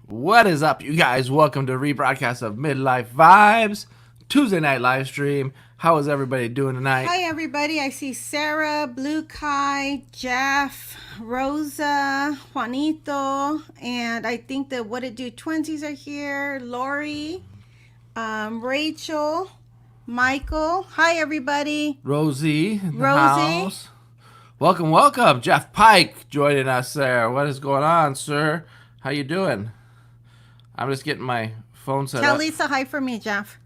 What is up, you guys? Welcome to rebroadcast of Midlife Vibes, Tuesday night live stream. How is everybody doing tonight? Hi, everybody. I see Sarah, Blue Kai, Jeff, Rosa, Juanito, and I think the What It Do Twinsies are here. Lori, Rachel, Michael. Hi, everybody. Rosie in the Rosie. house. Welcome. Jeff Pike joining us there. What is going on, sir? How you doing? I'm just getting my phone set Tell up. Lisa hi for me, Jeff.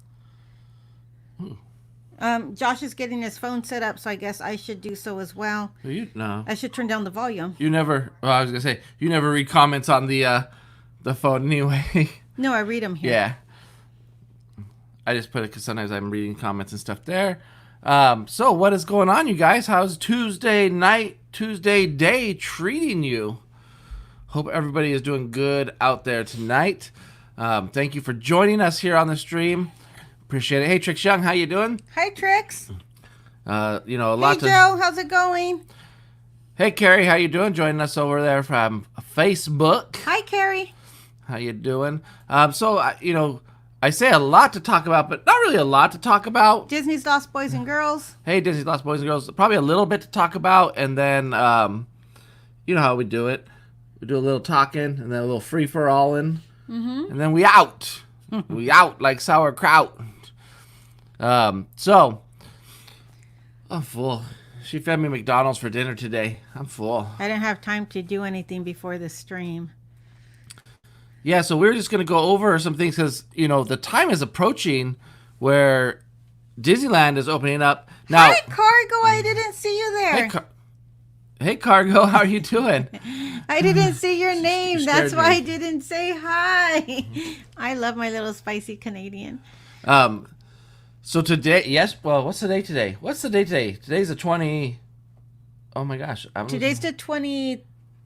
Josh is getting his phone set up, so I guess I should do so as well. No. I should turn down the volume. You never. Well, I was gonna say you never read comments on the phone anyway. No, I read them here. Yeah. I just put it because sometimes I'm reading comments and stuff there. So what is going on, you guys? How's Tuesday day treating you? Hope everybody is doing good out there tonight. Thank you for joining us here on the stream. Appreciate it. Hey, Trix Young, how you doing? Hi, Trix. A lot Hey, Joe, how's it going? Hey, Carrie, how you doing? Joining us over there from Facebook. Hi, Carrie. How you doing? I say a lot to talk about, but not really a lot to talk about. Disney's Lost Boys and Girls. Hey, Disney's Lost Boys and Girls. Probably a little bit to talk about, and then, you know how we do it. We do a little talking, and then a little free-for-alling, and then we out. We out like sauerkraut. So, I'm full. She fed me McDonald's for dinner today. I'm full. I didn't have time to do anything before the stream. Yeah, so we're just going to go over some things because, the time is approaching where Disneyland is opening up. Now, Hi, Cargo. I didn't see you there. Hey, Cargo. How are you doing? I didn't see your name. You That's scared why me. I didn't say hi. I love my little spicy Canadian. So today, what's the day today? Today's the 20... Oh, my gosh. Today's the 23rd,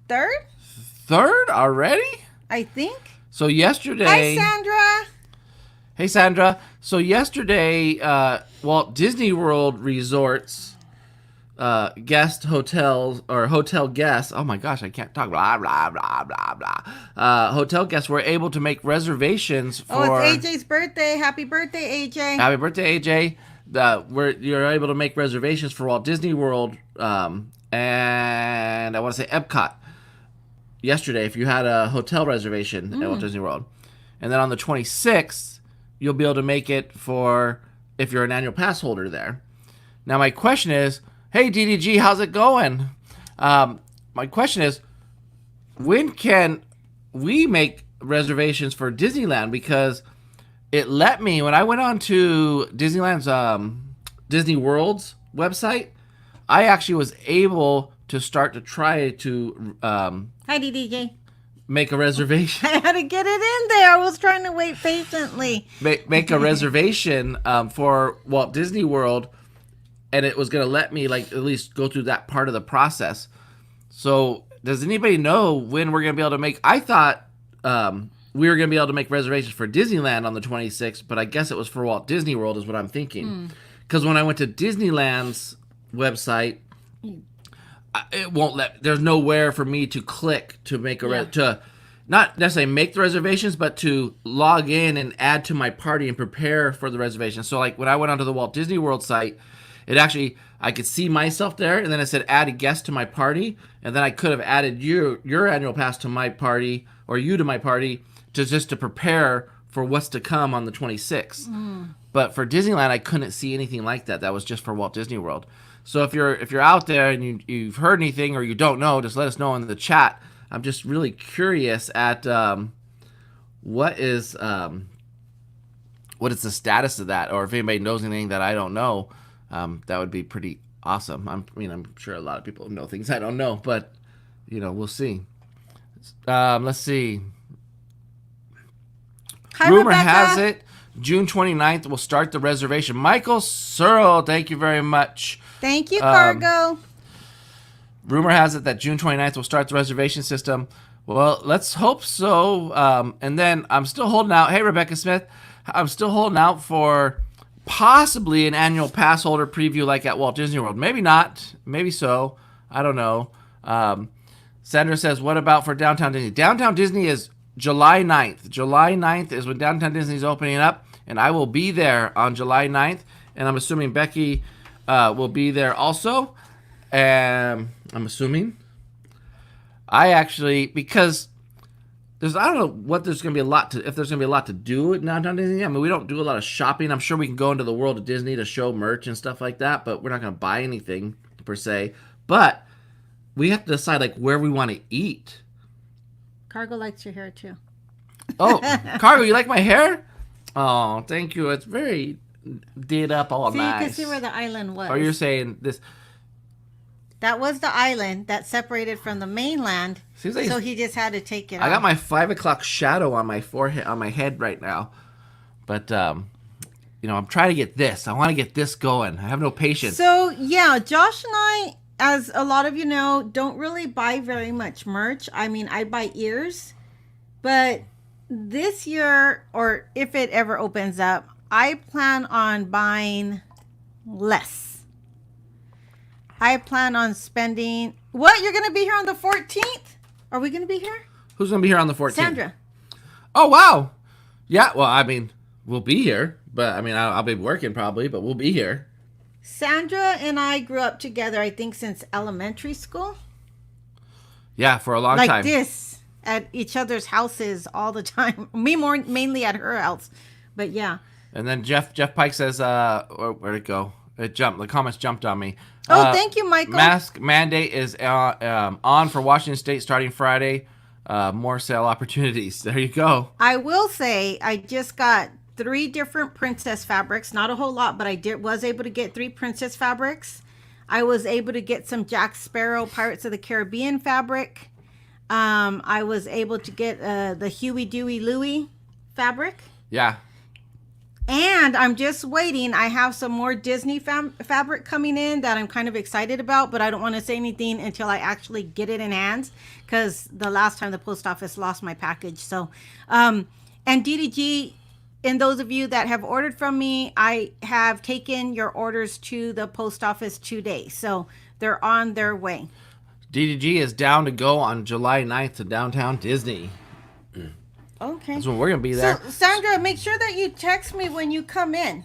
3rd already? I think. So yesterday... Hi, Sandra. Hey, Sandra. So yesterday, Walt Disney World Resorts guest hotels or hotel guests. Oh my gosh, I can't talk. Blah blah blah blah blah. Hotel guests were able to make reservations for. Oh, it's AJ's birthday. Happy birthday, AJ. Happy birthday, AJ. You're able to make reservations for Walt Disney World, and I want to say Epcot. Yesterday, if you had a hotel reservation at Walt Disney World, and then on the 26th, you'll be able to make it for if you're an annual pass holder there. Now, my question is, hey, DDG, how's it going? My question is, when can we make reservations for Disneyland? Because it let me, when I went on to Disneyland's, Disney World's website, I actually was able to start to try to Hi, DDJ. make a reservation. I had to get it in there. I was trying to wait patiently. Make a reservation for Walt Disney World, and it was going to let me at least go through that part of the process. So does anybody know when we're going to be able to make... I thought we were going to be able to make reservations for Disneyland on the 26th, but I guess it was for Walt Disney World is what I'm thinking. Because when I went to Disneyland's website, it won't let... There's nowhere for me to click to make to not necessarily make the reservations, but to log in and add to my party and prepare for the reservation. So when I went onto the Walt Disney World site, it actually, I could see myself there, and then it said add a guest to my party, and then I could have added your annual pass to my party, or you to my party, just to prepare for what's to come on the 26th. But for Disneyland, I couldn't see anything like that. That was just for Walt Disney World. So if you're out there and you've heard anything or you don't know, just let us know in the chat. I'm just really curious at what is the status of that, or if anybody knows anything that I don't know. That would be pretty awesome. I'm sure a lot of people know things I don't know, but we'll see. Let's see. Hi, Rumor Rebecca. has it June 29th will start the reservation. Michael Searle, thank you very much. Thank you, Cargo. Rumor has it that June 29th will start the reservation system. Well, let's hope so. And then I'm still holding out. Hey, Rebecca Smith. I'm still holding out for possibly an annual pass holder preview like at Walt Disney World. Maybe not. Maybe so. I don't know. Sandra says, what about for Downtown Disney? Downtown Disney is July 9th. July 9th is when Downtown Disney is opening up, and I will be there on July 9th, and I'm assuming Becky will be there also. I'm assuming. I actually, because I don't know what there's going to be if there's going to be a lot to do at Downtown Disney. I mean, we don't do a lot of shopping. I'm sure we can go into the world of Disney to show merch and stuff like that, but we're not going to buy anything per se. But we have to decide like where we want to eat. Cargo likes your hair too. Oh, Cargo, you like my hair? Oh, thank you. It's very did up all See, nice. you can see where the island was. Or you're saying this? That was the island that separated from the mainland. Seems like so he just had to take it off. I got my 5 o'clock shadow on my forehead, on my head right now. But, I'm trying to get this. I want to get this going. I have no patience. So, yeah, Josh and I, as a lot of you know, don't really buy very much merch. I mean, I buy ears. But this year, or if it ever opens up, I plan on buying less. I plan on spending... What? You're going to be here on the 14th? Are we going to be here? Who's going to be here on the 14th? Sandra. Oh, wow. Yeah, well, I mean, we'll be here. But, I mean, I'll be working probably, but we'll be here. Sandra and I grew up together, I think, since elementary school. Yeah, for a long time. Like this, at each other's houses all the time. Me more mainly at her house. But, yeah. And then Jeff Pike says, where'd it go? It jumped. The comments jumped on me. Oh, thank you, Michael. Mask mandate is on for Washington State starting Friday. More sale opportunities. There you go. I will say I just got 3 different princess fabrics. Not a whole lot, but I was able to get 3 princess fabrics. I was able to get some Jack Sparrow Pirates of the Caribbean fabric. I was able to get the Huey, Dewey, Louie fabric. Yeah. And I'm just waiting. I have some more Disney fabric coming in that I'm kind of excited about, but I don't want to say anything until I actually get it in hands, because the last time the post office lost my package. So, and DDG, and those of you that have ordered from me, I have taken your orders to the post office today. So they're on their way. DDG is down to go on July 9th to Downtown Disney. Okay. That's when we're going to be there. So, Sandra, make sure that you text me when you come in.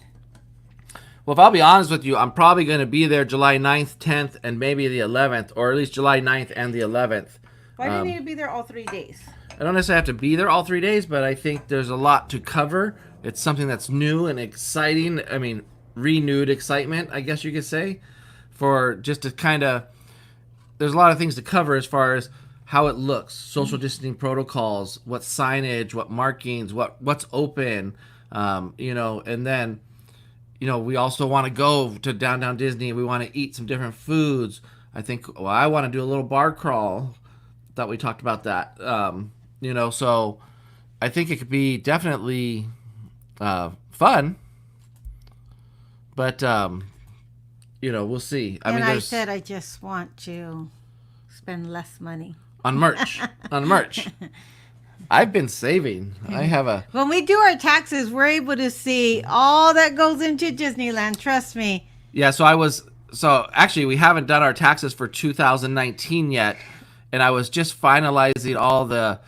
Well, if I'll be honest with you, I'm probably going to be there July 9th, 10th, and maybe the 11th, or at least July 9th and the 11th. Why do you need to be there all 3 days? I don't necessarily have to be there all 3 days, but I think there's a lot to cover. It's something that's new and exciting. I mean, renewed excitement, I guess you could say, for just to kind of... There's a lot of things to cover as far as how it looks, social distancing protocols, what signage, what markings, what's open, and then, we also want to go to Downtown Disney. We want to eat some different foods. I want to do a little bar crawl. Thought we talked about that. So I think it could be definitely fun, but we'll see. I said I just want to spend less money. On merch. I've been saving. I have a... When we do our taxes, we're able to see all that goes into Disneyland. Trust me. Yeah, so actually, we haven't done our taxes for 2019 yet. And I was just finalizing all the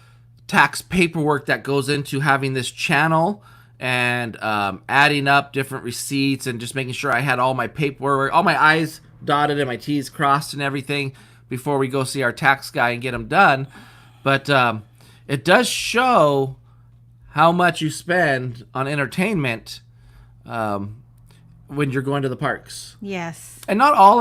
tax paperwork that goes into having this channel and adding up different receipts and just making sure I had all my paperwork, all my I's dotted and my T's crossed and everything before we go see our tax guy and get them done. But it does show how much you spend on entertainment when you're going to the parks. Yes. And not all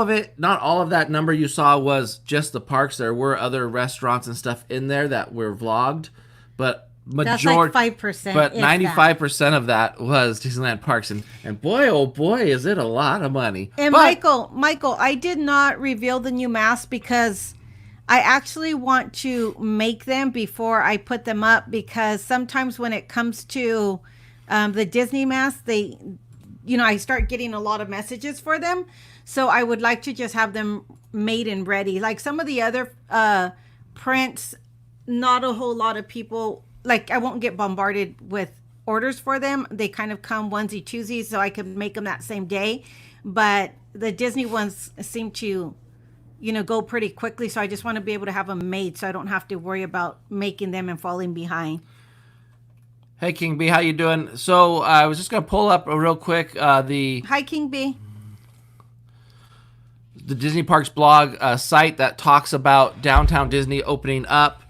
of that number you saw was just the parks. There were other restaurants and stuff in there that were vlogged, but that's like 5%. But 95% of that was Disneyland parks, and boy, oh boy, is it a lot of money. And Michael, I did not reveal the new masks because I actually want to make them before I put them up, because sometimes when it comes to the Disney masks, I start getting a lot of messages for them. So I would like to just have them made and ready. Like some of the other prints, not a whole lot of people, like I won't get bombarded with orders for them. They kind of come onesie twosies, so I can make them that same day. But the Disney ones seem to go pretty quickly. So I just want to be able to have them made so I don't have to worry about making them and falling behind. Hey, King B, how you doing? So I was just going to pull up real quick Hi, King B. the Disney Parks blog site that talks about Downtown Disney opening up.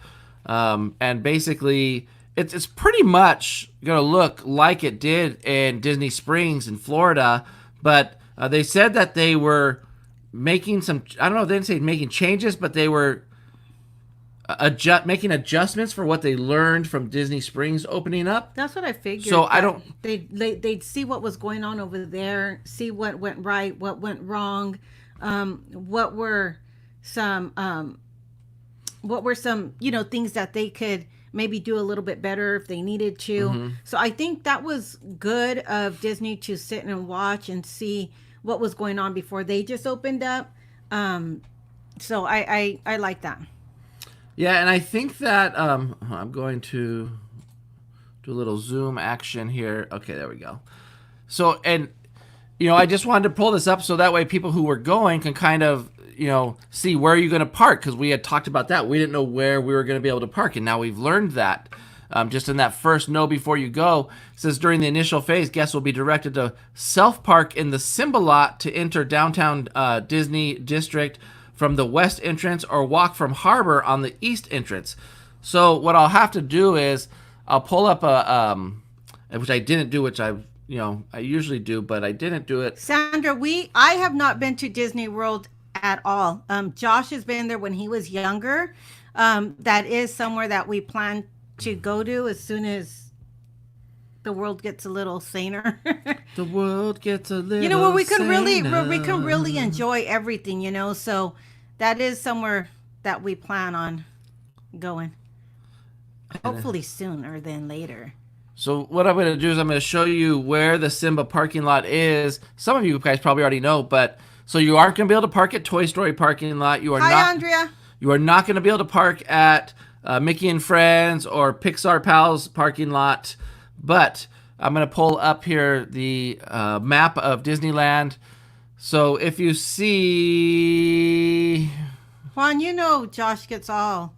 And basically, it's pretty much going to look like it did in Disney Springs in Florida. But they said that they were making some, I don't know, they didn't say making changes, but they were making adjustments for what they learned from Disney Springs opening up. That's what I figured. So I don't. They'd see what was going on over there, see what went right, what went wrong, what were some things that they could maybe do a little bit better if they needed to. Mm-hmm. So I think that was good of Disney to sit and watch and see what was going on before they just opened up. So I like that. Yeah, and I think that I'm going to do a little zoom action here. Okay, there we go. So, and, I just wanted to pull this up so that way people who were going can kind of, see where you're going to park, because we had talked about that. We didn't know where we were going to be able to park, and now we've learned that. Just in that first know before you go, it says during the initial phase, guests will be directed to self-park in the Simba lot to enter downtown Disney district from the west entrance, or walk from harbor on the east entrance. So what I'll have to do is I'll pull up which I didn't do, which I usually do, but I didn't do it. Sandra, I have not been to Disney World at all. Josh has been there when he was younger. That is somewhere that we plan to go to as soon as the world gets a little saner. The world gets a little where we can saner. really enjoy everything, so that is somewhere that we plan on going. Hopefully sooner than later. So what I'm going to do is I'm going to show you where the Simba parking lot is. Some of you guys probably already know, but so you aren't going to be able to park at Toy Story parking lot. Hi, Andrea. You are not going to be able to park at Mickey and Friends or Pixar Pals parking lot. But I'm going to pull up here the map of Disneyland. So if you see... Juan, Josh gets all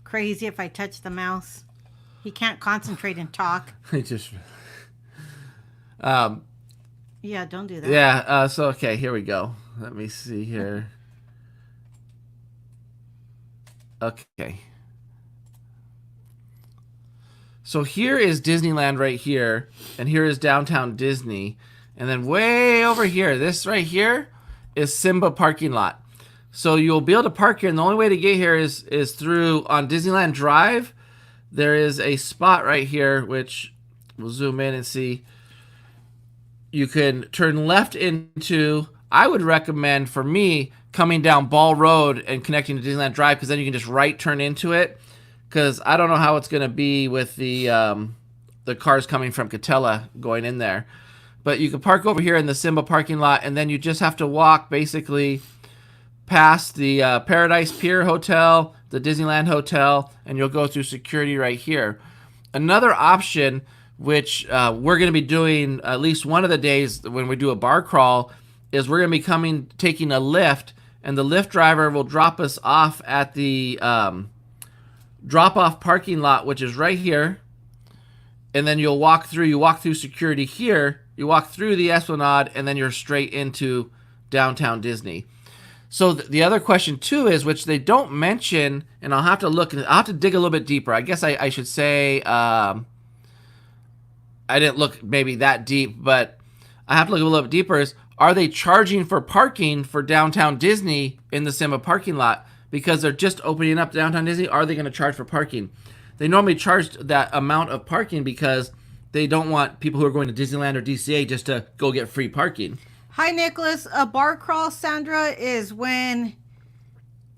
crazy if I touch the mouse. He can't concentrate and talk. Yeah, don't do that. Yeah, so okay, here we go. Let me see here. Okay. So here is Disneyland right here, and here is Downtown Disney. And then way over here, this right here is Simba Parking Lot. So you'll be able to park here, and the only way to get here is through on Disneyland Drive. There is a spot right here, which we'll zoom in and see. You can turn left into, I would recommend for me, coming down Ball Road and connecting to Disneyland Drive, because then you can just right turn into it. Because I don't know how it's going to be with the cars coming from Catella going in there. But you can park over here in the Simba parking lot, and then you just have to walk basically past the Paradise Pier Hotel, the Disneyland Hotel, and you'll go through security right here. Another option, which we're going to be doing at least one of the days when we do a bar crawl, is we're going to be taking a lift, and the lift driver will drop us off at the drop-off parking lot, which is right here. And then you walk through security here, you walk through the Esplanade, and then you're straight into Downtown Disney. So the other question too is, which they don't mention, and I'll have to dig a little bit deeper. I guess I should say I didn't look maybe that deep, but I have to look a little bit deeper. Is, are they charging for parking for Downtown Disney in the Simba parking lot? Because they're just opening up Downtown Disney, are they going to charge for parking? They normally charge that amount of parking because they don't want people who are going to Disneyland or DCA just to go get free parking. Hi, Nicholas. A bar crawl, Sandra, is when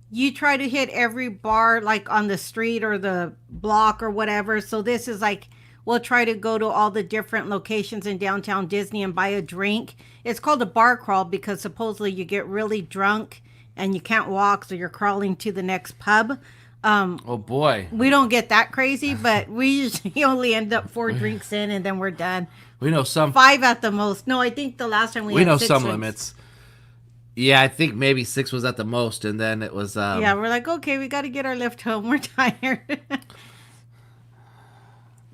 you try to hit every bar like on the street or the block or whatever. So this is like, we'll try to go to all the different locations in Downtown Disney and buy a drink. It's called a bar crawl because supposedly you get really drunk and you can't walk, so you're crawling to the next pub. Oh boy. We don't get that crazy, but we usually only end up 4 drinks in and then we're done. We know some 5 at the most. No, I think the last time we had know 6 some drinks. limits. Yeah, I think maybe 6 was at the most, and then it was. Yeah, we're like, okay, we got to get our lift home. We're tired.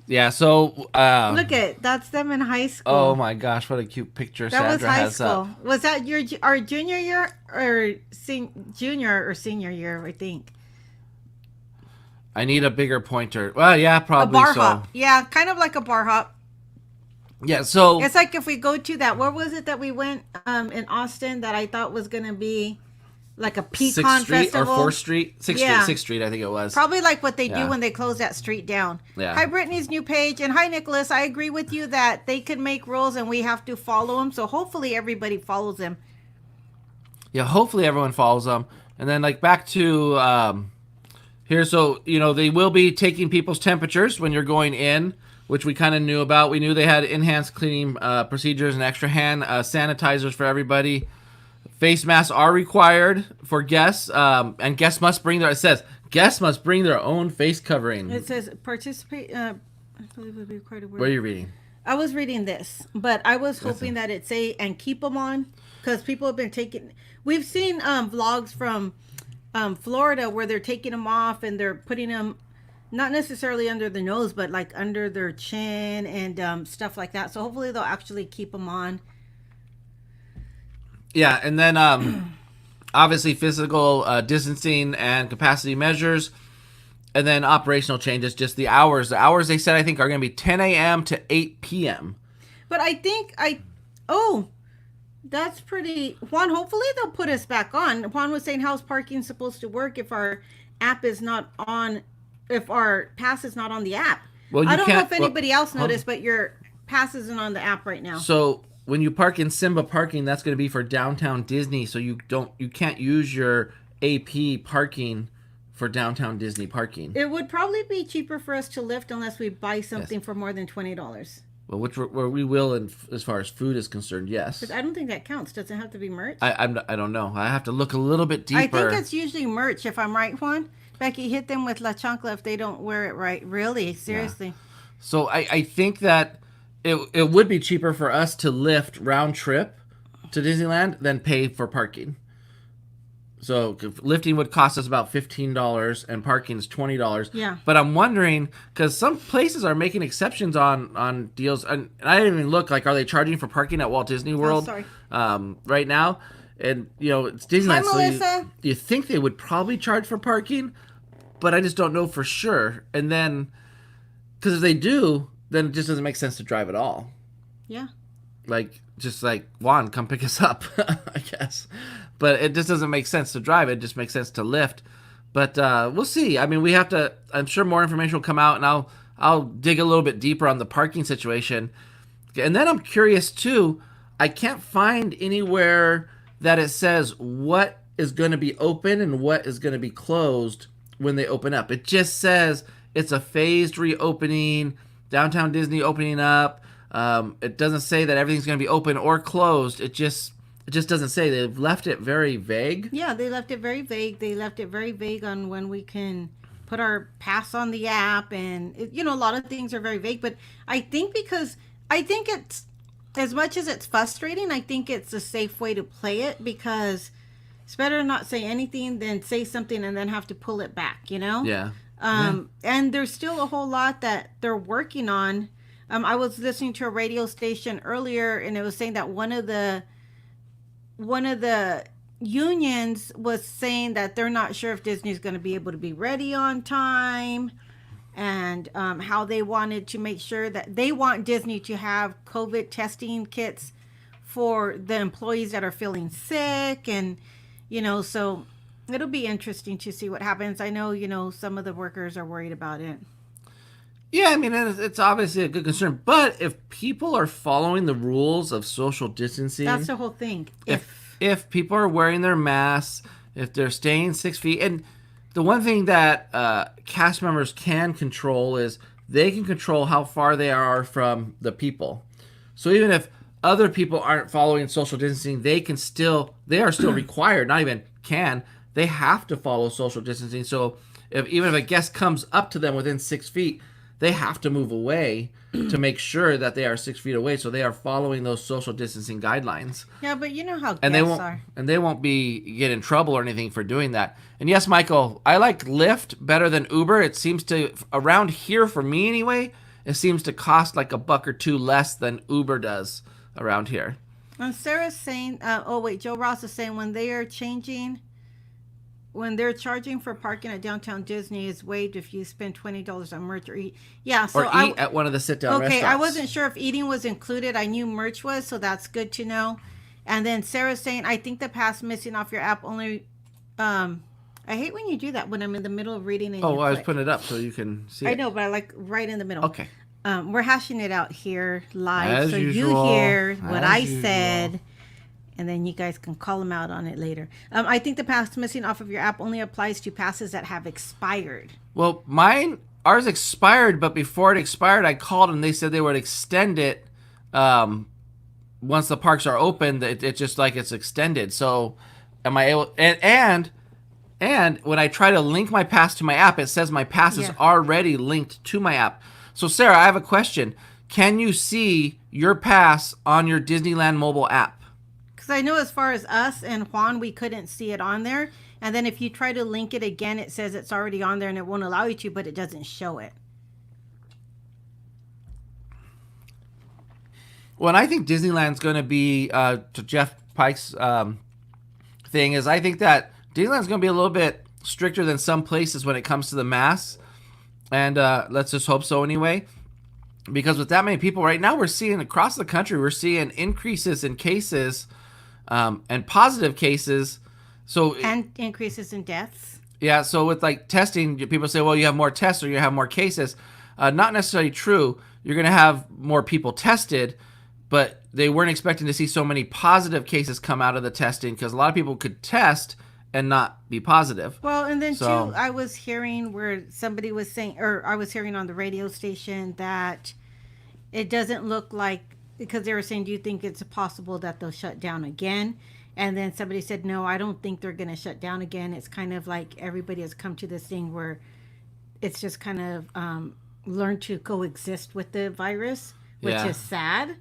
Yeah, so. Look at that's them in high Oh school. my gosh, what a cute picture That was Sandra high has up. school. Was that our junior year or junior or senior year? I think I need a bigger pointer. Well, yeah, a probably bar so. hop. Yeah, kind of like a bar hop. Yeah, so. It's like if we go to that. Where was it that we went in Austin that I thought was gonna be like a pecan 6th Street festival? or 4th Street? 6th Yeah. Street, 6th Street, I think it was. Probably like what they Yeah. do when they close that street down. Yeah. Hi, Brittany's new page. And hi, Nicholas. I agree with you that they can make rules and we have to follow them. So hopefully everybody follows them. Yeah, hopefully everyone follows them. And then, like, back to here. So, they will be taking people's temperatures when you're going in, which we kind of knew about. We knew they had enhanced cleaning procedures and extra hand sanitizers for everybody. Face masks are required for guests, and guests must bring guests must bring their own face covering. It says participate. I believe it would be required to wear. What are you reading? I was reading this, but I was hoping that it say and keep them on because people have been taking. We've seen vlogs from Florida where they're taking them off and they're putting them not necessarily under the nose, but like under their chin and stuff like that. So hopefully they'll actually keep them on. Yeah, and then obviously physical distancing and capacity measures, and then operational changes, just the hours. The hours they said I think are going to be 10 a.m. to 8 p.m. But I think that's pretty. Juan, hopefully they'll put us back on. Juan was saying how's parking supposed to work if our app is not on, if our pass is not on the app. Well, I don't know if anybody else noticed, but your pass isn't on the app right now. So when you park in Simba Parking, that's going to be for downtown Disney. So you can't use your AP parking for downtown Disney parking. It would probably be cheaper for us to lift unless we buy something for more than $20. Well, where we will, as far as food is concerned, yes. But I don't think that counts. Does it have to be merch? I don't know. I have to look a little bit deeper. I think it's usually merch, if I'm right, Juan. Becky, hit them with La Chancla if they don't wear it right. Really? Seriously? Yeah. So I think that it would be cheaper for us to lift round trip to Disneyland than pay for parking. So lifting would cost us about $15 and parking is $20. Yeah. But I'm wondering, because some places are making exceptions on deals, and I didn't even look, like, are they charging for parking at Walt Disney World right now? And, it's Disneyland. Hi, Melissa. So you think they would probably charge for parking, but I just don't know for sure. And then, because if they do, then it just doesn't make sense to drive at all. Yeah. Just like, Juan, come pick us up, I guess. But it just doesn't make sense to drive. It just makes sense to lift. But we'll see. I mean, we have to, I'm sure more information will come out, and I'll dig a little bit deeper on the parking situation. And then I'm curious, too. I can't find anywhere that it says what is going to be open and what is going to be closed when they open up. It just says it's a phased reopening, downtown Disney opening up. It doesn't say that everything's going to be open or closed. It just doesn't say. They've left it very vague. Yeah, they left it very vague. They left it very vague on when we can put our pass on the app. And, a lot of things are very vague. But I think it's, as much as it's frustrating, I think it's a safe way to play it because it's better to not say anything than say something and then have to pull it back, Yeah. And there's still a whole lot that they're working on. I was listening to a radio station earlier, and it was saying that one of the unions was saying that they're not sure if Disney's going to be able to be ready on time, and how they wanted to make sure that they want Disney to have COVID testing kits for the employees that are feeling sick, and so it'll be interesting to see what happens. I know some of the workers are worried about it. Yeah, I mean, it's obviously a good concern. But if people are following the rules of social distancing... That's the whole thing. If people are wearing their masks, if they're staying 6 feet... And the one thing that cast members can control is they can control how far they are from the people. So even if other people aren't following social distancing, they are still required, not even can, they have to follow social distancing. So even if a guest comes up to them within 6 feet... they have to move away to make sure that they are 6 feet away. So they are following those social distancing guidelines. Yeah, but you know how And guests are. And they won't be get in trouble or anything for doing that. And yes, Michael, I like Lyft better than Uber. It seems to, around here for me anyway, it seems to cost like $1 or $2 less than Uber does around here. And Sarah's saying, Joe Ross is saying when they're charging for parking at downtown Disney is waived if you spend $20 on merch or eat. Yeah, so or eat at one of the sit-down restaurants. I wasn't sure if eating was included. I knew merch was, so that's good to know. And then Sarah's saying, I think the pass missing off your app only. I hate when you do that when I'm in the middle of reading. And I was putting it up so you can see. I know, but I like right in the middle. Okay. We're hashing it out here live, As so usual, you hear what I usual. said. And then you guys can call them out on it later. I think the pass missing off of your app only applies to passes that have expired. Well, ours expired, but before it expired, I called and they said they would extend it once the parks are open. It's just like it's extended. So, am I able? And when I try to link my pass to my app, it says my pass is already linked to my app. So, Sarah, I have a question. Can you see your pass on your Disneyland mobile app? Because I know as far as us and Juan, we couldn't see it on there. And then if you try to link it again, it says it's already on there and it won't allow you to, but it doesn't show it. Well, and I think Disneyland's going to be, to Jeff Pike's thing, is I think that Disneyland's going to be a little bit stricter than some places when it comes to the masks. And let's just hope so anyway. Because with that many people right now, we're seeing across the country, we're seeing increases in cases and positive cases. And increases in deaths. Yeah, so with like testing, people say, well, you have more tests or you have more cases. Not necessarily true. You're going to have more people tested, but they weren't expecting to see so many positive cases come out of the testing because a lot of people could test and not be positive. Well, and then too, I was hearing where somebody was saying, or I was hearing on the radio station that it doesn't look like, because they were saying, do you think it's possible that they'll shut down again? And then somebody said, no, I don't think they're going to shut down again. It's kind of like everybody has come to this thing where it's just kind of learned to coexist with the virus, which is sad.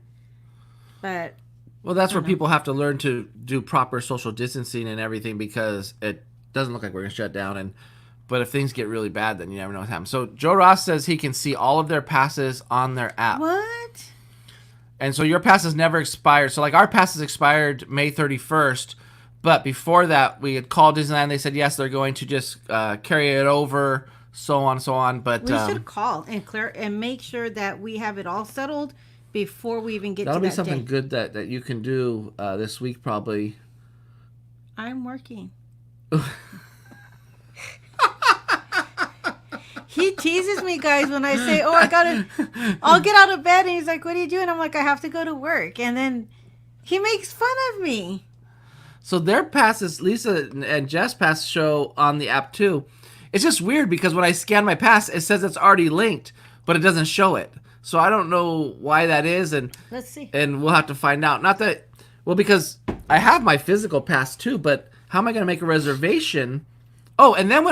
But well, that's where people have to learn to do proper social distancing and everything, because it doesn't look like we're going to shut down. But if things get really bad, then you never know what happens. So Joe Ross says he can see all of their passes on their app. What? And so your pass has never expired. So like our pass has expired May 31st. But before that, we had called Disneyland. They said, yes, they're going to just carry it over, so on and so on. But we should call and make sure that we have it all settled before we even get to that that'll be something day. good that you can do this week probably. I'm working. He teases me, guys, when I say, I'll get out of bed. And he's like, what are you doing? I'm like, I have to go to work. And then he makes fun of me. So their passes, Lisa and Jess' pass show on the app too. It's just weird because when I scan my pass, it says it's already linked, but it doesn't show it. So I don't know why that is, and let's see. And we'll have to find out. Not that, well, because I have my physical pass too, but how am I going to make a reservation? Oh, and then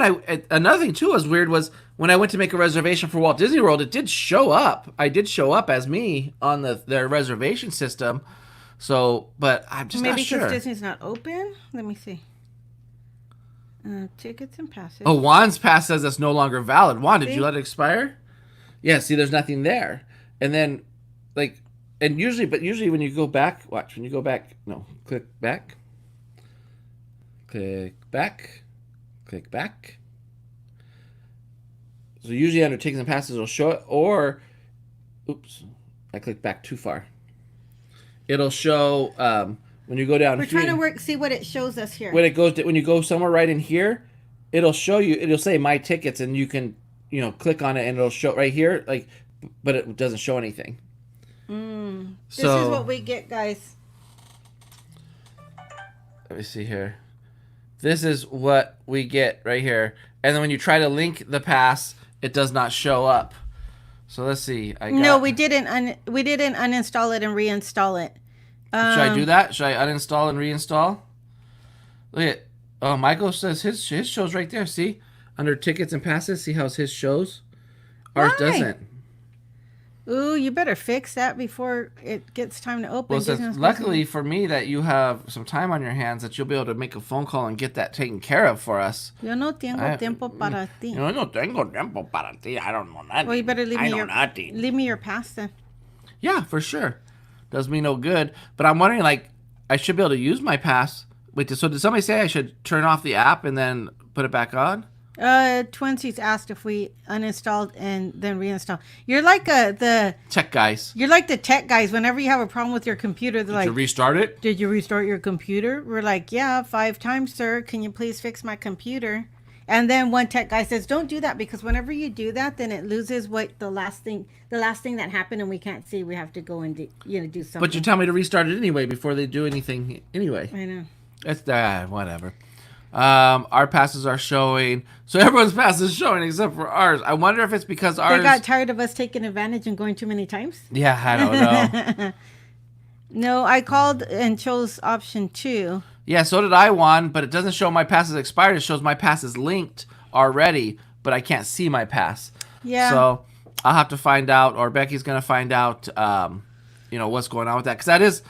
another thing too was weird was when I went to make a reservation for Walt Disney World, it did show up. I did show up as me on their reservation system. So, but I'm just not sure. Maybe because Disney's not open. Let me see. Tickets and passes. Oh, Juan's pass says it's no longer valid. Juan, did you let it expire? Yeah, see, there's nothing there. And then, usually when you go back, click back. Click back. So usually under tickets and passes, it'll show it, or, oops, I clicked back too far. It'll show, when you go down We're here. trying to see what it shows us here. When you go somewhere right in here, it'll show you, it'll say my tickets, and you can, click on it and it'll show right here, but it doesn't show anything. This is what we get, guys. Let me see here. This is what we get right here. And then when you try to link the pass, it does not show up. So let's see. We didn't uninstall it and reinstall it. Should I do that? Should I uninstall and reinstall? Look at, oh, Michael says his show's right there. See? Under tickets and passes, see how his shows? Ours doesn't. Ooh, you better fix that before it gets time to open. Well, since luckily for me that you have some time on your hands, that you'll be able to make a phone call and get that taken care of for us. Yo no tengo tiempo para ti. Yo no tengo tiempo para ti. I don't know nothing. Well, you better I know nothing. leave me your pass then. Yeah, for sure. Does me no good. But I'm wondering, like, I should be able to use my pass. Wait, so did somebody say I should turn off the app and then put it back on? Twinsies asked if we uninstalled and then reinstalled. You're like the Tech guys. You're like the tech guys. Whenever you have a problem with your computer, they're Did you restart it? "Did you restart your computer?" We're like, "Yeah, 5 times, sir. Can you please fix my computer?" And then one tech guy says, "Don't do that because whenever you do that, then it loses what the last thing that happened, and we can't see. We have to go and do something." But you tell me to restart it anyway before they do anything anyway. I know. It's whatever. Our passes are showing. So everyone's pass is showing except for ours. I wonder if it's because ours... They got tired of us taking advantage and going too many times? Yeah, I don't know. No, I called and chose option 2. Yeah, so did I, Juan, but it doesn't show my pass is expired. It shows my pass is linked already, but I can't see my pass. Yeah. So I'll have to find out, or Becky's going to find out, what's going on with that. Because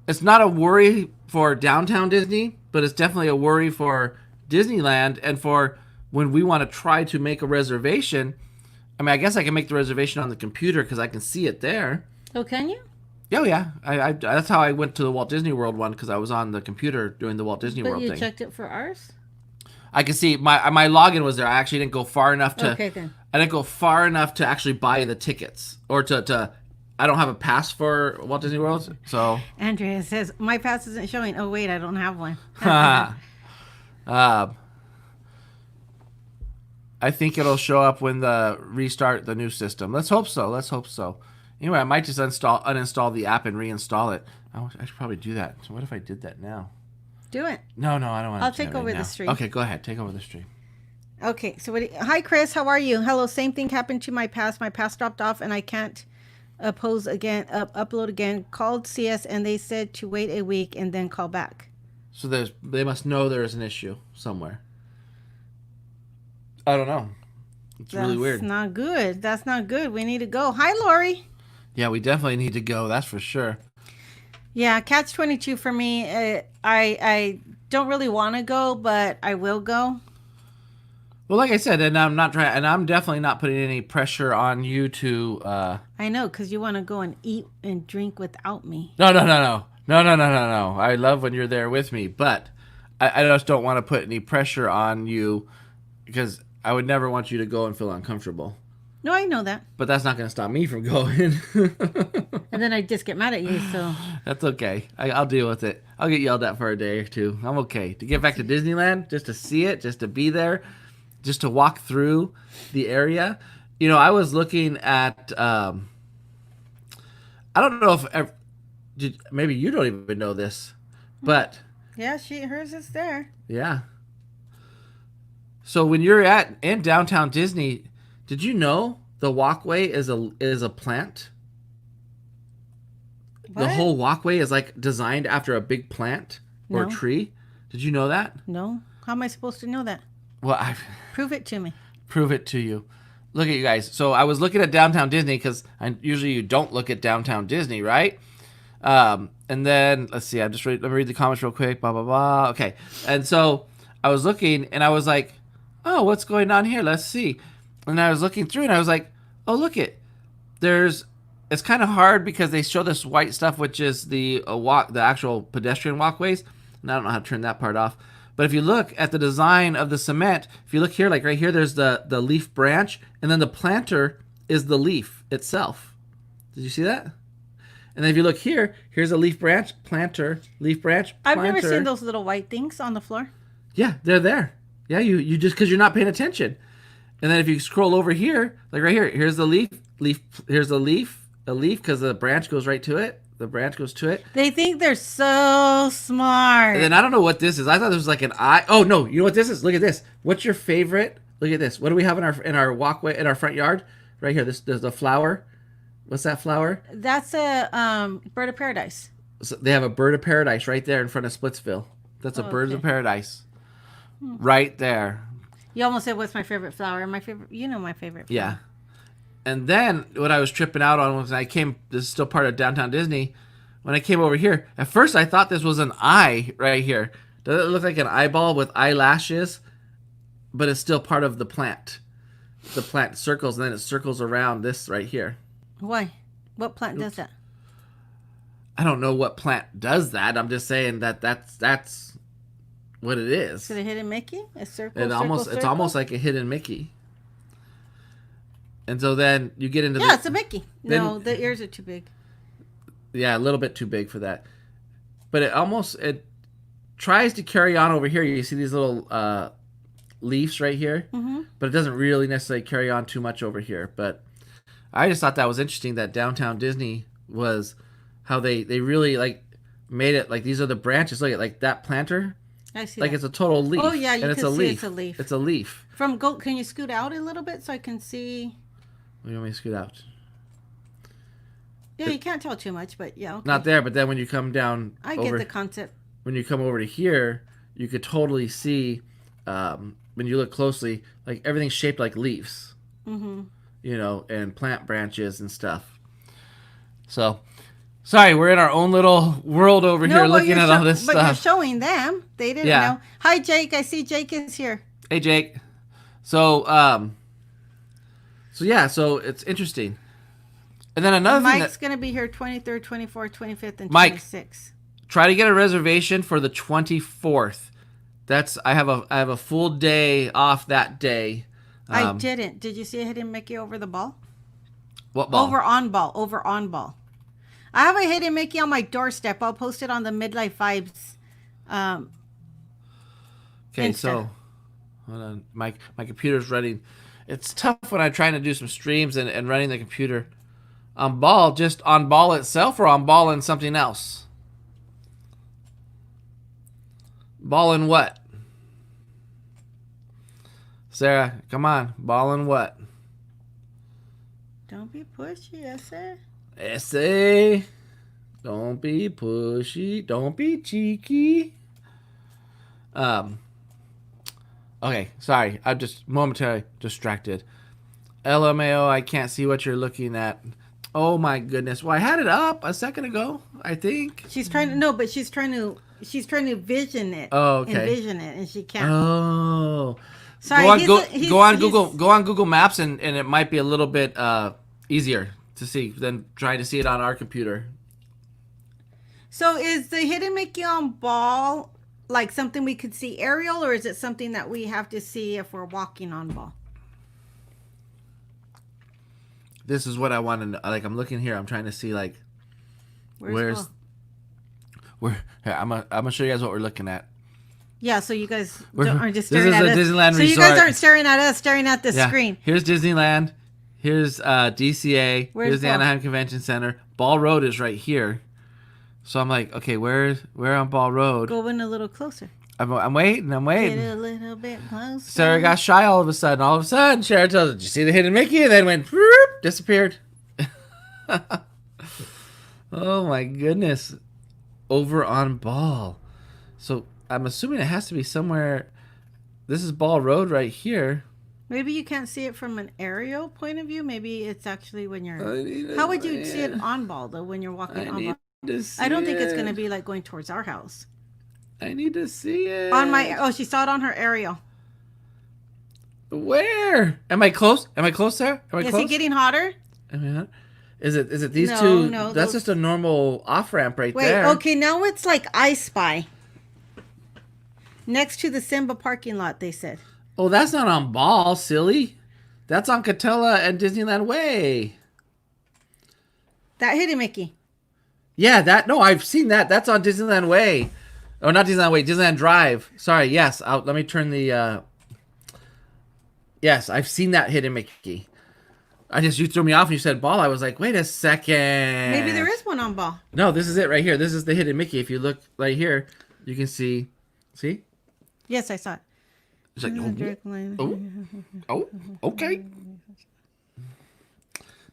it's not a worry for downtown Disney, but it's definitely a worry for Disneyland and for when we want to try to make a reservation. I mean, I guess I can make the reservation on the computer because I can see it there. Oh, can you? Oh, yeah. I that's how I went to the Walt Disney World one, because I was on the computer doing the Walt Disney World thing. But you checked it for ours? I can see my login was there. I actually didn't go far enough to... Okay, then. I didn't go far enough to actually buy the tickets or to I don't have a pass for Walt Disney World, so... Andrea says, my pass isn't showing. Oh, wait, I don't have one. I think it'll show up when the restart the new system. Let's hope so. Anyway, I might just uninstall the app and reinstall it. I should probably do that. So what if I did that now? Do it. No, I don't want to. I'll take over the stream. Okay, go ahead. Take over the stream. Okay, so hi, Chris. How are you? Hello. Same thing happened to my pass. My pass dropped off, and I can't upload again. Called CS, and they said to wait a week and then call back. So they must know there is an issue somewhere. I don't know. It's really weird. That's not good. We need to go. Hi, Lori. Yeah, we definitely need to go. That's for sure. Yeah, Catch 22 for me. I don't really want to go, but I will go. Well, like I said, and I'm definitely not putting any pressure on you to. I know, because you want to go and eat and drink without me. No. I love when you're there with me, but I just don't want to put any pressure on you because I would never want you to go and feel uncomfortable. No, I know that. But that's not going to stop me from going. And then I just get mad at you, so. That's okay. I'll deal with it. I'll get yelled at for a day or two. I'm okay. To get back to Disneyland, just to see it, just to be there, just to walk through the area. You know, I was looking at, I don't know if, maybe you don't even know this, but. Yeah, hers is there. Yeah. So when you're in downtown Disney, did you know the walkway is a plant? What? The whole walkway is like designed after a big plant or tree. Did you know that? No. How am I supposed to know that? Well, prove it to me. Prove it to you. Look at you guys. So I was looking at downtown Disney because usually you don't look at downtown Disney, right? And then let's see. Let me read the comments real quick. Blah blah blah. Okay. And so I was looking and I was like, oh, what's going on here? Let's see. And I was looking through and I was like, oh, look it. It's kind of hard because they show this white stuff, which is the actual pedestrian walkways. And I don't know how to turn that part off. But if you look at the design of the cement, if you look here, like right here, there's the leaf branch. And then the planter is the leaf itself. Did you see that? And then if you look here, here's a leaf branch, planter, leaf branch, planter. I've never seen those little white things on the floor. Yeah, they're there. Yeah, you just because you're not paying attention. And then if you scroll over here, like right here, here's the leaf. Here's a leaf because the branch goes right to it. The branch goes to it. They think they're so smart. And then I don't know what this is. I thought this was like an eye. Oh no, you know what this is? Look at this. What's your favorite? Look at this. What do we have in our walkway in our front yard? Right here. There's the flower. What's that flower? That's a bird of paradise. So they have a bird of paradise right there in front of Splitsville. That's a bird of paradise. Right there. You almost said, what's my favorite flower? My favorite, my favorite flower. Yeah. And then what I was tripping out on was I came. This is still part of Downtown Disney. When I came over here, at first I thought this was an eye right here. Does it look like an eyeball with eyelashes? But it's still part of the plant. The plant circles, and then it circles around this right here. Why? What plant does that? I don't know what plant does that. I'm just saying that's what it is. Is it a hidden Mickey? A circle, It's almost like a hidden Mickey. And so then you get into it's a Mickey. No, the ears are too big. Yeah, a little bit too big for that. But it tries to carry on over here. You see these little leaves right here, but it doesn't really necessarily carry on too much over here. But I just thought that was interesting that Downtown Disney was how they really like made it like these are the branches. Look at like that planter. I see. Like that. It's a total leaf. Oh yeah, you and can see it's a leaf. It's a leaf. Can you scoot out a little bit so I can see? You want me to scoot out? Yeah, you can't tell too much, but yeah. Okay. Not there, but then when you come down, I get the concept. When you come over to here, you could totally see when you look closely, like everything's shaped like leaves. Mm-hmm. You know, and plant branches and stuff. So, sorry, we're in our own little world over here looking at all this stuff. But you're showing them. They didn't know. Hi, Jake. I see Jake is here. Hey, Jake. So it's interesting. And then another thing Mike's going to be here 23rd, 24th, 25th, and 26th. Mike, try to get a reservation for the 24th. I have a full day off that day. I didn't. Did you see a hidden Mickey over the ball? What ball? Over on ball. I have a hidden Mickey on my doorstep. I'll post it on the Midlife Vibes. Okay, Insta. so hold on. My computer's running. It's tough when I'm trying to do some streams and running the computer. On ball, just on ball itself or on ball and something else? Ball and what? Sarah, come on. Ball and what? Don't be pushy, essay. Essay. Don't be pushy. Don't be cheeky. Okay, sorry. I'm just momentarily distracted. LMAO, I can't see what you're looking at. Oh my goodness. Well, I had it up a second ago, I think. She's trying to vision it. Oh, okay. Envision it, and she can't. Oh. Sorry, go on Google Maps and it might be a little bit easier to see than trying to see it on our computer. So is the hidden Mickey on ball like something we could see aerial, or is it something that we have to see if we're walking on ball? This is what I want to know. Like, I'm looking here. I'm trying to see, like, where's here, I'm gonna show you guys what we're looking at. Yeah, so you guys aren't just staring at us. This is a Disneyland resort. You guys aren't staring at us, staring at the screen. Here's Disneyland. Here's DCA. Here's the Anaheim Convention Center. Ball Road is right here. So I'm like, okay, where on Ball Road? Go in a little closer. I'm waiting. Get a little bit closer. Sarah got shy all of a sudden. All of a sudden, Sarah tells her, "Did you see the hidden Mickey?" And then went, whoop, disappeared. Oh my goodness. Over on Ball. So I'm assuming it has to be somewhere. This is Ball Road right here. Maybe you can't see it from an aerial point of view. Maybe it's actually when you're... How would you see it on Ball, though, when you're walking on Ball? I don't think it's going to be like going towards our house. I need to see it. She saw it on her aerial. Where? Am I close? Am I close there? Am I close? Is it getting hotter? Is it these two? No, that's just a normal off ramp right there. Wait, okay, now it's like I Spy. Next to the Simba Parking Lot, they said. Oh, that's not on Ball, silly. That's on Catella and Disneyland Way. That hidden Mickey. Yeah, I've seen that. That's on Disneyland Way. Oh, not Disneyland Way, Disneyland Drive. Sorry, yes. Let me turn the... Yes, I've seen that hidden Mickey. You threw me off and you said Ball. I was like, wait a second. Maybe there is one on Ball. No, this is it right here. This is the hidden Mickey. If you look right here, you can see. See? Yes, I saw it. It's like, oh, okay.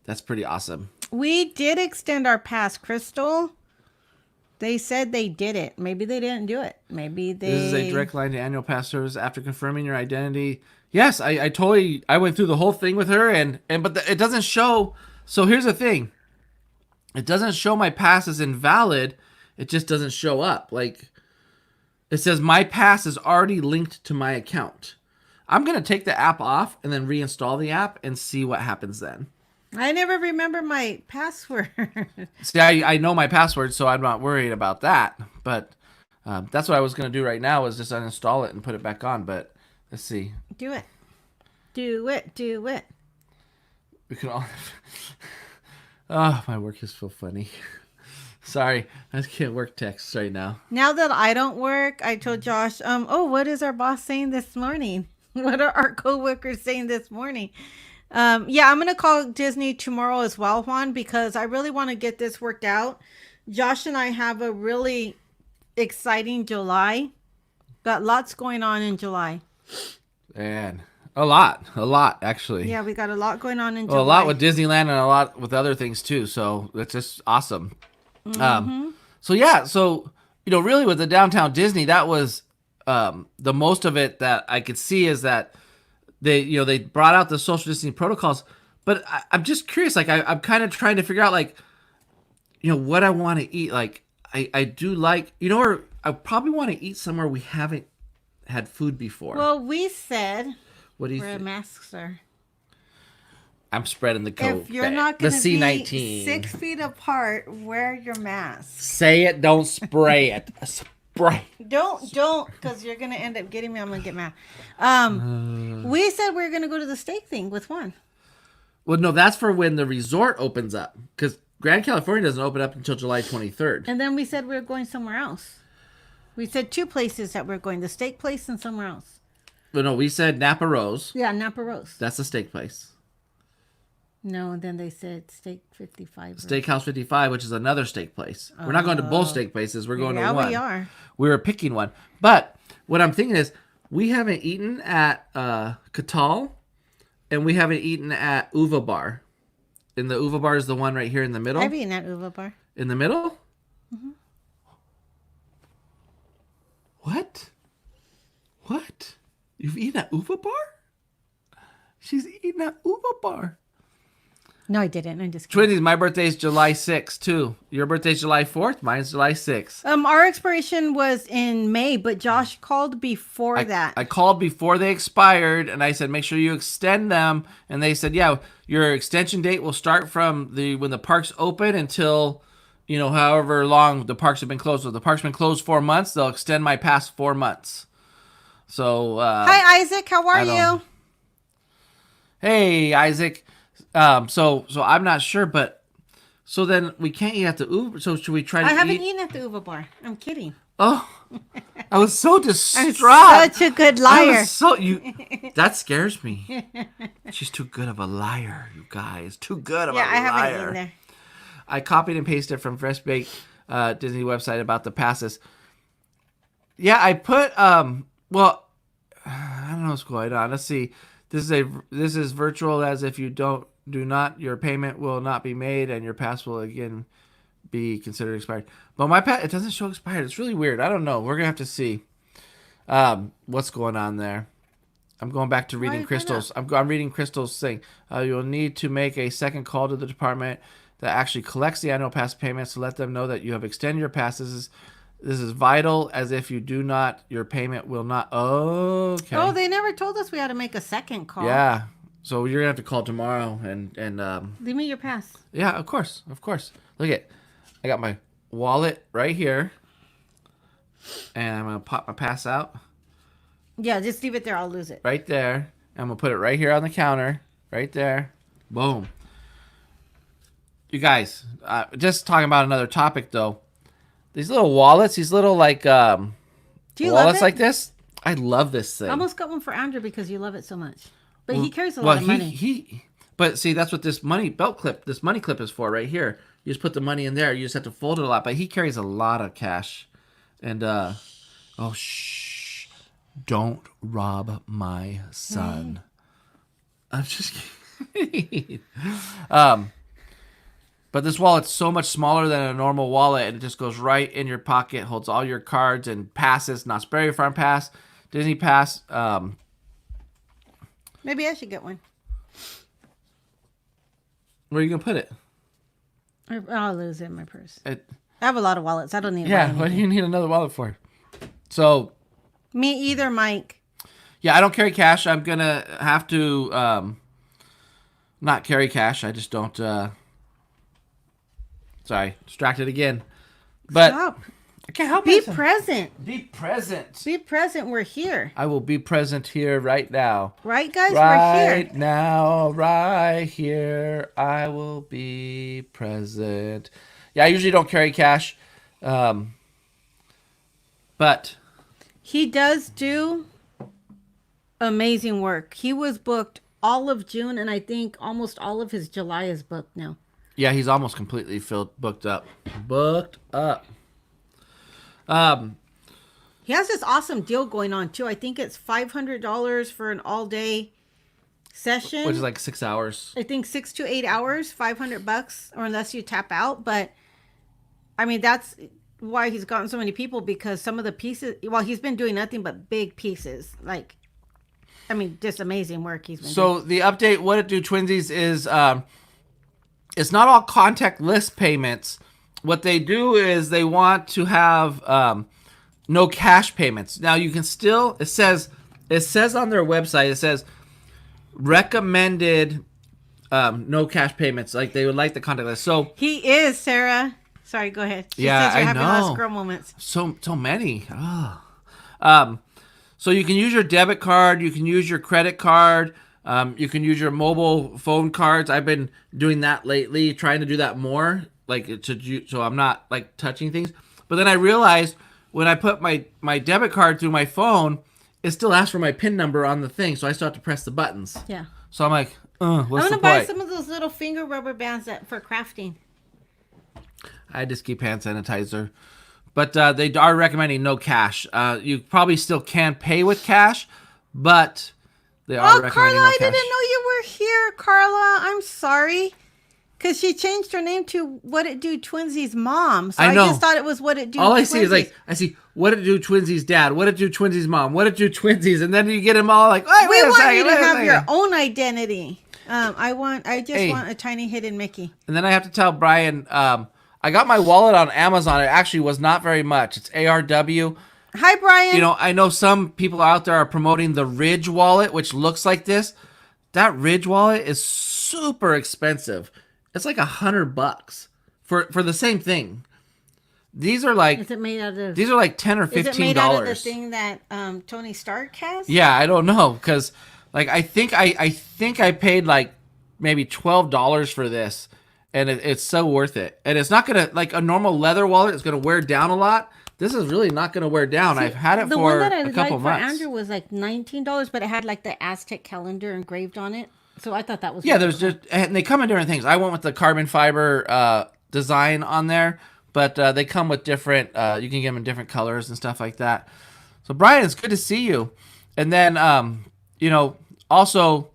That's pretty awesome. We did extend our pass, Crystal. They said they did it. Maybe they didn't do it. Maybe they. This is a direct line to annual pass service after confirming your identity. Yes, I totally. I went through the whole thing with her, but it doesn't show. So here's the thing. It doesn't show my pass is invalid. It just doesn't show up. Like, it says my pass is already linked to my account. I'm going to take the app off and then reinstall the app and see what happens then. I never remember my password. See, I know my password, so I'm not worried about that. But that's what I was going to do right now is just uninstall it and put it back on. But let's see. Do it. Do it. Do it. We can all... Oh, my work is so funny. Sorry, I just can't work texts right now. Now that I don't work, I told Josh, what is our boss saying this morning? What are our coworkers saying this morning? I'm going to call Disney tomorrow as well, Juan, because I really want to get this worked out. Josh and I have a really exciting July. Got lots going on in July. And a lot, actually. Yeah, we got a lot going on in July. Well, a lot with Disneyland and a lot with other things, too. So that's just awesome. Mm-hmm. So really with the downtown Disney, that was the most of it that I could see is that they brought out the social distancing protocols. But I'm just curious, like I'm kind of trying to figure out like, what I want to eat. Like I do like, or I probably want to eat somewhere we haven't had food before. Well, we said what do you wear think? masks, sir. I'm spreading the code. If you're not going to be C19. 6 feet apart, wear your mask. Say it, don't spray it. Spray. Don't, because you're going to end up getting me. I'm going to get mad. We said we were going to go to the steak thing with Juan. Well, no, that's for when the resort opens up. Because Grand California doesn't open up until July 23rd. And then we said we were going somewhere else. We said 2 places that we're going. The steak place and somewhere else. Well, no, we said Napa Rose. Yeah, Napa Rose. That's the steak place. No, and then they said Steak 55. Steakhouse 55, which is another steak place. We're not going to both steak places. We're going to one. Yeah, we are. We were picking one. But what I'm thinking is we haven't eaten at Catal and we haven't eaten at Uva Bar. And the Uva Bar is the one right here in the middle. I've eaten at Uva Bar. In the middle? Mm-hmm. What? What? You've eaten at Uva Bar? She's eating at Uva Bar. No, I didn't. I'm just kidding. Twinsies, my birthday's July 6th, too. Your birthday's July 4th. Mine's July 6th. Our expiration was in May, but Josh called before that. I called before they expired, and I said, make sure you extend them. And they said, yeah, your extension date will start from when the parks open until, however long the parks have been closed. So if the park's been closed 4 months, they'll extend my past 4 months. So, hi, Isaac. How are you? Hey, Isaac. So I'm not sure, but so then we can't eat at the Uber. So should we try to eat? I haven't eaten at the Uva Bar. I'm kidding. Oh, I was so distraught. I'm such a good liar. That scares me. She's too good of a liar, you guys. Too good of a liar. Yeah, I haven't eaten there. I copied and pasted from Fresh Baked Disney website about the passes. Yeah, I put well, I don't know what's going on. Let's see. This is virtual as if you do not, your payment will not be made and your pass will again be considered expired. But my pass, it doesn't show expired. It's really weird. I don't know. We're going to have to see what's going on there. I'm going back to reading Crystal's. I'm reading Crystal's thing. You'll need to make a second call to the department that actually collects the annual pass payments to let them know that you have extended your passes. This is vital, as if you do not, your payment will not. Oh, okay. Oh, they never told us we had to make a second call. Yeah. So you're going to have to call tomorrow and Leave me your pass. Yeah, of course. Look at, I got my wallet right here. And I'm going to pop my pass out. Yeah, just leave it there. I'll lose it. Right there. I'm going to put it right here on the counter. Right there. Boom. You guys, just talking about another topic, though. These little wallets, these little like Do you love wallets it? like this. I love this thing. I almost got one for Andrew because you love it so much. But he carries a lot of money. But see, that's what this money clip is for right here. You just put the money in there. You just have to fold it a lot. But he carries a lot of cash. And shh, don't rob my son. I'm just kidding. But this wallet's so much smaller than a normal wallet, and it just goes right in your pocket, holds all your cards and passes, Knott's Berry Farm Pass, Disney Pass. Maybe I should get one. Where are you going to put it? I'll lose it in my purse. I have a lot of wallets. I don't need to buy Yeah, anything. what do you need another wallet for? So... Me either, Mike. Yeah, I don't carry cash. I'm going to have to not carry cash. I just don't... Sorry, distracted again. But Stop. I can't help Be myself. present. Be present. Be present. We're here. I will be present here right now. Right, guys? Right We're here. now, right here. I will be present. Yeah, I usually don't carry cash. But he does do amazing work. He was booked all of June, and I think almost all of his July is booked now. yeah, he's almost completely booked up. He has this awesome deal going on too. I think it's $500 for an all-day session, Which is like 6 hours. I think 6 to 8 hours, $500, or unless you tap out. But I mean, that's why he's gotten so many people, because some of the pieces. Well, he's been doing nothing but big pieces. Like, I mean, just amazing work he's been doing. So the update, What It Do Twinsies, is it's not all contactless payments. What they do is they want to have no cash payments. Now you can still, it says on their website, it says recommended no cash payments. Like they would like the contactless. So He is, Sarah. Sorry, go ahead. She Yeah, says you're I having know. lost girl moments. so many. Oh. So you can use your debit card, you can use your credit card, you can use your mobile phone cards. I've been doing that lately, trying to do that more, so I'm not like touching things. But then I realized when I put my debit card through my phone, it still asks for my PIN number on the thing, so I still have to press the buttons. Yeah. So I'm like, what's I'm the gonna buy point? some of those little finger rubber bands for crafting. I just keep hand sanitizer. But they are recommending no cash. You probably still can pay with cash, but they are Oh, recommending Carla, no I cash. didn't know you were here, Carla. I'm sorry. Because she changed her name to What It Do Twinsies' mom. So I know. I just thought it was What It Do All I Twinsies. see is I see What It Do Twinsies' dad, What It Do Twinsies' mom, What It Do Twinsies, and then you get them all like, wait We a want second, you to wait a have second. your own identity. I just Hey. want a tiny hidden Mickey. And then I have to tell Brian, I got my wallet on Amazon. It actually was not very much. It's ARW. Hi, Brian. You know, I know some people out there are promoting the Ridge wallet, which looks like this. That Ridge wallet is super expensive. It's like $100 for the same thing. These are like is it made out of? these are like $10 or $15. Is it made out of the thing that Tony Stark has? Yeah, I don't know, because like I think I paid like maybe $12 for this, and it's so worth it. And it's not gonna, like a normal leather wallet is gonna wear down a lot. This is really not gonna wear down. I've had it The for one that I a liked couple for months. Andrew was like $19, but it had like the Aztec calendar engraved on it. So I thought that was Yeah, really there's cool. just, and they come in different things. I went with the carbon fiber design on there, but they come with different. You can get them in different colors and stuff like that. So Brian, it's good to see you. And then you know, also,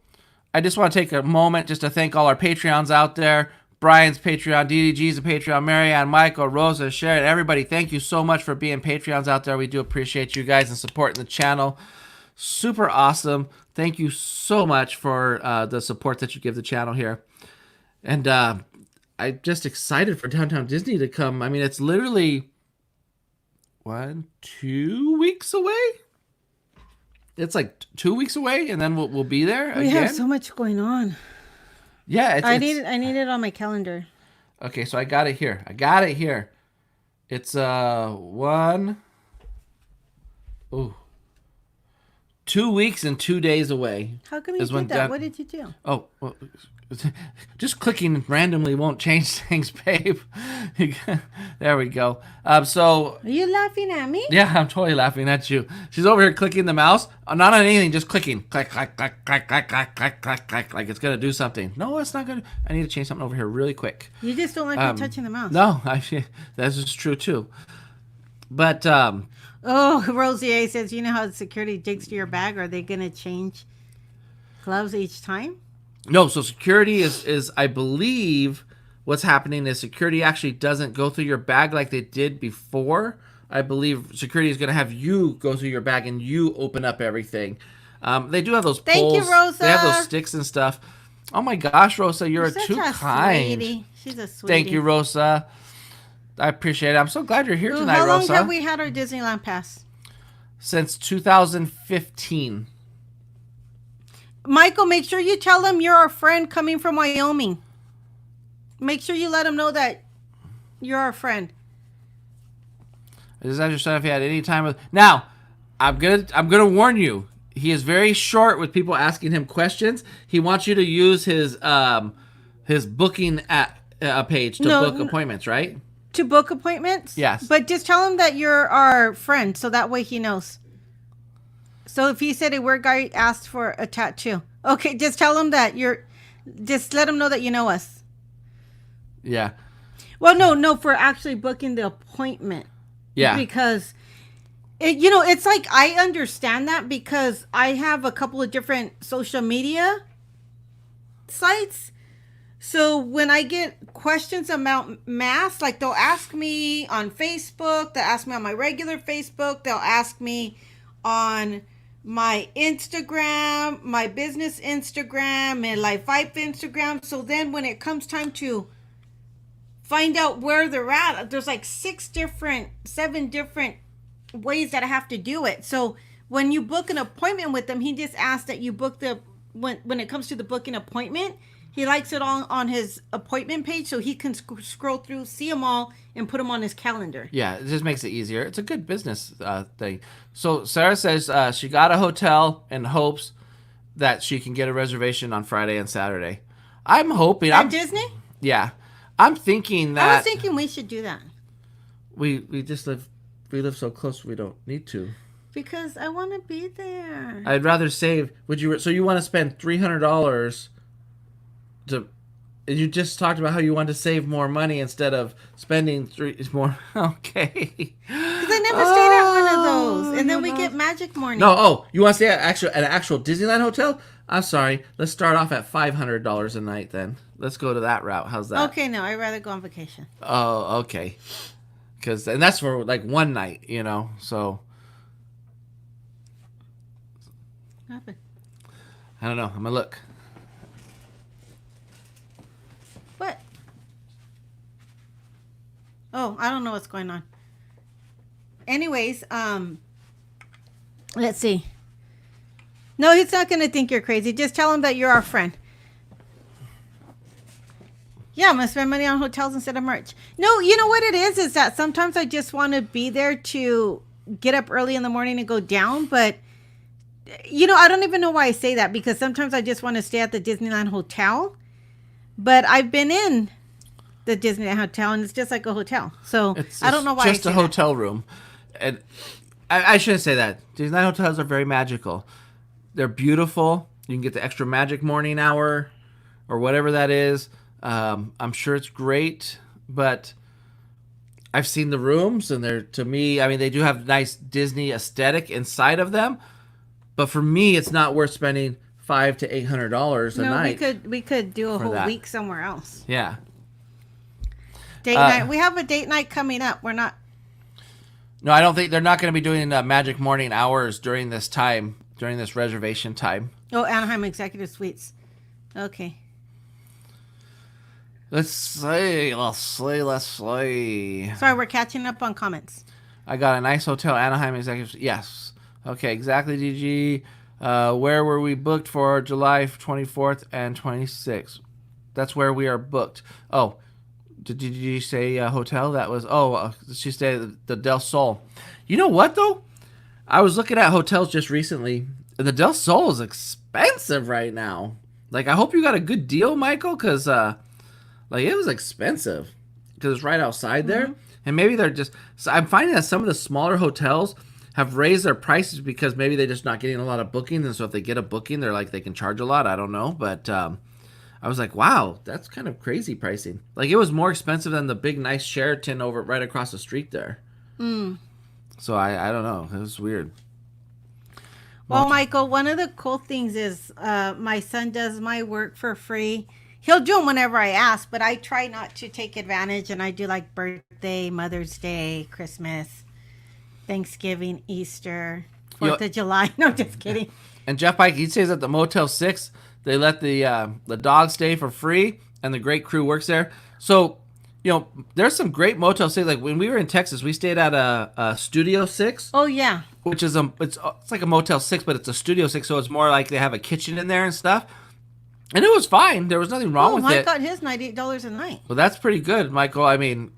I just want to take a moment just to thank all our Patreons out there. Brian's Patreon, DDG's a Patreon, Marianne, Michael, Rosa, Sharon, everybody. Thank you so much for being Patreons out there. We do appreciate you guys and supporting the channel. Super awesome. Thank you so much for the support that you give the channel here. And I'm just excited for Downtown Disney to come. I mean, it's literally 2 weeks away. It's like 2 weeks away, and then we'll be there We again. have so much going on. Yeah, I need it on my calendar. Okay, so I got it here. It's 2 weeks and 2 days away. How come you is when did that? Down- What did you do? Oh, well, just clicking randomly won't change things, babe. There we go. So Are you laughing at me? yeah, I'm totally laughing at you. She's over here clicking the mouse, not on anything, just clicking, click, click, click, click, click, click, click, click, click, like it's gonna do something. No, it's not gonna. I need to change something over here really quick. You just don't like me touching the mouse. No, that's just true too. But Oh, Rosier says, you know how security digs to your bag? Are they going to change gloves each time? no, so security is I believe what's happening is security actually doesn't go through your bag like they did before. I believe security is going to have you go through your bag and you open up everything. They do have those Thank poles. you, Rosa. They have those sticks and stuff. Oh my gosh, Rosa, you're such too a kind. sweetie. She's a sweetie. Thank you, Rosa. I appreciate it. I'm so glad you're here Ooh, tonight, how long Rosa. have we had our Disneyland pass? Since 2015. Michael, make sure you tell them you're our friend coming from Wyoming. Make sure you let them know that you're our friend. I just understand if he had any time with. Now, I'm gonna warn you. He is very short with people asking him questions. He wants you to use his booking page to book appointments, right? To book appointments? Yes. But just tell him that you're our friend, so that way he knows. So if he said a weird guy asked for a tattoo, okay, just tell him that just let him know that you know us. Yeah. Well, no, for actually booking the appointment. Yeah. Because, it's like I understand that because I have a couple of different social media sites. So when I get questions about masks, like they'll ask me on Facebook, they'll ask me on my regular Facebook, they'll ask me on my Instagram, my business Instagram, Midlife Vibe Instagram. So then when it comes time to find out where they're at, there's like 7 different ways that I have to do it. So when you book an appointment with them, he just asks that you book when it comes to the booking appointment, he likes it all on his appointment page so he can scroll through, see them all, and put them on his calendar. Yeah, it just makes it easier. It's a good business thing. So Sarah says she got a hotel and hopes that she can get a reservation on Friday and Saturday. I'm hoping. At Disney? Yeah. I'm thinking that. I was thinking we should do that. We live so close we don't need to. Because I want to be there. I'd rather save. So you want to spend $300 to. You just talked about how you want to save more money instead of spending more. Okay. Because I never stayed at one of those, and then we get Magic Morning. No, you want to stay at an actual Disneyland hotel? I'm sorry. Let's start off at $500 a night then. Let's go to that route. How's that? Okay, no, I'd rather go on vacation. Oh, okay. And that's for like one night, so. What happened? I don't know. I'm going to look. What? Oh, I don't know what's going on. Anyways, let's see. No, he's not going to think you're crazy. Just tell him that you're our friend. Yeah, I'm going to spend money on hotels instead of merch. No, you know what it is that sometimes I just want to be there to get up early in the morning and go down. But, I don't even know why I say that because sometimes I just want to stay at the Disneyland Hotel. But I've been in the Disneyland Hotel and it's just like a hotel. So I don't know why it's just a hotel room. And I shouldn't say that. Disneyland hotels are very magical. They're beautiful. You can get the extra magic morning hour or whatever that is. I'm sure it's great, but I've seen the rooms and to me, they do have nice Disney aesthetic inside of them, but for me, it's not worth spending $500 to $800 a night. We could do a whole week somewhere else. Yeah. Date night. We have a date night coming up. We're not. No, I don't think they're not going to be doing magic morning hours during this reservation time. Oh, Anaheim Executive Suites. Okay. Let's see. Sorry, we're catching up on comments. I got a nice hotel, Anaheim Executive. Yes. Okay, exactly, DG. Where were we booked for July 24th and 26th? That's where we are booked. Oh, did you say hotel? That was, she stayed at the Del Sol. You know what, though? I was looking at hotels just recently. The Del Sol is expensive right now. Like, I hope you got a good deal, Michael, because, it was expensive. Because it's right outside there. And maybe they're just... So I'm finding that some of the smaller hotels have raised their prices because maybe they're just not getting a lot of bookings. And so if they get a booking, they can charge a lot. I don't know. But I was like, wow, that's kind of crazy pricing. Like, it was more expensive than the big, nice Sheraton right across the street there. So I don't know. It was weird. Well, Michael, one of the cool things is my son does my work for free. he'll do them whenever I ask, but I try not to take advantage, and I do like birthday, Mother's Day, Christmas, Thanksgiving, Easter, You 4th know, of July. No, just kidding. and Jeff Pike, he says at the Motel 6, they let the dog stay for free, and the great crew works there. So, there's some great Motel 6. Like when we were in Texas, we stayed at a Studio 6. Oh yeah. Which is it's like a Motel 6, but it's a Studio 6, so it's more like they have a kitchen in there and stuff. And it was fine. There was nothing wrong with Mike it. got his $98 a night. Well, that's pretty good, Michael. I mean,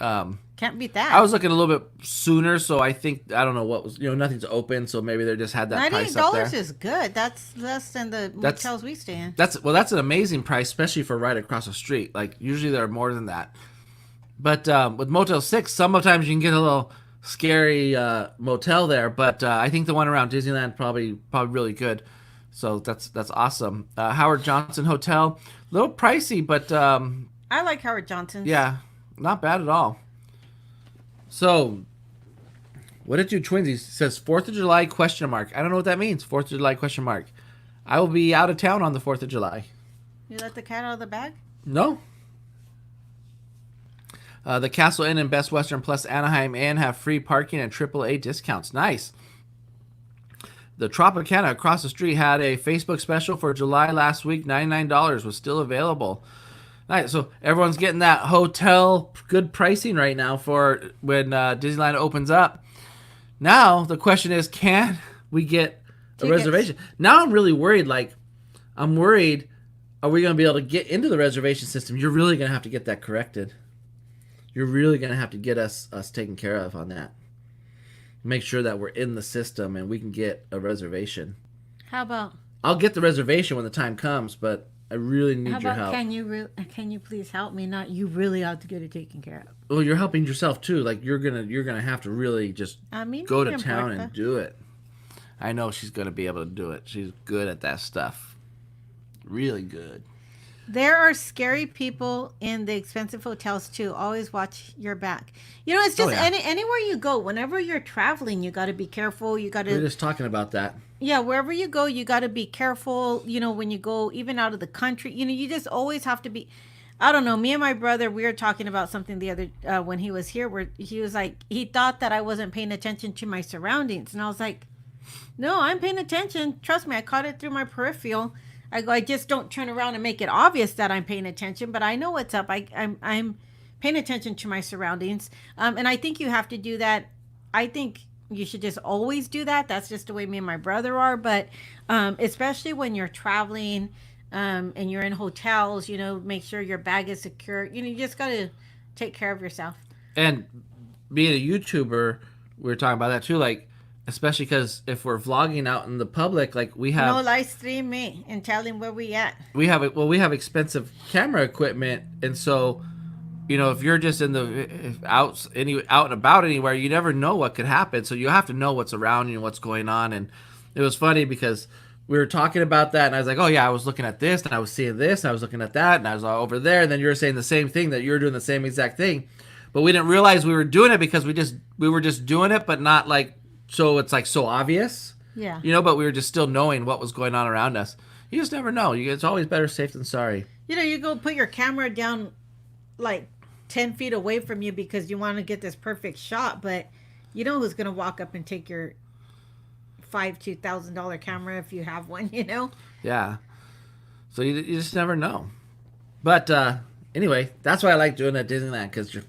Can't beat that. I was looking a little bit sooner, so I think, I don't know what was, nothing's open, so maybe they just had that price up there. $98 is good. That's less than the motels we stay in. That's an amazing price, especially for right across the street. Like usually they're more than that. But with Motel 6, sometimes you can get a little scary motel there. But I think the one around Disneyland probably really good. So that's awesome. Howard Johnson Hotel, a little pricey, but I like Howard Johnson's. yeah, not bad at all. So, what did you twinsies? It says 4th of July ? I don't know what that means. 4th of July ? I will be out of town on the 4th of July. You let the cat out of the bag? No. The Castle Inn and Best Western plus Anaheim Inn have free parking and AAA discounts. Nice. The Tropicana across the street had a Facebook special for July last week. $99 was still available. Nice. So everyone's getting that hotel good pricing right now for when Disneyland opens up. Now the question is, can we get a reservation? Now I'm really worried. I'm worried, are we going to be able to get into the reservation system? You're really going to have to get that corrected. You're really going to have to get us taken care of on that. Make sure that we're in the system and we can get a reservation. How about? I'll get the reservation when the time comes, but I really need your help. Can you please help me? Not you really ought to get it taken care of. Well, you're helping yourself too. Like you're gonna have to really just go to town and do it. I know she's gonna be able to do it. She's good at that stuff. Really good. There are scary people in the expensive hotels too. Always watch your back. It's just anywhere you go, whenever you're traveling, you got to be careful. You got to. We're just talking about that. Yeah, wherever you go, you got to be careful. When you go even out of the country, you just always have to be. I don't know. Me and my brother, we were talking about something the other when he was here, where he was like, he thought that I wasn't paying attention to my surroundings, and I was like, no, I'm paying attention. Trust me, I caught it through my peripheral. I just don't turn around and make it obvious that I'm paying attention, but I know what's up. I'm paying attention to my surroundings. And I think you have to do that. I think you should just always do that. That's just the way me and my brother are. But especially when you're traveling and you're in hotels, make sure your bag is secure. You just got to take care of yourself. And being a YouTuber, we were talking about that too. Especially because if we're vlogging out in the public, we have no live stream me and tell him where we at. We have expensive camera equipment, and so if you're just in the out and about anywhere, you never know what could happen. So you have to know what's around you and what's going on. And it was funny because we were talking about that, and I was like, oh yeah, I was looking at this, and I was seeing this, and I was looking at that, and I was over there, and then you were saying the same thing, that you were doing the same exact thing, but we didn't realize we were doing it because we were just doing it, but not so it's so obvious. Yeah. But we were just still knowing what was going on around us. You just never know. It's always better safe than sorry. You go put your camera down 10 feet away from you because you want to get this perfect shot, but you know who's going to walk up and take your $2,000 camera if you have one, Yeah. So you just never know. But anyway, that's why I like doing it at Disneyland,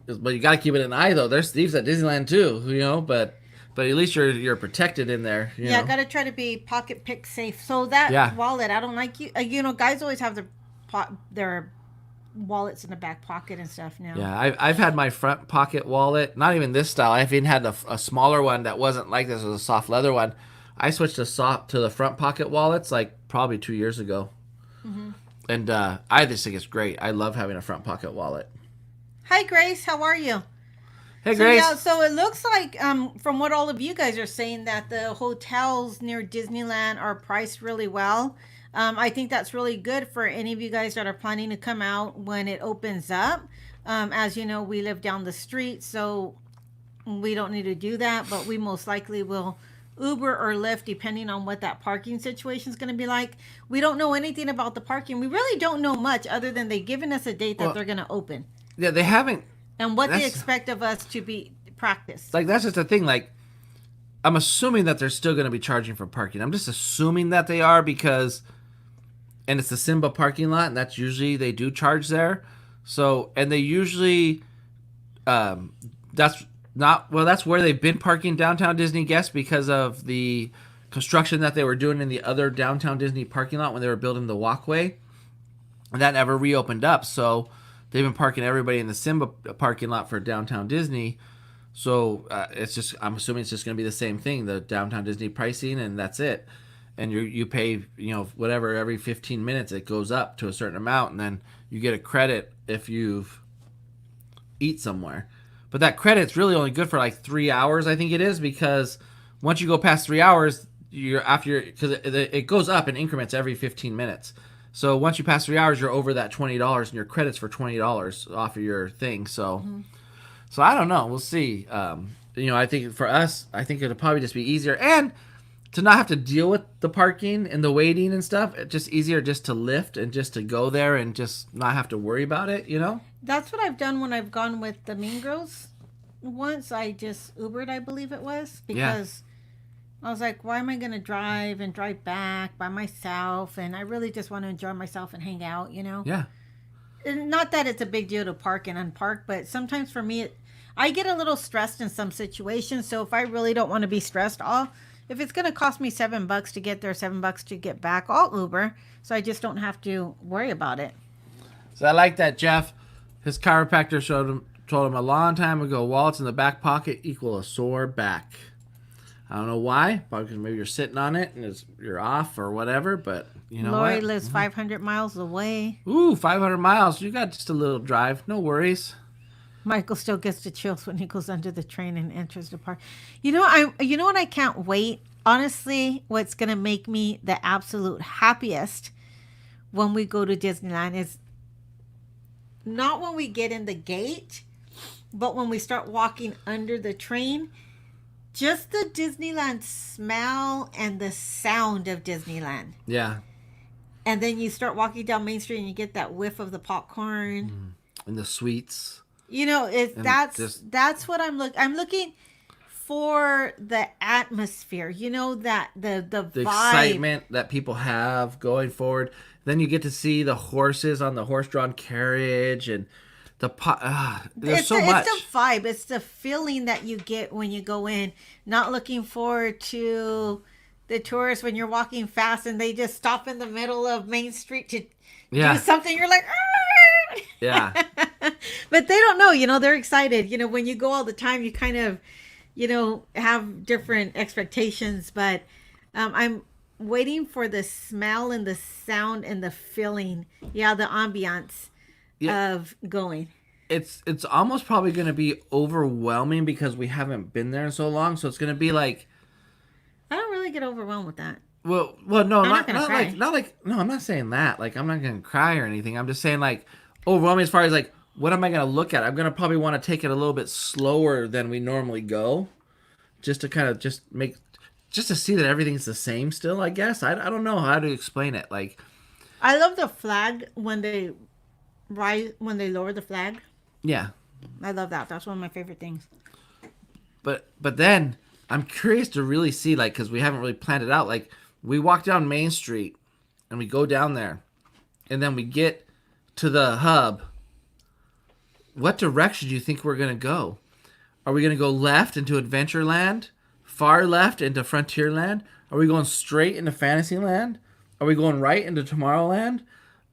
but you got to keep it in the eye, though. There's thieves at Disneyland too, but at least you're protected in there. Yeah, got to try to be pocket pick safe. So that wallet, I don't like you. Guys always have their wallets in the back pocket and stuff now. Yeah, I've had my front pocket wallet, not even this style. I've even had a smaller one that wasn't like this. It was a soft leather one. I switched to the front pocket wallets probably 2 years ago. Mm-hmm. And I just think it's great. I love having a front pocket wallet. Hi, Grace. How are you? Hey, Grace. Yeah, so it looks like, from what all of you guys are saying, that the hotels near Disneyland are priced really well. I think that's really good for any of you guys that are planning to come out when it opens up. As you know, we live down the street, so we don't need to do that, but we most likely will Uber or Lyft, depending on what that parking situation is going to be like. We don't know anything about the parking. We really don't know much other than they've given us a date that Well, they're going to open yeah, they haven't. and what they That's expect of us to be practiced. like that's just the thing. Like, I'm assuming that they're still going to be charging for parking. I'm just assuming that they are because, and it's the Simba Parking Lot, and that's usually they do charge there. So, and they usually, that's not well. That's where they've been parking downtown Disney guests because of the construction that they were doing in the other downtown Disney parking lot when they were building the walkway, and that never reopened up. So they've been parking everybody in the Simba parking lot for downtown Disney. So it's just, I'm assuming it's just going to be the same thing, the downtown Disney pricing, and that's it. And you pay, whatever, every 15 minutes it goes up to a certain amount, and then you get a credit if you've eat somewhere. But that credit's really only good for like 3 hours, I think it is, because once you go past 3 hours, because it goes up in increments every 15 minutes. So once you pass 3 hours, you're over that $20, and your credits for $20 off of your thing. So. Mm-hmm. So I don't know. We'll see. I think for us, I think it'll probably just be easier and to not have to deal with the parking and the waiting and stuff. It's just easier just to lift and just to go there and just not have to worry about it, That's what I've done when I've gone with the Mean Girls. Once I just Ubered, I believe it was, because I was like, why am I going to drive back by myself? And I really just want to enjoy myself and hang out, Yeah. Not that it's a big deal to park and unpark, but sometimes for me, I get a little stressed in some situations. So if I really don't want to be stressed, if it's going to cost me $7 to get there, $7 to get back, I'll Uber. So I just don't have to worry about it. So I like that, Jeff. His chiropractor told him a long time ago, wallets in the back pocket equal a sore back. I don't know why, probably because maybe you're sitting on it and you're off or whatever, but Lori what? lives 500 miles away. Ooh, 500 miles. You got just a little drive. No worries. Michael still gets the chills when he goes under the train and enters the park. You know what I can't wait? Honestly, what's going to make me the absolute happiest when we go to Disneyland is not when we get in the gate, but when we start walking under the train. Just the Disneyland smell and the sound of Disneyland. Yeah. And then you start walking down Main Street and you get that whiff of the popcorn. And the sweets. That's what I'm looking. I'm looking for the atmosphere. That the vibe. Excitement that people have going forward. Then you get to see the horses on the horse-drawn carriage and there's so much. It's the vibe. It's the feeling that you get when you go in. Not looking forward to the tourists when you're walking fast and they just stop in the middle of Main Street to do something. You're like, argh! Yeah. But they don't know. They're excited. When you go all the time, you kind of, have different expectations. But I'm waiting for the smell and the sound and the feeling. Yeah, the ambiance. Of going. It's almost probably going to be overwhelming because we haven't been there in so long. So it's going to be like. I don't really get overwhelmed with that. Well, no, not like, no, I'm not saying that. Like, I'm not going to cry or anything. I'm just saying like overwhelming as far as like, what am I going to look at? I'm going to probably want to take it a little bit slower than we normally go, just to kind of just to see that everything's the same still. I guess I don't know how to explain it. Like, I love the flag when they lower the flag. Yeah. I love that. That's one of my favorite things. But then I'm curious to really see, like, because we haven't really planned it out. Like, we walk down Main Street and we go down there and then we get to the hub. What direction do you think we're going to go? Are we going to go left into Adventureland? Far left into Frontierland? Are we going straight into Fantasyland? Are we going right into Tomorrowland?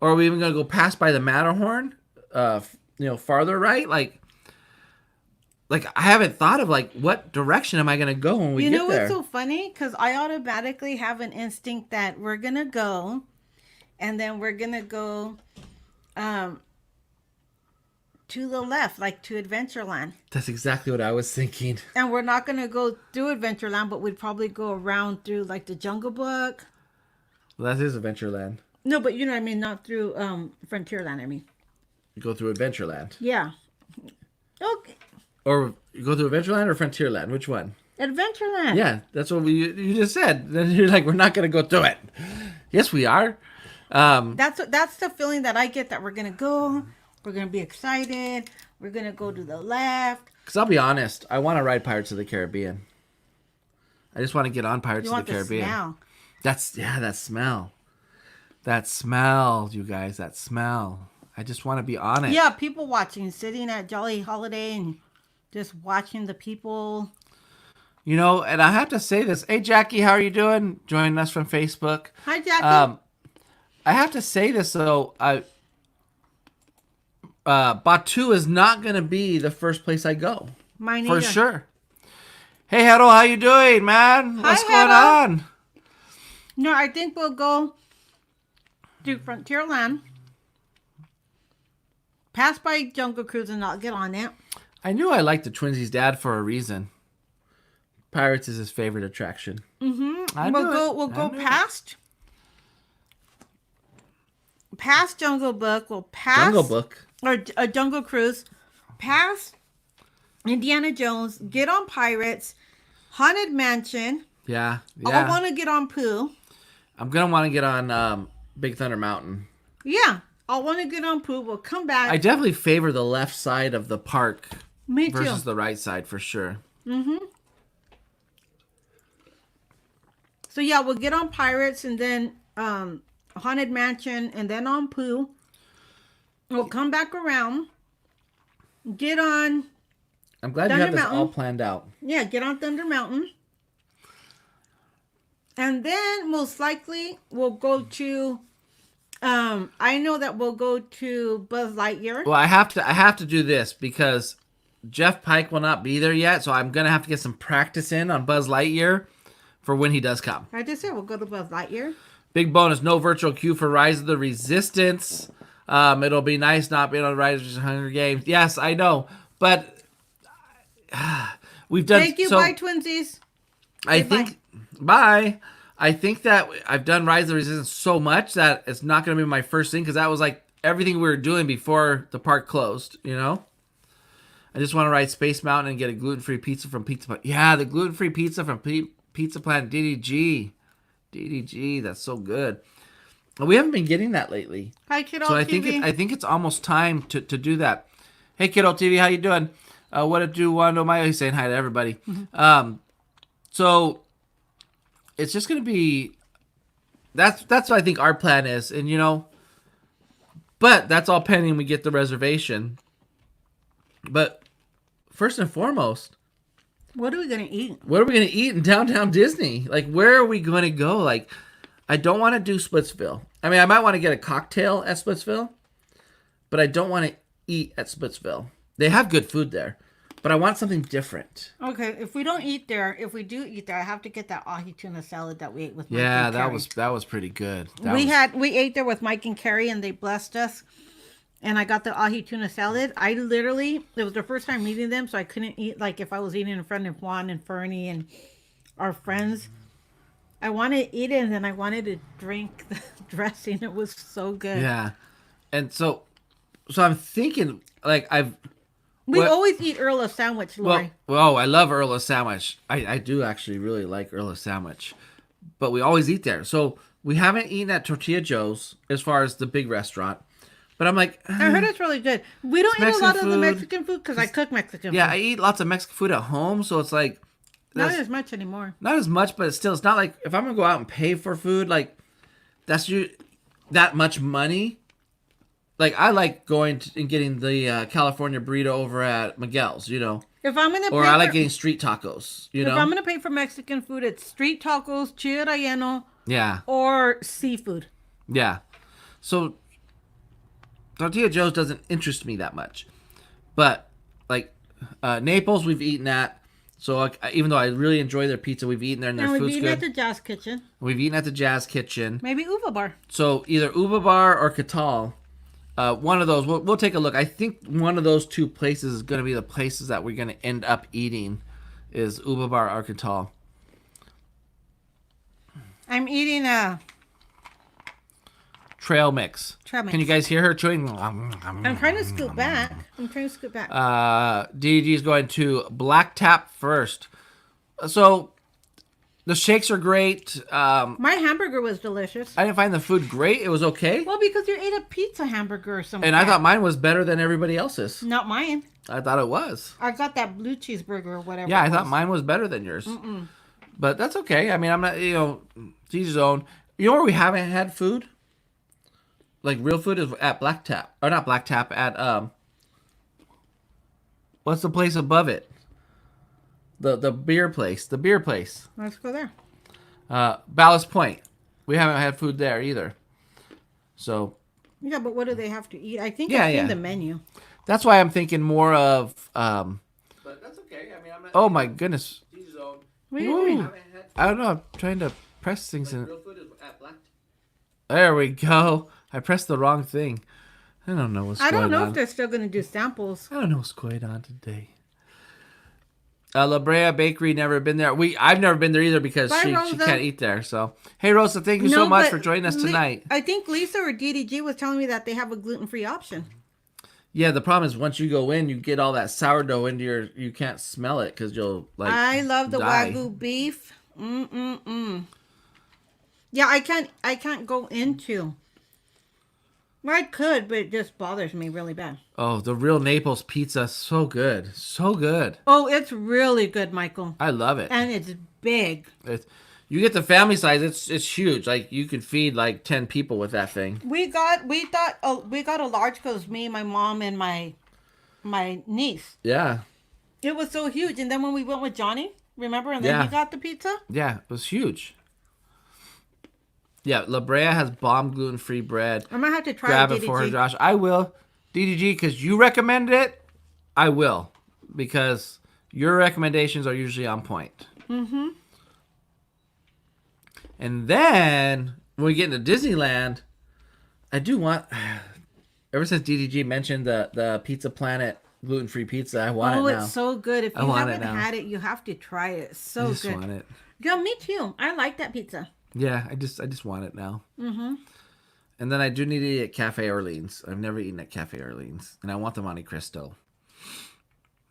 Or are we even going to go past by the Matterhorn? Farther right? Like I haven't thought of, like, what direction am I going to go when we get there? You know what's so funny? Because I automatically have an instinct that we're going to go, and then we're going to go to the left, like to Adventureland. That's exactly what I was thinking. And we're not going to go through Adventureland, but we'd probably go around through, like, the Jungle Book. Well, that is Adventureland. No, but you know what I mean? Not through Frontierland, I mean. You go through Adventureland. Yeah. Okay. Or you go through Adventureland or Frontierland? Which one? Adventureland. Yeah, that's what you just said. Then you're like, we're not going to go through it. Yes, we are. That's the feeling that I get, that we're gonna go. We're gonna be excited. We're gonna go to the left. Because I'll be honest, I want to ride Pirates of the Caribbean. I just want to get on Pirates You of want the the Caribbean. smell. That smell. That smell, you guys, that smell. I just want to be on it. Yeah, people watching, sitting at Jolly Holiday and just watching the people. You know, and I have to say this. Hey, Jackie, how are you doing? Joining us from Facebook. Hi, Jackie. I have to say this, though. Batu is not going to be the first place I go. Mine For either. sure. Hey, Hero, how you doing, man? What's going Hero. on? No, I think we'll go to Frontierland. Pass by Jungle Cruise and not get on it. I knew I liked the Twinsies' dad for a reason. Pirates is his favorite attraction. Mm-hmm. We'll go past Jungle Book. We'll pass Jungle Book. or a Jungle Cruise. Past Indiana Jones. Get on Pirates. Haunted Mansion. Yeah. I want to get on Pooh. I'm going to want to get on Big Thunder Mountain. Yeah, I want to get on Pooh. We'll come back. I definitely favor the left side of the park Me too. versus the right side for sure. Mm-hmm. So yeah, we'll get on Pirates and then Haunted Mansion and then on Pooh. We'll come back around. Get on. I'm glad Thunder you have this Mountain. all planned out. Yeah, get on Thunder Mountain. And then most likely we'll go to I know that we'll go to Buzz Lightyear. Well, I have to do this because Jeff Pike will not be there yet, so I'm gonna have to get some practice in on Buzz Lightyear for when he does come. I just said we'll go to Buzz Lightyear. Big bonus, no virtual queue for Rise of the Resistance. It'll be nice not being on Rise of the Hunger Games. Yes, I know, but we've done. Thank you, so, bye Twinsies. I Say think bye. I think that I've done Rise of the Resistance so much that it's not going to be my first thing because that was like everything we were doing before the park closed, you know? I just want to ride Space Mountain and get a gluten-free pizza from Pizza Planet. Yeah, the gluten-free pizza from Pizza Planet DDG. DDG, that's so good. We haven't been getting that lately. Hi, Kiddo So I TV. think it's almost time to do that. Hey, Kiddo TV, how you doing? What it do, Wando Maya? He's saying hi to everybody. So it's just going to be, that's what I think our plan is. And, you know, but that's all pending we get the reservation. But first and foremost, What are we going to eat? what are we going to eat in downtown Disney? Like, where are we going to go? Like, I don't want to do Splitsville. I mean, I might want to get a cocktail at Splitsville, but I don't want to eat at Splitsville. They have good food there, but I want something different. Okay, if we don't eat there, if we do eat there, I have to get that ahi tuna salad that we ate with Mike Yeah, and that Carrie. was pretty good. We ate there with Mike and Carrie, and they blessed us. And I got the ahi tuna salad. It was the first time meeting them, so I couldn't eat like if I was eating in front of Juan and Fernie and our friends. I wanted to eat it, and then I wanted to drink the dressing. It was so good. Yeah, and so I'm thinking like We What- always eat Earl of Sandwich, Lori. well, I love Earl Sandwich. I do actually really like Earl Sandwich, but we always eat there. So we haven't eaten at Tortilla Joe's as far as the big restaurant. But I'm like, I heard it's really good. We don't eat a Mexican lot of the food. Mexican food because I cook Mexican yeah, food. I eat lots of Mexican food at home, so it's like Not that's- as much anymore. not as much, but it's not like if I'm gonna go out and pay for food, like that much money. Like I like going and getting the California burrito over at Miguel's, you know, If I'm gonna or pay I like for, getting street tacos, you if know. I'm gonna pay for Mexican food, it's street tacos, chile relleno, Yeah, or seafood. yeah. So Tortilla Joe's doesn't interest me that much, but like Naples, we've eaten at. So like, even though I really enjoy their pizza, we've eaten there and their And we've food's eaten at good. the Jazz Kitchen. We've eaten at the Jazz Kitchen. Maybe Uva Bar. So either Uva Bar or Catal, one of those. We'll take a look. I think one of those two places is going to be the places that we're going to end up eating, is Uva Bar or Catal. I'm eating a Trail mix. Trail mix. Can you guys hear her chewing? I'm trying to scoot back. DDG is going to Black Tap first. So the shakes are great. My hamburger was delicious. I didn't find the food great. It was okay. Well, because you ate a pizza hamburger or something. And I thought mine was better than everybody else's. Not mine. I thought it was. I got that blue cheeseburger or whatever. Yeah, I thought mine was better than yours. But that's okay. I mean, I'm not, to each his own. You know where we haven't had food? Like real food is at Black Tap. Or not Black Tap, at, what's the place above it? The beer place. The beer place. Let's go there. Ballast Point. We haven't had food there either. So. Yeah, but what do they have to eat? I think Yeah, I've seen yeah. the menu. That's why I'm thinking more of. But that's okay. I mean, I'm not. Oh my goodness. What are you doing? I don't know. I'm trying to press things in. There we go. I pressed the wrong thing. I don't know what's going on. I don't know if they're still going to do samples. I don't know what's going on today. La Brea Bakery, never been there. I've never been there either because Bye, she Rosa. can't eat there. So, hey Rosa, thank you so much for joining us tonight. I think Lisa or DDG was telling me that they have a gluten-free option. Yeah, the problem is once you go in, you get all that sourdough into you can't smell it because you'll like. I love the die. Wagyu beef. Yeah, I can't go into. Well, I could, but it just bothers me really bad. Oh, the real Naples pizza, so good, so good. Oh, it's really good, Michael. I love it. And it's big. You get the family size; it's huge. Like you could feed like 10 people with that thing. We got a large because me, my mom, and my niece. Yeah. It was so huge, and then when we went with Johnny, remember, and then he got the pizza. Yeah, it was huge. Yeah, La Brea has bomb gluten-free bread. I'm gonna have to try Grab it, it for her, DDG. Josh. I will, DDG, because you recommended it. I will, because your recommendations are usually on point. Mm-hmm. And then when we get into Disneyland, I do want. Ever since DDG mentioned the Pizza Planet gluten-free pizza, I want it now. Oh, it's so good. If you haven't had it, you have to try it. It's so good. I just want it. Yeah, me too. I like that pizza. Yeah, I just want it now. Mm-hmm. And then I do need to eat at Cafe Orleans. I've never eaten at Cafe Orleans, and I want the Monte Cristo.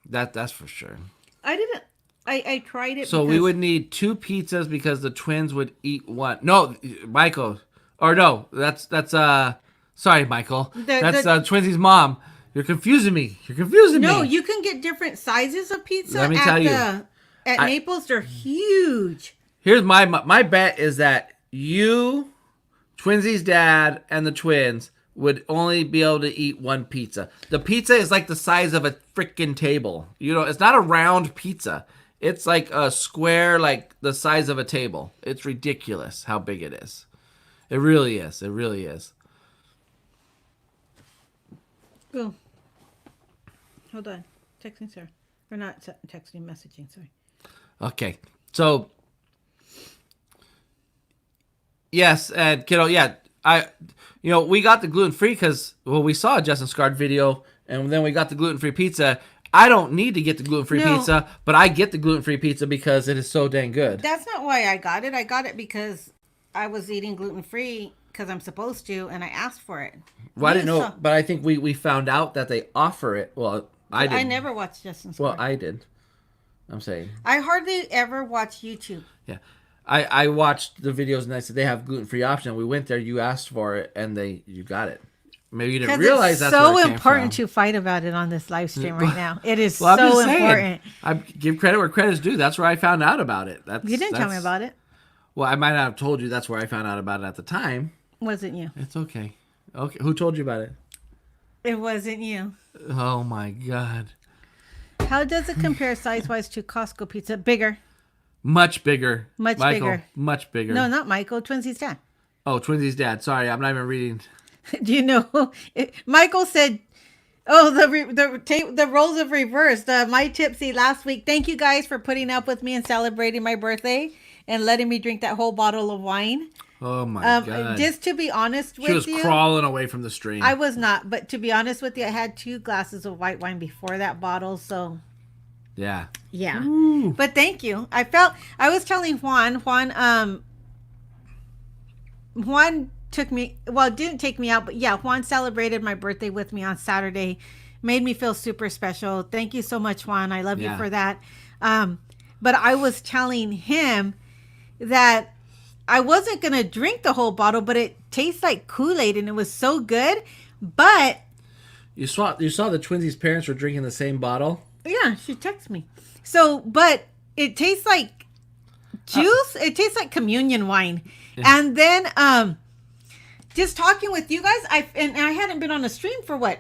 That's for sure. I tried it. So we would need 2 pizzas because the twins would eat one. No, Michael, or no, that's sorry, Michael. That's Twinsy's mom. You're confusing me. No, you can get different sizes of pizza. Let me tell you. At Naples, they're huge. Here's my bet is that you, Twinsy's dad, and the twins would only be able to eat one pizza. The pizza is like the size of a freaking table. It's not a round pizza. It's like a square, like the size of a table. It's ridiculous how big it is. It really is. It really is. Oh. Hold on. Texting, sir. Or not texting, messaging, sorry. Okay. So, yes, and kiddo, yeah, we got the gluten-free because, we saw a Justin Scard video, and then we got the gluten-free pizza. I don't need to get the gluten-free pizza, but I get the gluten-free pizza because it is so dang good. That's not why I got it. I got it because I was eating gluten-free because I'm supposed to, and I asked for it. Well, I didn't know, but I think we found out that they offer it. Well, I didn't. I never watched Justin Scard. Well, I did. I'm saying. I hardly ever watch YouTube. Yeah. I watched the videos and I said they have gluten-free option. We went there, you asked for it, and you got it. Maybe you didn't realize that's so where it important came to fight about it on this live stream right now. It is I'm just so saying, important. I give credit where credit's due. That's where I found out about it. You didn't tell me about it. Well, I might not have told you that's where I found out about it at the time. Wasn't you? It's okay. Okay, who told you about it? It wasn't you. Oh my God. How does it compare size-wise to Costco pizza? Bigger. Much bigger. Michael, bigger. Much bigger. No, not Michael. Twinsy's dad. Oh, Twinsy's dad. Sorry, I'm not even reading. Do you know? Michael said, "Oh, the roles of reverse. My tipsy last week. Thank you guys for putting up with me and celebrating my birthday and letting me drink that whole bottle of wine." Oh my God. Just to be honest with you, she was crawling away from the stream. I was not, but to be honest with you, I had 2 glasses of white wine before that bottle, so. Yeah. Yeah. Ooh. But thank you. I was telling Juan took me, well, didn't take me out, but yeah, Juan celebrated my birthday with me on Saturday. Made me feel super special. Thank you so much, Juan. I love you for that. but I was telling him that I wasn't going to drink the whole bottle, but it tastes like Kool-Aid and it was so good. But You saw the twinsies' parents were drinking the same bottle? yeah, she texted me. So, but it tastes like juice. It tastes like communion wine. Yeah. And then just talking with you guys, I hadn't been on a stream for what?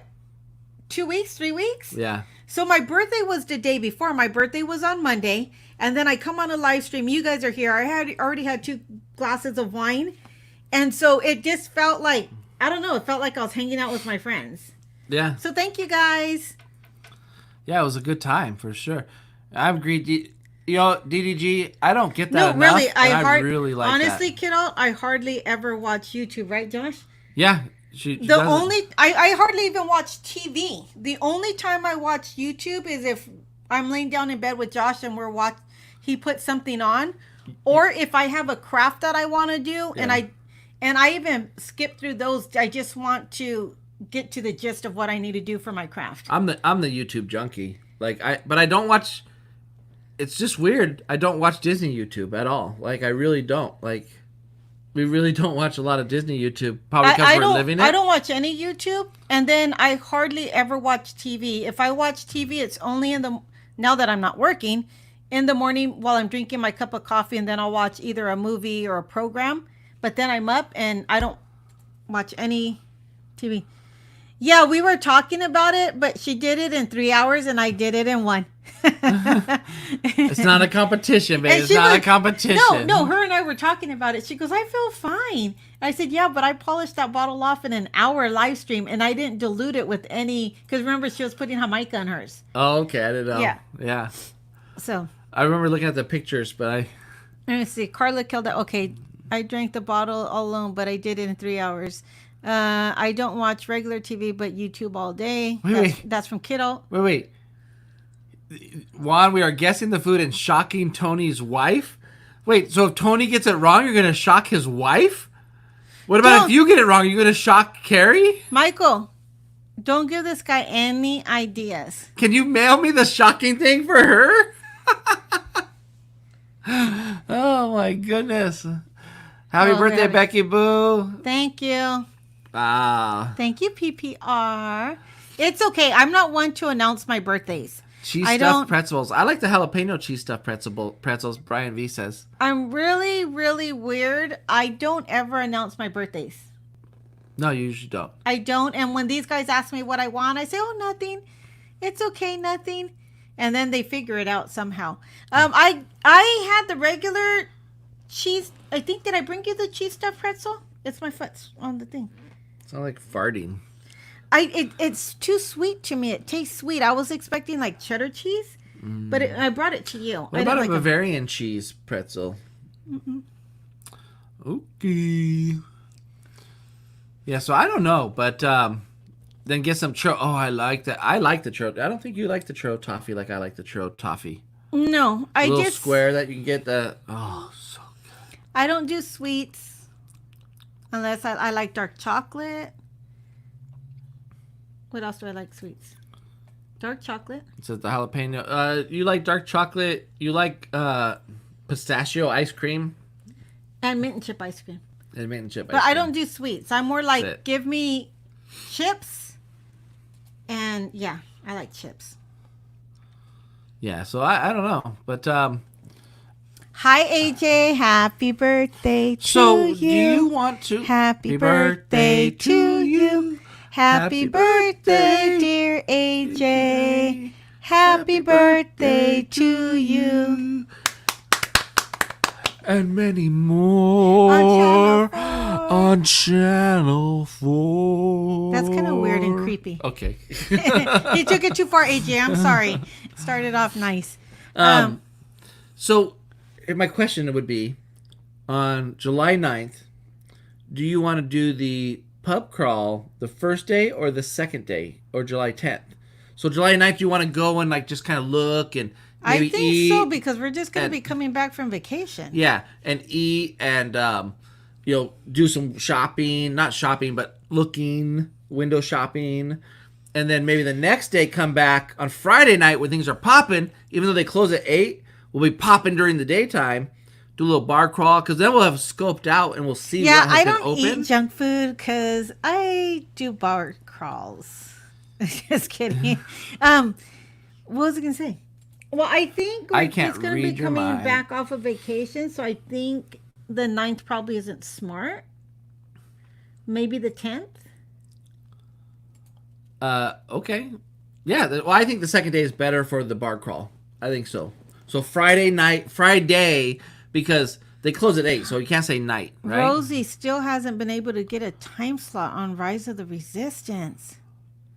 2 weeks, 3 weeks? Yeah. So my birthday was the day before. My birthday was on Monday. And then I come on a live stream. You guys are here. I had already had 2 glasses of wine. And so it just felt like, I don't know, it felt like I was hanging out with my friends. Yeah. So thank you guys. Yeah, it was a good time for sure. I've agreed. You know, DDG, I don't get that enough. Really, I really like honestly, that. kiddo, I hardly ever watch YouTube, right, Josh? Yeah. I hardly even watch TV. The only time I watch YouTube is if I'm laying down in bed with Josh and he puts something on, or if I have a craft that I want to do, yeah. and I even skip through those. I just want to get to the gist of what I need to do for my craft. I'm the YouTube junkie. But I don't watch. It's just weird. I don't watch Disney YouTube at all. Like, I really don't. Like, we really don't watch a lot of Disney YouTube. Probably because we're living it. I don't watch any YouTube, and then I hardly ever watch TV. If I watch TV, it's only now that I'm not working, in the morning while I'm drinking my cup of coffee, and then I'll watch either a movie or a program. But then I'm up, and I don't watch any TV. Yeah, we were talking about it, but she did it in 3 hours, and I did it in 1. It's not a competition, babe. It's not a competition. No, her and I were talking about it. She goes, I feel fine. And I said, yeah, but I polished that bottle off in an hour live stream, and I didn't dilute it with any, because remember, she was putting Jamaica on hers. Oh, okay. I didn't know. Yeah. So. I remember looking at the pictures, but Let me see. Carla killed it. Okay. I drank the bottle all alone, but I did it in 3 hours. I don't watch regular TV, but YouTube all day. That's from Kiddo. Wait. Juan, we are guessing the food and shocking Tony's wife? Wait, so if Tony gets it wrong, you're going to shock his wife? What about if you get it wrong? Are you going to shock Carrie? Michael, don't give this guy any ideas. Can you mail me the shocking thing for her? Oh, my goodness. Happy birthday, Becky Boo. Thank you. Ah. Thank you, PPR. It's okay. I'm not one to announce my birthdays. Cheese stuffed pretzels. I like the jalapeno cheese stuffed pretzels, Brian V says. I'm really, really weird. I don't ever announce my birthdays. No, you usually don't. I don't. And when these guys ask me what I want, I say, oh, nothing. It's okay, nothing. And then they figure it out somehow. I had the regular cheese. I think, did I bring you the cheese stuffed pretzel? It's my foot's on the thing. It's not like farting. It's too sweet to me. It tastes sweet. I was expecting like cheddar cheese, but I brought it to you. What about a Bavarian cheese pretzel? Mm-mm. Okay. Yeah, so I don't know, but then get some churro. Oh, I like that. I like the churro. I don't think you like the churro toffee like I like the churro toffee. No, I just... little square that you can get the... Oh, so good. I don't do sweets unless I like dark chocolate. What else do I like sweets? Dark chocolate. It says the jalapeno. You like dark chocolate. You like pistachio ice cream. And mint and chip ice cream. But I don't do sweets. I'm more like, give me chips. And yeah, I like chips. Yeah, so I don't know. But hi AJ, happy birthday to you. So do you want to... Happy birthday to you. Happy birthday, dear AJ. Happy birthday to you. And many more on Channel 4. That's kind of weird and creepy. Okay. You took it too far, AJ. I'm sorry. It started off nice. So my question would be, on July 9th, do you want to do the pub crawl the first day or the second day, or July 10th? So July 9th, you want to go and like just kind of look and maybe I think eat, so, because we're just going to be coming back from vacation. Yeah, and eat and do some shopping, not shopping, but looking, window shopping, and then maybe the next day come back on Friday night when things are popping, even though they close at 8. we'll be popping during the daytime, do a little bar crawl, because then we'll have scoped out and we'll see Yeah, what has I been don't open. eat junk food because I do bar crawls. Just kidding. What was I gonna say? Well, I think I we're can't just gonna be read your coming mind. back off of vacation, so I think the 9th probably isn't smart. Maybe the 10th. Okay. Yeah, well, I think the second day is better for the bar crawl. I think so. So Friday, because they close at 8, so you can't say night, right? Rosie still hasn't been able to get a time slot on Rise of the Resistance.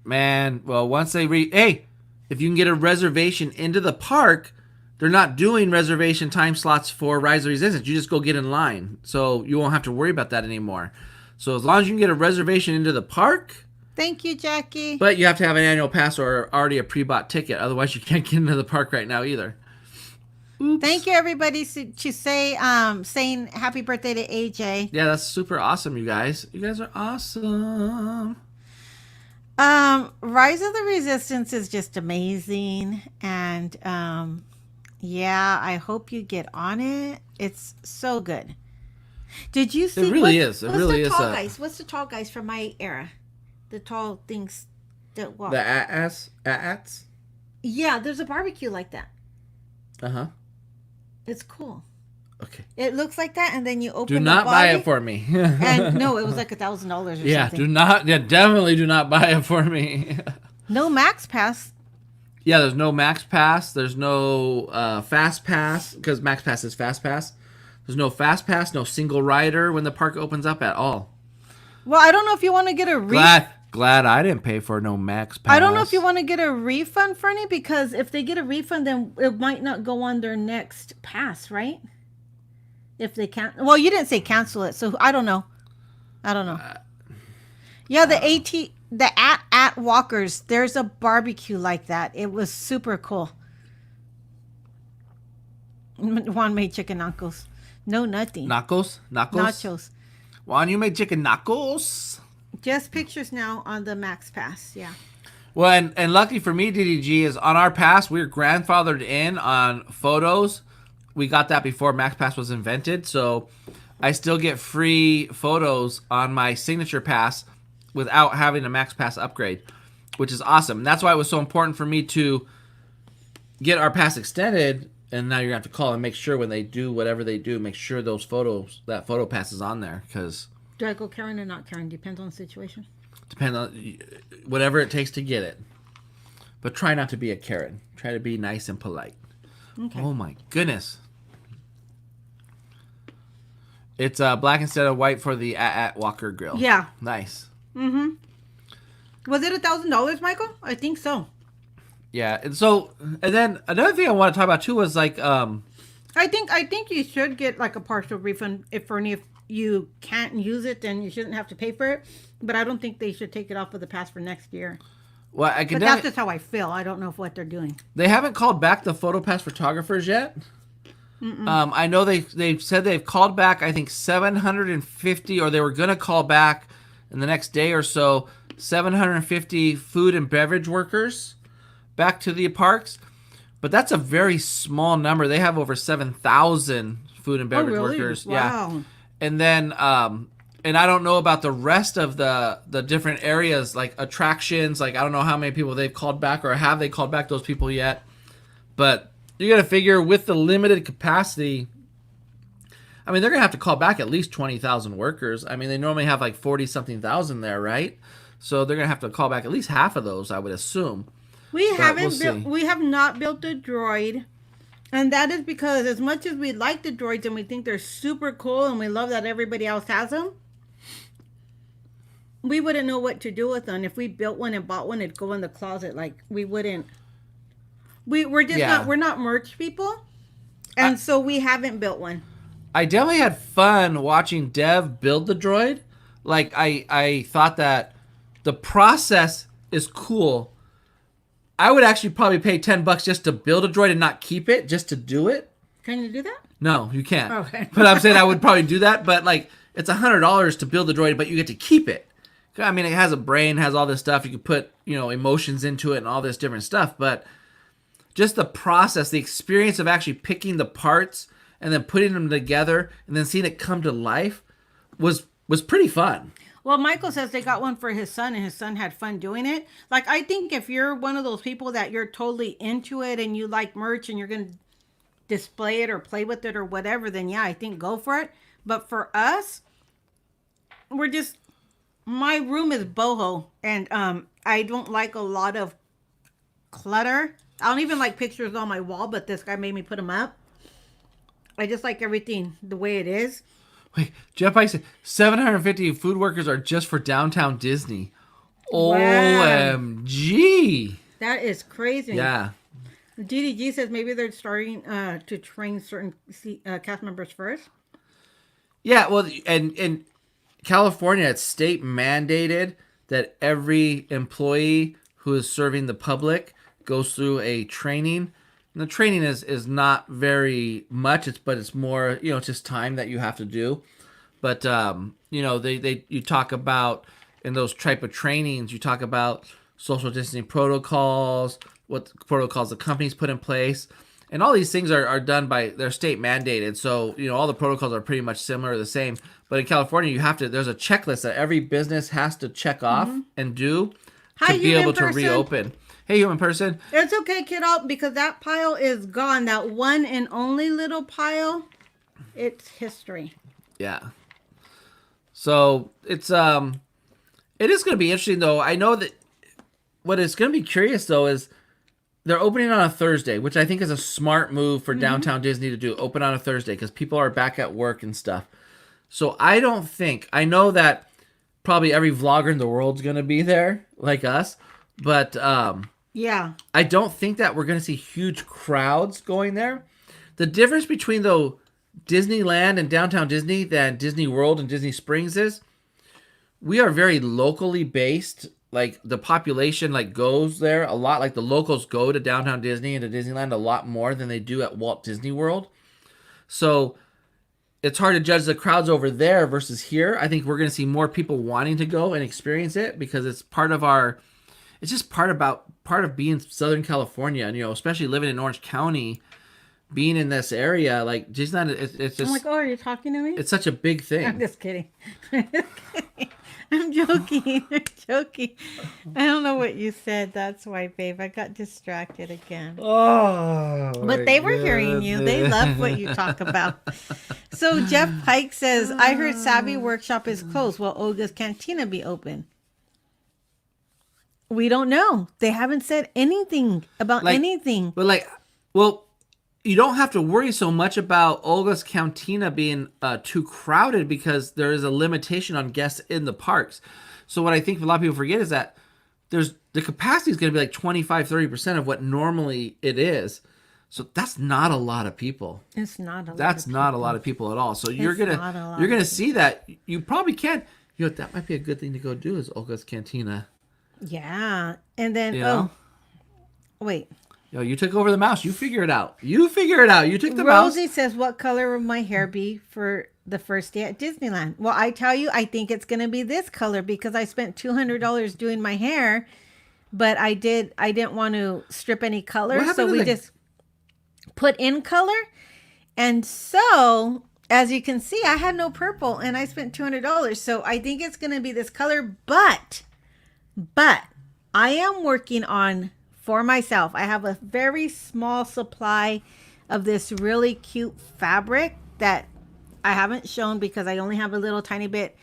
Man, well, once they hey, if you can get a reservation into the park, they're not doing reservation time slots for Rise of the Resistance. You just go get in line, so you won't have to worry about that anymore. So as long as you can get a reservation into the park, Thank you, Jackie. but you have to have an annual pass or already a pre-bought ticket. Otherwise, you can't get into the park right now either. Oops. Thank you, everybody, to saying happy birthday to AJ. Yeah, that's super awesome, you guys. You guys are awesome. Rise of the Resistance is just amazing, and yeah, I hope you get on it. It's so good. Did you see? It really is. It really is. What's the tall guys from my era? The tall things that walk. The ats. Yeah, there's a barbecue like that. Uh-huh. It's cool. Okay. It looks like that, and then you open. Do not buy it for me. And no, it was like $1,000 or yeah, something. definitely do not buy it for me. No Max Pass. Yeah, there's no Max Pass. There's no Fast Pass, because Max Pass is Fast Pass. There's no Fast Pass, no single rider when the park opens up at all. Well, I don't know if you want to get a Glad I didn't pay for no Max Pass. I don't know if you want to get a refund, Fernie, because if they get a refund, then it might not go on their next pass, right? If they can't. Well, you didn't say cancel it, so I don't know. Yeah, the at Walkers, there's a barbecue like that. It was super cool. Juan made chicken knuckles. No, nothing. Nachos. Juan, you made chicken knuckles? Just pictures now on the Max Pass, yeah. Well, and lucky for me, DDG, is on our pass, we're grandfathered in on photos. We got that before Max Pass was invented, so I still get free photos on my signature pass without having a Max Pass upgrade, which is awesome. And that's why it was so important for me to get our pass extended, and now you're going to have to call and make sure when they do whatever they do, make sure those photos, that photo pass is on there, because... Do I go Karen or not Karen? Depends on the situation. Depends on whatever it takes to get it. But try not to be a Karen. Try to be nice and polite. Okay. Oh my goodness. It's black instead of white for the at Walker grill. Yeah. Nice. Mm-hmm. Was it $1,000, Michael? I think so. Yeah. And then another thing I want to talk about too was like I think you should get like a partial refund if you can't use it, then you shouldn't have to pay for it. But I don't think they should take it off of the pass for next year. Well, but that's just how I feel. I don't know what they're doing. They haven't called back the PhotoPass photographers yet. I know they've said they've called back, I think 750, or they were going to call back in the next day or so, 750 food and beverage workers back to the parks. But that's a very small number. They have over 7,000 food and beverage workers. Wow. Yeah. And then, and I don't know about the rest of the different areas, like attractions. Like, I don't know how many people they've called back, or have they called back those people yet. But you got to figure with the limited capacity, I mean, they're going to have to call back at least 20,000 workers. I mean, they normally have like 40-something thousand there, right? So they're going to have to call back at least half of those, I would assume. We have not built a droid. And that is because as much as we like the droids and we think they're super cool and we love that everybody else has them, we wouldn't know what to do with them. If we built one and bought one, it'd go in the closet. Like, we wouldn't. We're just we're not merch people. And so we haven't built one. I definitely had fun watching Dev build the droid. Like, I thought that the process is cool. I would actually probably pay $10 just to build a droid and not keep it, just to do it. Can you do that? No, you can't. Okay. But I'm saying I would probably do that. But like, it's $100 to build the droid, but you get to keep it. I mean, it has a brain, has all this stuff. You can put, emotions into it and all this different stuff. But just the process, the experience of actually picking the parts and then putting them together and then seeing it come to life was pretty fun. Well, Michael says they got one for his son, and his son had fun doing it. Like, I think if you're one of those people that you're totally into it and you like merch and you're going to display it or play with it or whatever, then yeah, I think go for it. But for us, my room is boho, and I don't like a lot of clutter. I don't even like pictures on my wall, but this guy made me put them up. I just like everything the way it is. Wait, Jeff Pike said 750 food workers are just for downtown Disney. Wow. OMG. That is crazy. Yeah. DDG says maybe they're starting to train certain cast members first. Yeah, well, and in California, it's state mandated that every employee who is serving the public goes through a training. And the training is not very much, but it's more, it's just time that you have to do. But you talk about in those type of trainings, you talk about social distancing protocols, what protocols the companies put in place. And all these things are done they're state mandated. So, all the protocols are pretty much similar or the same. But in California, there's a checklist that every business has to check off and do to be able to reopen. Hey, human person. It's okay, kiddo, because that pile is gone. That one and only little pile, it's history. Yeah. So it is going to be interesting, though. I know that what is going to be curious, though, is they're opening on a Thursday, which I think is a smart move for downtown Disney to do. Open on a Thursday because people are back at work and stuff. So I know that probably every vlogger in the world is going to be there, like us. But yeah, I don't think that we're going to see huge crowds going there. The difference between, though, Disneyland and downtown Disney than Disney World and Disney Springs is we are very locally based. Like, the population goes there a lot. Like, the locals go to downtown Disney and to Disneyland a lot more than they do at Walt Disney World. So it's hard to judge the crowds over there versus here. I think we're going to see more people wanting to go and experience it because it's part of it's just part of being Southern California, and especially living in Orange County, being in this area, like Disneyland, it's just. I'm like, oh, are you talking to me? It's such a big thing. I'm just kidding. I'm joking. I'm joking. I don't know what you said. That's why, babe. I got distracted again. Oh, but they were hearing you. They love what you talk about. So Jeff Pike says, I heard Savvy Workshop is closed. Will Olga's Cantina be open? We don't know. They haven't said anything about anything. But you don't have to worry so much about Olga's Cantina being too crowded because there is a limitation on guests in the parks. So what I think a lot of people forget is that the capacity is going to be 25-30% of what normally it is. So that's not a lot of people. It's not a lot. That's not a lot of people at all. So you're gonna see that. You probably can. That might be a good thing to go do is Olga's Cantina. Yeah, and then wait. You took over the mouse. You figure it out. You took the mouse. Rosie says, what color will my hair be for the first day at Disneyland? Well, I tell you, I think it's going to be this color because I spent $200 doing my hair, but I didn't want to strip any color. So we just put in color. And so, as you can see, I had no purple and I spent $200. So I think it's going to be this color, but I am working on for myself. I have a very small supply of this really cute fabric that I haven't shown because I only have a little tiny bit.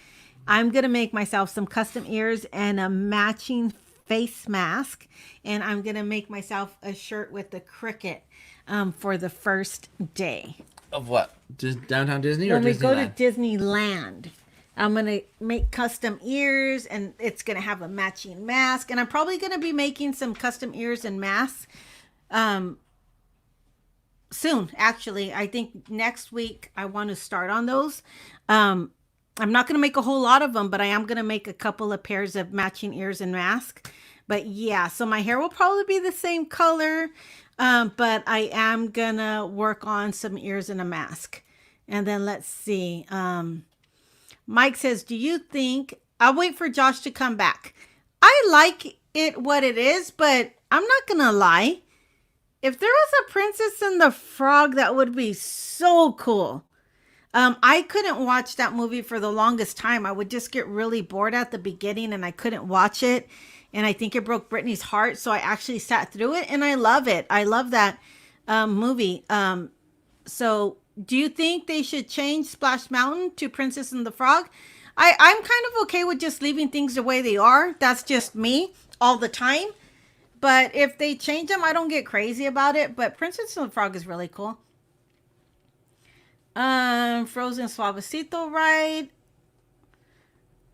I'm going to make myself some custom ears and a matching face mask. And I'm going to make myself a shirt with the cricket for the first day. Of what? Downtown Disney or Disneyland? When we go to Disneyland. I'm going to make custom ears and it's going to have a matching mask. And I'm probably going to be making some custom ears and masks soon. Actually, I think next week I want to start on those. I'm not going to make a whole lot of them, but I am going to make a couple of pairs of matching ears and mask. But yeah, so my hair will probably be the same color. But I am going to work on some ears and a mask. And then let's see. Mike says, do you think I'll wait for Josh to come back? I like it what it is, but I'm not going to lie. If there was a Princess and the Frog, that would be so cool. I couldn't watch that movie for the longest time. I would just get really bored at the beginning and I couldn't watch it. And I think it broke Brittany's heart. So I actually sat through it and I love it. I love that movie. So do you think they should change Splash Mountain to Princess and the Frog? I'm kind of okay with just leaving things the way they are. That's just me all the time. But if they change them, I don't get crazy about it. But Princess and the Frog is really cool. Frozen Suavecito ride.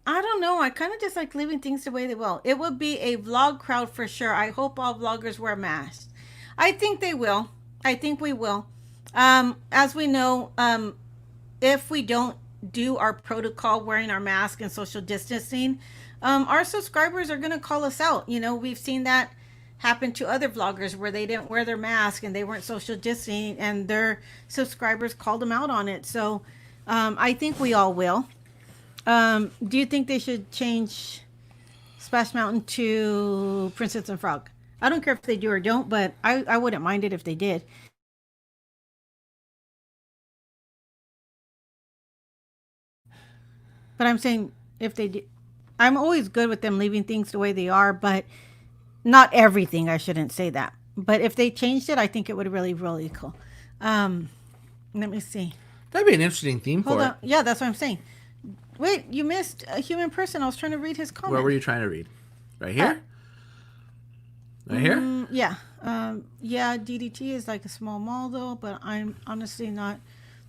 I don't know. I kind of just like leaving things the way they will. It would be a vlog crowd for sure. I hope all vloggers wear masks. I think they will. I think we will. As we know, if we don't do our protocol, wearing our mask and social distancing, our subscribers are going to call us out. You know, we've seen that happen to other vloggers where they didn't wear their mask and they weren't social distancing and their subscribers called them out on it. So I think we all will. Do you think they should change Splash Mountain to Princess and Frog? I don't care if they do or don't, but I wouldn't mind it if they did. But I'm saying if they do, I'm always good with them leaving things the way they are, but not everything. I shouldn't say that. But if they changed it, I think it would be really, really cool. Let me see. That'd be an interesting theme Hold for on. it. Yeah, that's what I'm saying. Wait, you missed a human person. I was trying to read his comment. Where were you trying to read? Right here? Right here? Yeah. Yeah, DDT is like a small mall though, but I'm honestly not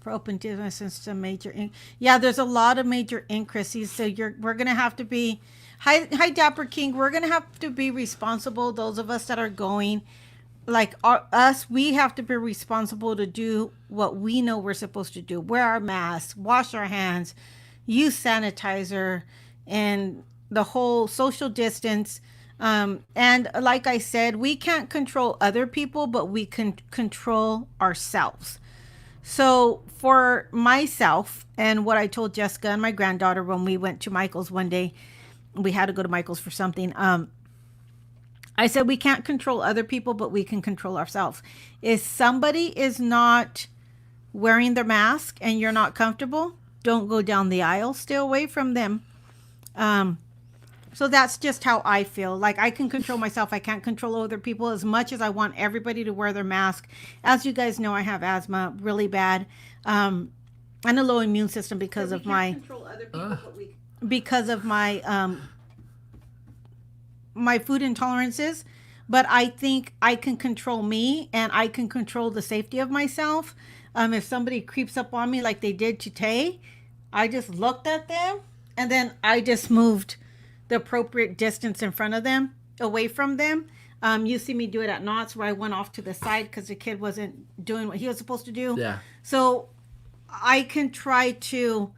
for open business since the major yeah, there's a lot of major increases. So we're gonna have to be hi Dapper King. We're gonna have to be responsible. Those of us that are going, like us, we have to be responsible to do what we know we're supposed to do. Wear our masks, wash our hands, use sanitizer, and the whole social distance. And like I said, we can't control other people, but we can control ourselves. So for myself and what I told Jessica and my granddaughter when we went to Michael's one day, we had to go to Michael's for something. I said, we can't control other people, but we can control ourselves. If somebody is not wearing their mask and you're not comfortable, don't go down the aisle. Stay away from them. So that's just how I feel. Like I can control myself. I can't control other people as much as I want everybody to wear their mask. As you guys know, I have asthma really bad, and a low immune system because of my my food intolerances. But I think I can control me and I can control the safety of myself. If somebody creeps up on me like they did today, I just looked at them and then I just moved the appropriate distance in front of them, away from them. You see me do it at Knott's where I went off to the side because the kid wasn't doing what he was supposed to do. Yeah. So I can try to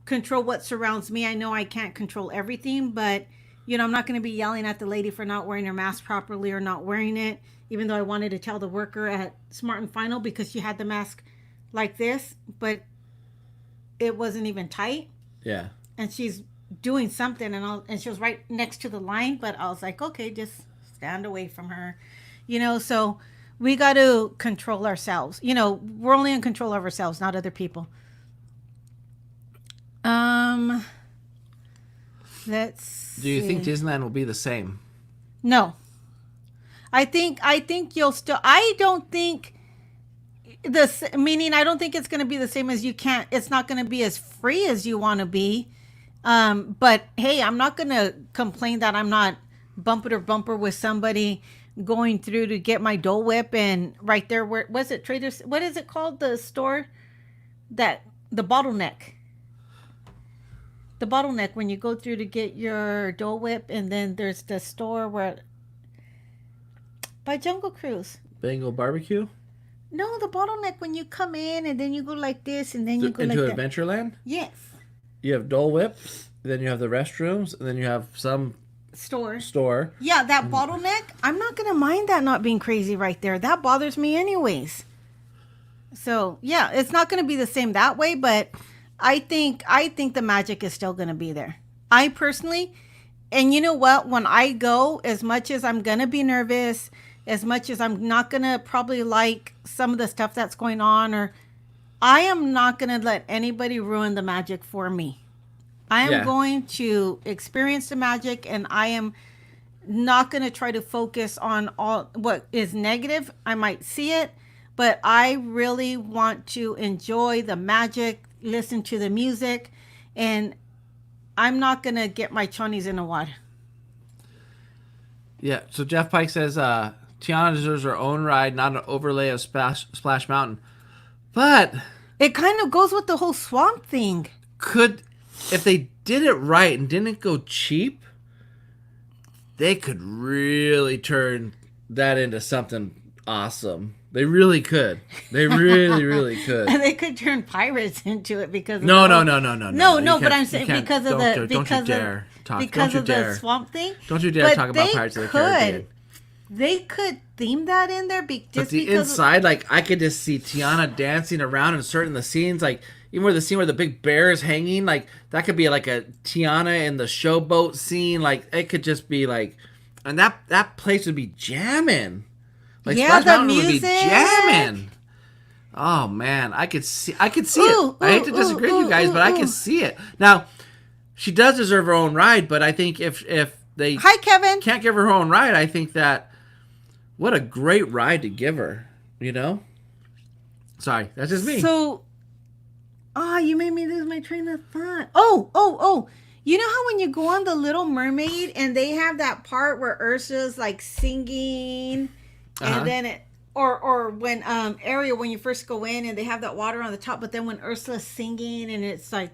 control what surrounds me. I know I can't control everything, but you know, I'm not going to be yelling at the lady for not wearing her mask properly or not wearing it, even though I wanted to tell the worker at Smart and Final because she had the mask like this, but it wasn't even tight. Yeah. And she's doing something and she was right next to the line, but I was like, okay, just stand away from her, you know. So we got to control ourselves. You know, we're only in control of ourselves, not other people. Let's Do you think Disneyland will be the same? No. I think you'll still, I don't think this, meaning I don't think it's going to be the same as it's not going to be as free as you want to be. But hey, I'm not going to complain that I'm not bumper to bumper with somebody going through to get my Dole Whip and right there, where was it? Traders? What is it called? The store the bottleneck. The bottleneck when you go through to get your Dole Whip, and then there's the store where by Jungle Cruise. Bengal barbecue? No, the bottleneck when you come in and then you go like this and then you go into like that. Adventureland? Yes. You have Dole Whip, then you have the restrooms, and then you have some store. Yeah, that bottleneck. I'm not gonna mind that not being crazy right there. That bothers me anyways. So yeah, it's not gonna be the same that way, but I think the magic is still gonna be there. I personally, and you know what? When I go, as much as I'm gonna be nervous, as much as I'm not going to probably like some of the stuff that's going on, or I am not going to let anybody ruin the magic for me. I am going to experience the magic, and I am not going to try to focus on all what is negative. I might see it, but I really want to enjoy the magic, listen to the music, and I'm not going to get my chonies in the water. Yeah, so Jeff Pike says Tiana deserves her own ride, not an overlay of Splash Mountain. But it kind of goes with the whole swamp thing. If they did it right and didn't go cheap, they could really turn that into something awesome. They really could. They really, really could. And they could turn pirates into it because of no. But I'm saying because of the the swamp thing. Don't you dare talk about Pirates of the Caribbean. They could theme that in there, but the inside, like I could just see Tiana dancing around in certain the scenes, like even where the scene where the big bear is hanging, like that could be like a Tiana in the showboat scene, like it could just be like, and that place would be jamming. Like Splash Mountain would be jamming. Oh man, I could see it. I hate to disagree with you guys, but I can see it. Now, she does deserve her own ride, but I think if they Kevin can't give her own ride, I think that what a great ride to give her, you know? Sorry, that's just me. So, you made me lose my train of thought. Oh. You know how when you go on The Little Mermaid and they have that part where Ursula's like singing, and then it, or when Ariel, when you first go in and they have that water on the top, but then when Ursula's singing and it's like,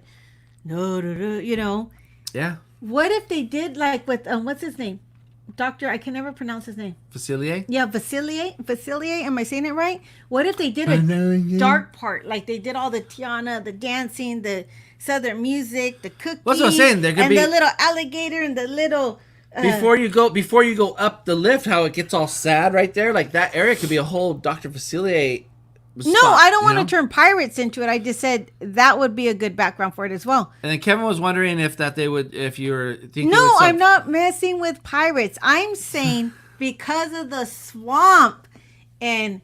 no, you know? Yeah. What if they did like with, what's his name? Doctor, I can never pronounce his name. Facilier? Yeah, Facilier. Am I saying it right? What if they did a dark part? Like they did all the Tiana, the dancing, the southern music, the cooking. What's what I'm saying? There could be the little alligator and the little... Before you go up the lift, how it gets all sad right there, like that area could be a whole Dr. Facilier spot, no, I don't want to turn pirates into it. I just said that would be a good background for it as well. And then Kevin was wondering if you were thinking. No, I'm not messing with pirates. I'm saying because of the swamp and.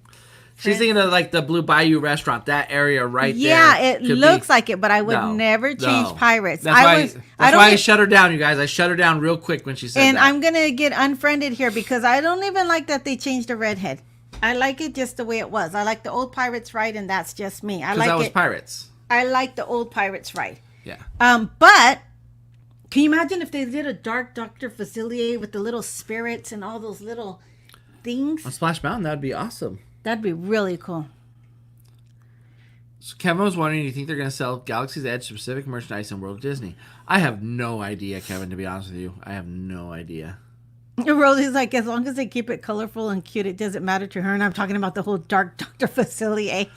She's thinking of like the Blue Bayou restaurant, that area right there. Yeah, it looks like it, but I would never change pirates. That's why I shut her down, you guys. I shut her down real quick when she said that. And I'm going to get unfriended here because I don't even like that they changed the redhead. I like it just the way it was. I like the old Pirates ride, and that's just me. I like that was Pirates. I like the old Pirates ride. Yeah. But can you imagine if they did a dark Dr. Facilier with the little spirits and all those little things? On Splash Mountain, that would be awesome. That'd be really cool. So Kevin was wondering, do you think they're going to sell Galaxy's Edge specific merchandise in World Disney? I have no idea, Kevin, to be honest with you. I have no idea. Rosie's like, as long as they keep it colorful and cute, it doesn't matter to her. And I'm talking about the whole dark Dr. Facilier.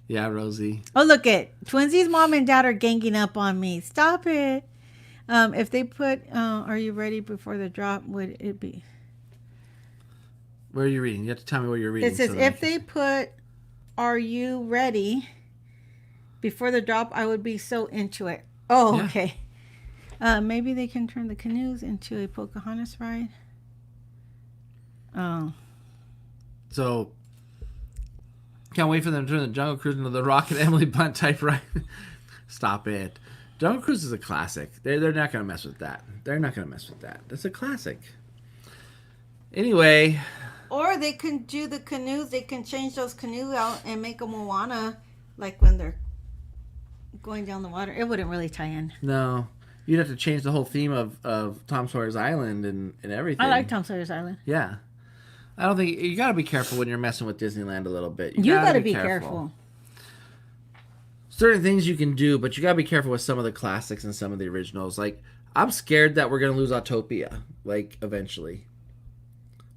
Yeah, Rosie. Oh, look it. Twinsies' mom and dad are ganging up on me. Stop it. If they put, are you ready before the drop, would it be? Where are you reading? You have to tell me where you're reading. It says, if they put, are you ready before the drop, I would be so into it. Oh, yeah. Okay. Maybe they can turn the canoes into a Pocahontas ride. Oh. So, can't wait for them to turn the Jungle Cruise into the Rock and Emily Blunt type ride. Stop it. Jungle Cruise is a classic. They're not going to mess with that. They're not going to mess with that. That's a classic. Anyway. Or they can do the canoes. They can change those canoes out and make a Moana, like when they're going down the water. It wouldn't really tie in. No. You'd have to change the whole theme of Tom Sawyer's Island and everything. I like Tom Sawyer's Island. Yeah. I don't think... You got to be careful when you're messing with Disneyland a little bit. You got to be careful. Certain things you can do, but you got to be careful with some of the classics and some of the originals. Like, I'm scared that we're going to lose Autopia, like, eventually.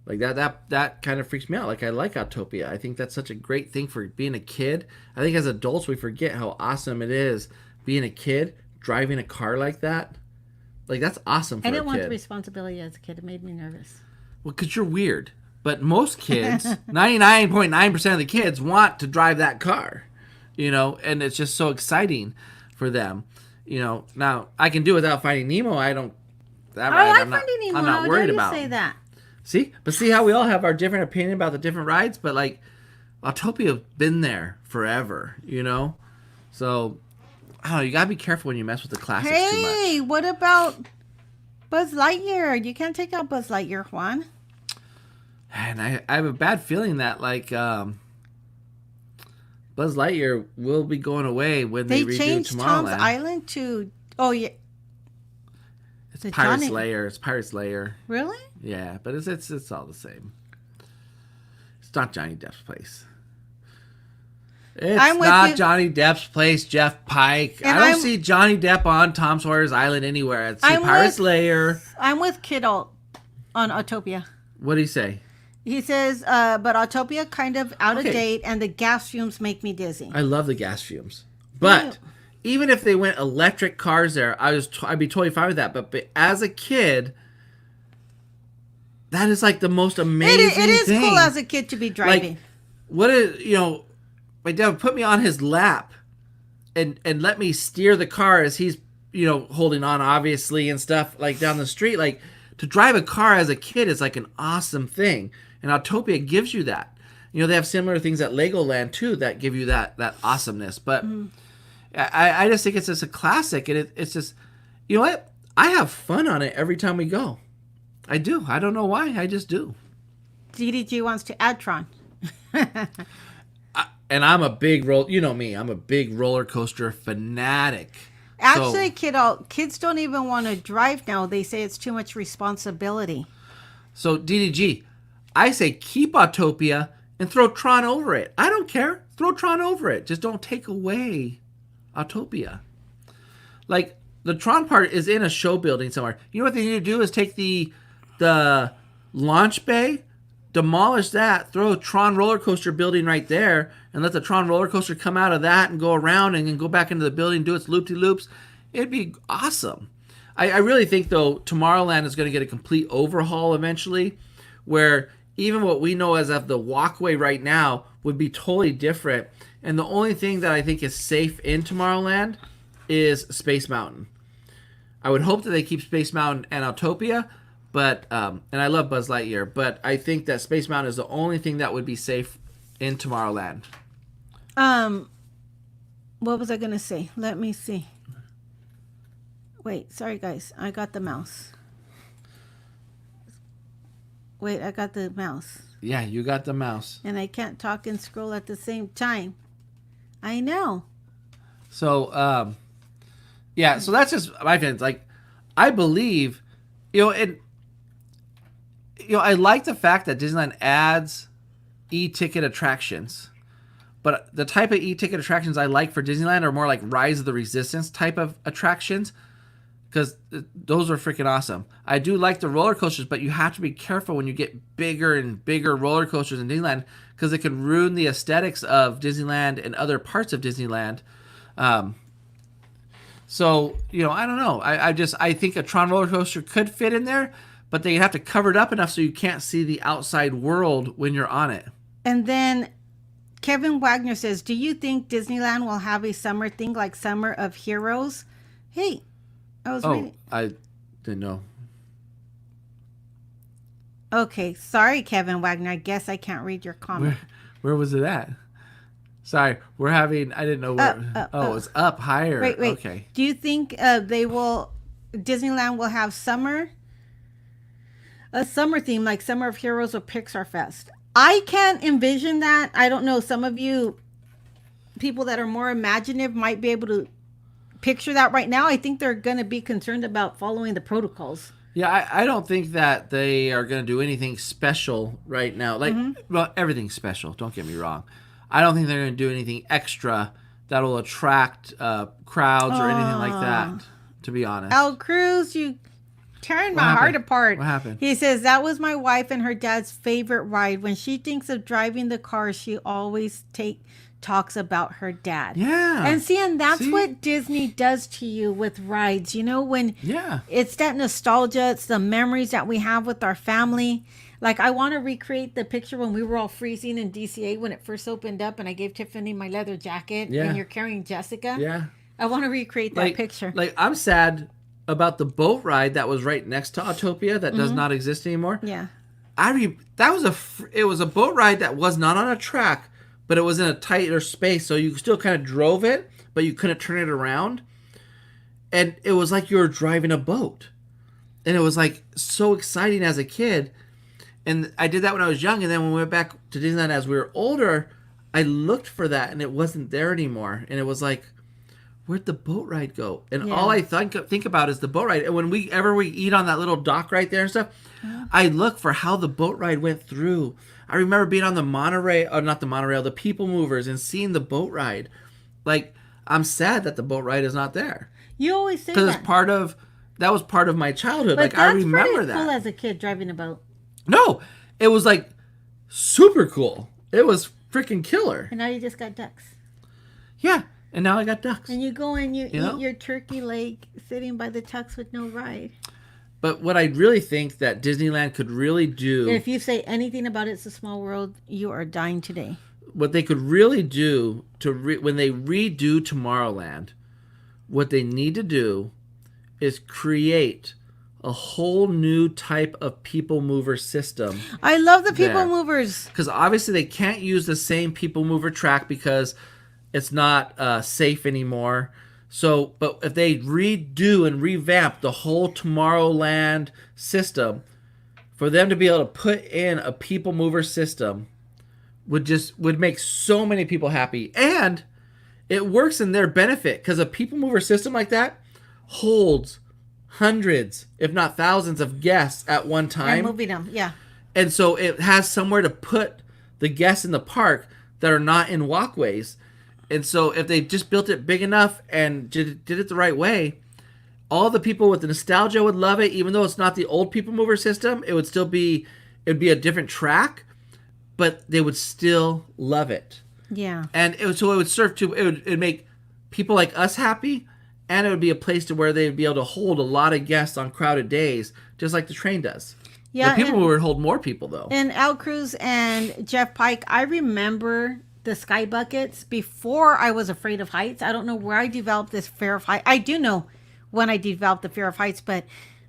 Like, that kind of freaks me out. Like, I like Autopia. I think that's such a great thing for being a kid. I think as adults, we forget how awesome it is being a kid, driving a car like that. Like, that's awesome for a kid. I didn't want the responsibility as a kid. It made me nervous. Well, because you're weird. But most kids, 99.9% of the kids want to drive that car, you know, and it's just so exciting for them, you know. Now, I can do it without Finding Nemo. I don't that Oh, ride I'm I'm not worried about. Say that. See how we all have our different opinion about the different rides, but like Autopia's been there forever, So I don't know, you gotta be careful when you mess with the classics too much. Hey, what about Buzz Lightyear? You can't take out Buzz Lightyear, Juan. And I have a bad feeling that like Buzz Lightyear will be going away when they redo changed Tom's Tomorrowland. Island to It's Pirate's Lair. It's Pirate's Lair. Really? Yeah, but it's all the same. It's not Johnny Depp's place. It's not Johnny Depp's place, Jeff Pike. I don't see Johnny Depp on Tom Sawyer's Island anywhere. It's Pirate's Lair. I'm with Kiddo on Autopia. What did he say? He says, but Autopia kind of out of date, and the gas fumes make me dizzy. I love the gas fumes. But even if they went electric cars there, I'd be totally fine with that. But as a kid, that is like the most amazing thing. It is cool as a kid to be driving. Like, my dad would put me on his lap and let me steer the car as he's, holding on, obviously, and stuff, like, down the street. Like, to drive a car as a kid is, like, an awesome thing. And Autopia gives you that. They have similar things at Legoland, too, that give you that awesomeness. But I just think it's just a classic. And it's just, you know what? I have fun on it every time we go. I do. I don't know why. I just do. DDG wants to add Tron. And I'm a big I'm a big roller coaster fanatic. Actually, kids don't even want to drive now. They say it's too much responsibility. So, DDG, I say keep Autopia and throw Tron over it. I don't care. Throw Tron over it. Just don't take away Autopia. Like, the Tron part is in a show building somewhere. You know what they need to do is take the launch bay, demolish that, throw a Tron roller coaster building right there, and let the Tron roller coaster come out of that and go around and then go back into the building and do its loop-de-loops. It'd be awesome. I really think, though, Tomorrowland is going to get a complete overhaul eventually, where even what we know as of the walkway right now would be totally different. And the only thing that I think is safe in Tomorrowland is Space Mountain. I would hope that they keep Space Mountain and Autopia, but and I love Buzz Lightyear, but I think that Space Mountain is the only thing that would be safe in Tomorrowland. What was I gonna say? Let me see. Wait, sorry guys, I got the mouse. Wait, I got the mouse. Yeah, you got the mouse. And I can't talk and scroll at the same time. I know. So, yeah, so that's just my feelings. Like, I believe, I like the fact that Disneyland adds e-ticket attractions. But the type of e-ticket attractions I like for Disneyland are more like Rise of the Resistance type of attractions, because those are freaking awesome. I do like the roller coasters, but you have to be careful when you get bigger and bigger roller coasters in Disneyland, because it can ruin the aesthetics of Disneyland and other parts of Disneyland. So, I don't know. I think a Tron roller coaster could fit in there, but they have to cover it up enough so you can't see the outside world when you're on it. And then Kevin Wagner says, do you think Disneyland will have a summer thing like Summer of Heroes? Hey, I was reading. I didn't know. Okay, sorry, Kevin Wagner. I guess I can't read your comment. Where was it at? Sorry, I didn't know where. It's up higher. Wait. Okay. Do you think Disneyland will have a summer theme like Summer of Heroes or Pixar Fest? I can't envision that. I don't know. Some of you people that are more imaginative might be able to picture that right now. I think they're going to be concerned about following the protocols. Yeah, I don't think that they are going to do anything special right now. Like, well, everything's special. Don't get me wrong. I don't think they're going to do anything extra that will attract crowds or anything like that, to be honest. Al Cruz, you tearing my heart apart. What happened? He says, that was my wife and her dad's favorite ride. When she thinks of driving the car, she always talks about her dad. Yeah. And that's what Disney does to you with rides. When it's that nostalgia, it's the memories that we have with our family. Like, I want to recreate the picture when we were all freezing in DCA when it first opened up and I gave Tiffany my leather jacket and you're carrying Jessica. Yeah. I want to recreate that picture. Like, I'm sad about the boat ride that was right next to Autopia that does not exist anymore. Yeah. It was a boat ride that was not on a track, but it was in a tighter space, so you still kind of drove it, but you couldn't turn it around. And it was like you were driving a boat. And it was like so exciting as a kid. And I did that when I was young, and then when we went back to Disneyland as we were older, I looked for that and it wasn't there anymore. And it was like, where'd the boat ride go? And all I think about is the boat ride. And when we eat on that little dock right there and stuff, I look for how the boat ride went through. I remember being on the monorail, or not the monorail, the people movers, and seeing the boat ride. Like, I'm sad that the boat ride is not there. You always say that. Because that was part of my childhood. But like, I remember that. Cool as a kid driving a boat. No, it was like super cool. It was freaking killer. And now you just got ducks. Yeah. And now I got ducks. And you go and you eat your turkey leg sitting by the ducks with no ride. But what I really think that Disneyland could really do... If you say anything about It's a Small World, you are dying today. What they could really do when they redo Tomorrowland, what they need to do is create a whole new type of people mover system. I love the people movers. Because obviously they can't use the same people mover track because it's not safe anymore. So, but if they redo and revamp the whole Tomorrowland system, for them to be able to put in a people mover system would make so many people happy. And it works in their benefit because a people mover system like that holds hundreds, if not thousands of guests at one time. And moving them, yeah. And so it has somewhere to put the guests in the park that are not in walkways. And so if they just built it big enough and did it the right way, all the people with the nostalgia would love it. Even though it's not the old people mover system, it would be a different track, but they would still love it. Yeah. And it would make people like us happy, and it would be a place to where they'd be able to hold a lot of guests on crowded days, just like the train does. Yeah, the people would hold more people though. And Al Cruz and Jeff Pike, I remember the sky buckets before I was afraid of heights. I don't know where I developed this fear of heights. I do know when I developed the fear of heights, but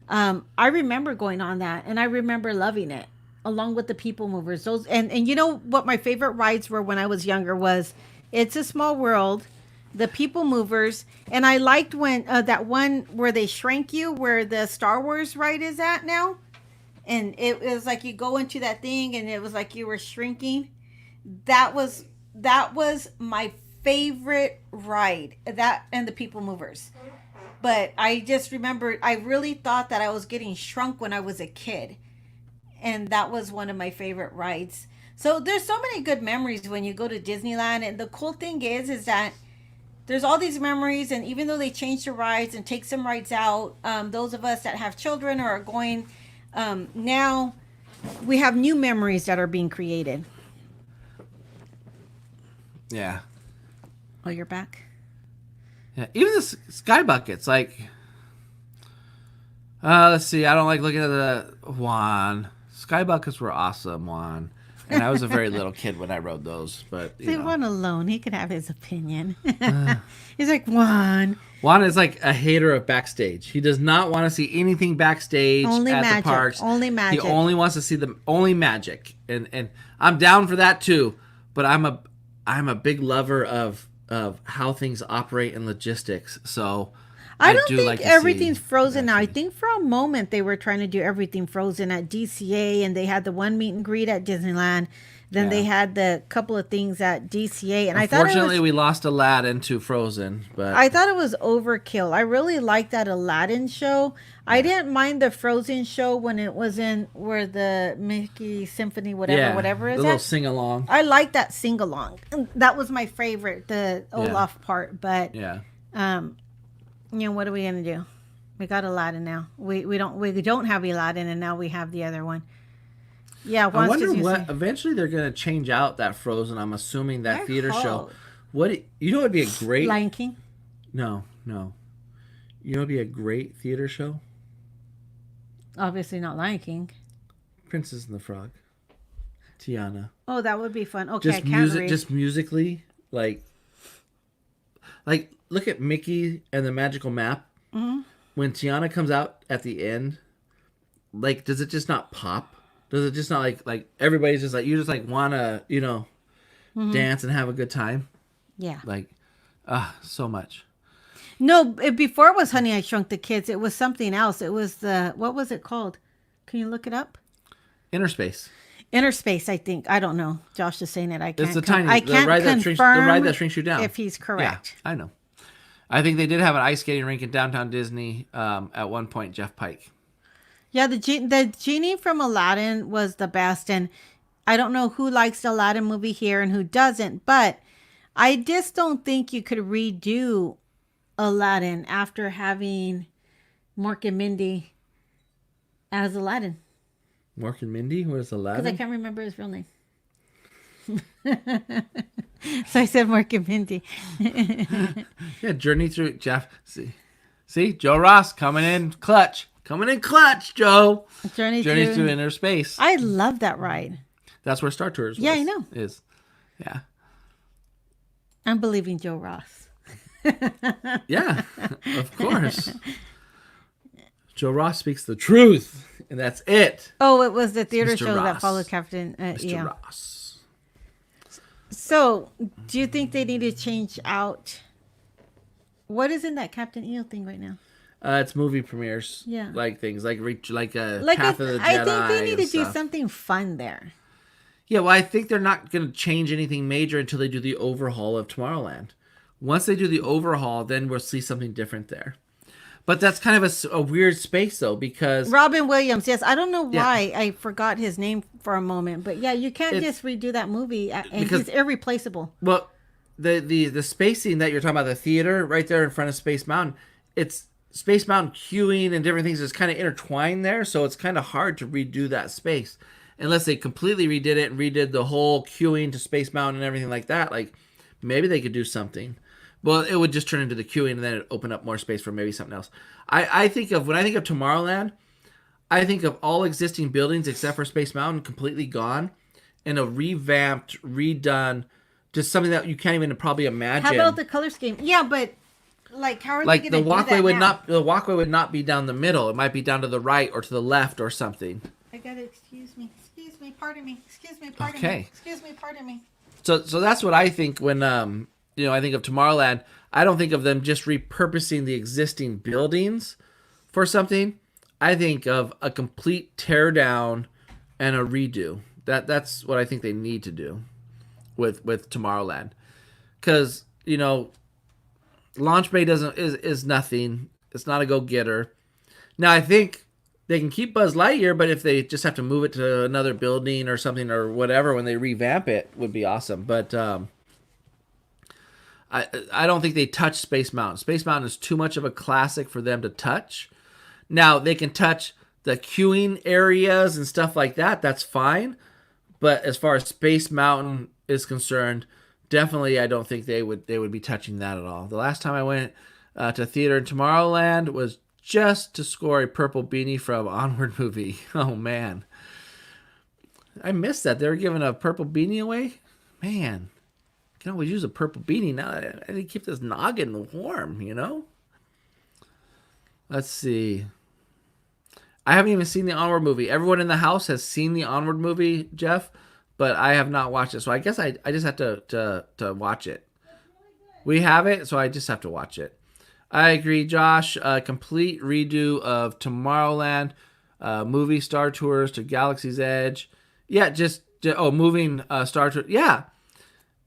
I remember going on that, and I remember loving it along with the people movers. Those and you know what my favorite rides were when I was younger was It's a Small World, the people movers, and I liked when that one where they shrank you, where the Star Wars ride is at now, and it was like you go into that thing and it was like you were shrinking. That was my favorite ride, that and the people movers. But I just remember I really thought that I was getting shrunk when I was a kid, and that was one of my favorite rides. So there's so many good memories when you go to Disneyland, and the cool thing is that there's all these memories, and even though they change the rides and take some rides out, those of us that have children or are going now, we have new memories that are being created. Yeah. Oh, you're back? Yeah. Even the sky buckets, like, let's see. I don't like looking at the Juan. Sky buckets were awesome, Juan. And I was a very little kid when I rode those, but leave Juan alone. He can have his opinion. He's like, Juan. Juan is like a hater of backstage. He does not want to see anything backstage only at magic. The parks. Only magic. He only wants to see only magic, and I'm down for that too. But I'm a big lover of how things operate in logistics. So I don't think everything's frozen now. I think for a moment they were trying to do everything frozen at DCA, and they had the one meet and greet at Disneyland. Then they had the couple of things at DCA, and unfortunately we lost Aladdin to Frozen. But I thought it was overkill. I really liked that Aladdin show. I didn't mind the Frozen show when it was in where the Mickey Symphony, whatever is the little sing along. I liked that sing along. That was my favorite, the Olaf part. But what are we gonna do? We got Aladdin now. We don't have Aladdin, and now we have the other one. Yeah, I wonder what. Eventually, they're gonna change out that Frozen. I'm assuming that theater show. What would be a great Lion King? No. You know, it'd be a great theater show. Obviously not Lion King. Princess and the Frog. Tiana. Oh, that would be fun. Okay, just musically, like look at Mickey and the Magical Map. Mm-hmm. when Tiana comes out at the end, like, does it just not pop? Does it just not like everybody's just like, you just like wanna, dance and have a good time? Yeah. Like, so much. No, before it was Honey, I Shrunk the Kids. It was something else. It was what was it called? Can you look it up? Inner Space. Inner Space, I think. I don't know. Josh is saying it. I can't. It's the tiny, I can't the ride that shrinks you down. if he's correct. Yeah, I know. I think they did have an ice skating rink in downtown Disney at one point. Jeff Pike. Yeah, the genie from Aladdin was the best, and I don't know who likes the Aladdin movie here and who doesn't, but I just don't think you could redo Aladdin after having Mork and Mindy as Aladdin. Mork and Mindy? What is Aladdin? Because I can't remember his real name. So I said Mork and Mindy. Yeah, Journey Through Jeff. See, Joe Ross coming in clutch. Coming in clutch, Joe. Journey through Inner Space. I love that ride. That's where Star Tours I know. Is. Yeah. I'm believing Joe Ross. Yeah, of course. Joe Ross speaks the truth, and that's it. Oh, it was the theater Mr. show Ross. that followed Captain. Mr. Ross. So, do you think they need to change out? What is in that Captain EO thing right now? It's movie premieres. Yeah. Like things like Path of the Jedi. I think they need to do stuff. something fun there. Yeah, well, I think they're not going to change anything major until they do the overhaul of Tomorrowland. Once they do the overhaul, then we'll see something different there. But that's kind of a weird space, though, because... Robin Williams, yes. I don't know why I forgot his name for a moment. But yeah, you can't just redo that movie. And he's irreplaceable. Well, the spacing that you're talking about, the theater right there in front of Space Mountain, it's Space Mountain queuing and different things is kind of intertwined there. So it's kind of hard to redo that space. Unless they completely redid it and redid the whole queuing to Space Mountain and everything like that. Like, maybe they could do something. Well, it would just turn into the queuing and then it open up more space for maybe something else. When I think of Tomorrowland, I think of all existing buildings except for Space Mountain completely gone and a revamped, redone, just something that you can't even probably imagine. How about the color scheme? Yeah, but like how are they going to do that? The walkway would not be down the middle. It might be down to the right or to the left or something. I gotta excuse me, pardon me, pardon me. So that's what I think when I think of Tomorrowland. I don't think of them just repurposing the existing buildings for something. I think of a complete tear down and a redo. That's what I think they need to do with Tomorrowland. Because, Launch Bay is nothing. It's not a go-getter. Now, I think they can keep Buzz Lightyear, but if they just have to move it to another building or something or whatever when they revamp it, would be awesome. But I don't think they touch Space Mountain. Space Mountain is too much of a classic for them to touch. Now, they can touch the queuing areas and stuff like that. That's fine. But as far as Space Mountain is concerned, definitely I don't think they would be touching that at all. The last time I went to theater in Tomorrowland was just to score a purple beanie from Onward movie. Oh, man. I missed that. They were giving a purple beanie away? Man. I can always use a purple beanie now. I need to keep this noggin warm, Let's see. I haven't even seen the Onward movie. Everyone in the house has seen the Onward movie, Jeff, but I have not watched it. So I guess I just have to watch it. We have it, so I just have to watch it. I agree, Josh. A complete redo of Tomorrowland, movie Star Tours to Galaxy's Edge. Yeah, moving Star Tours. Yeah.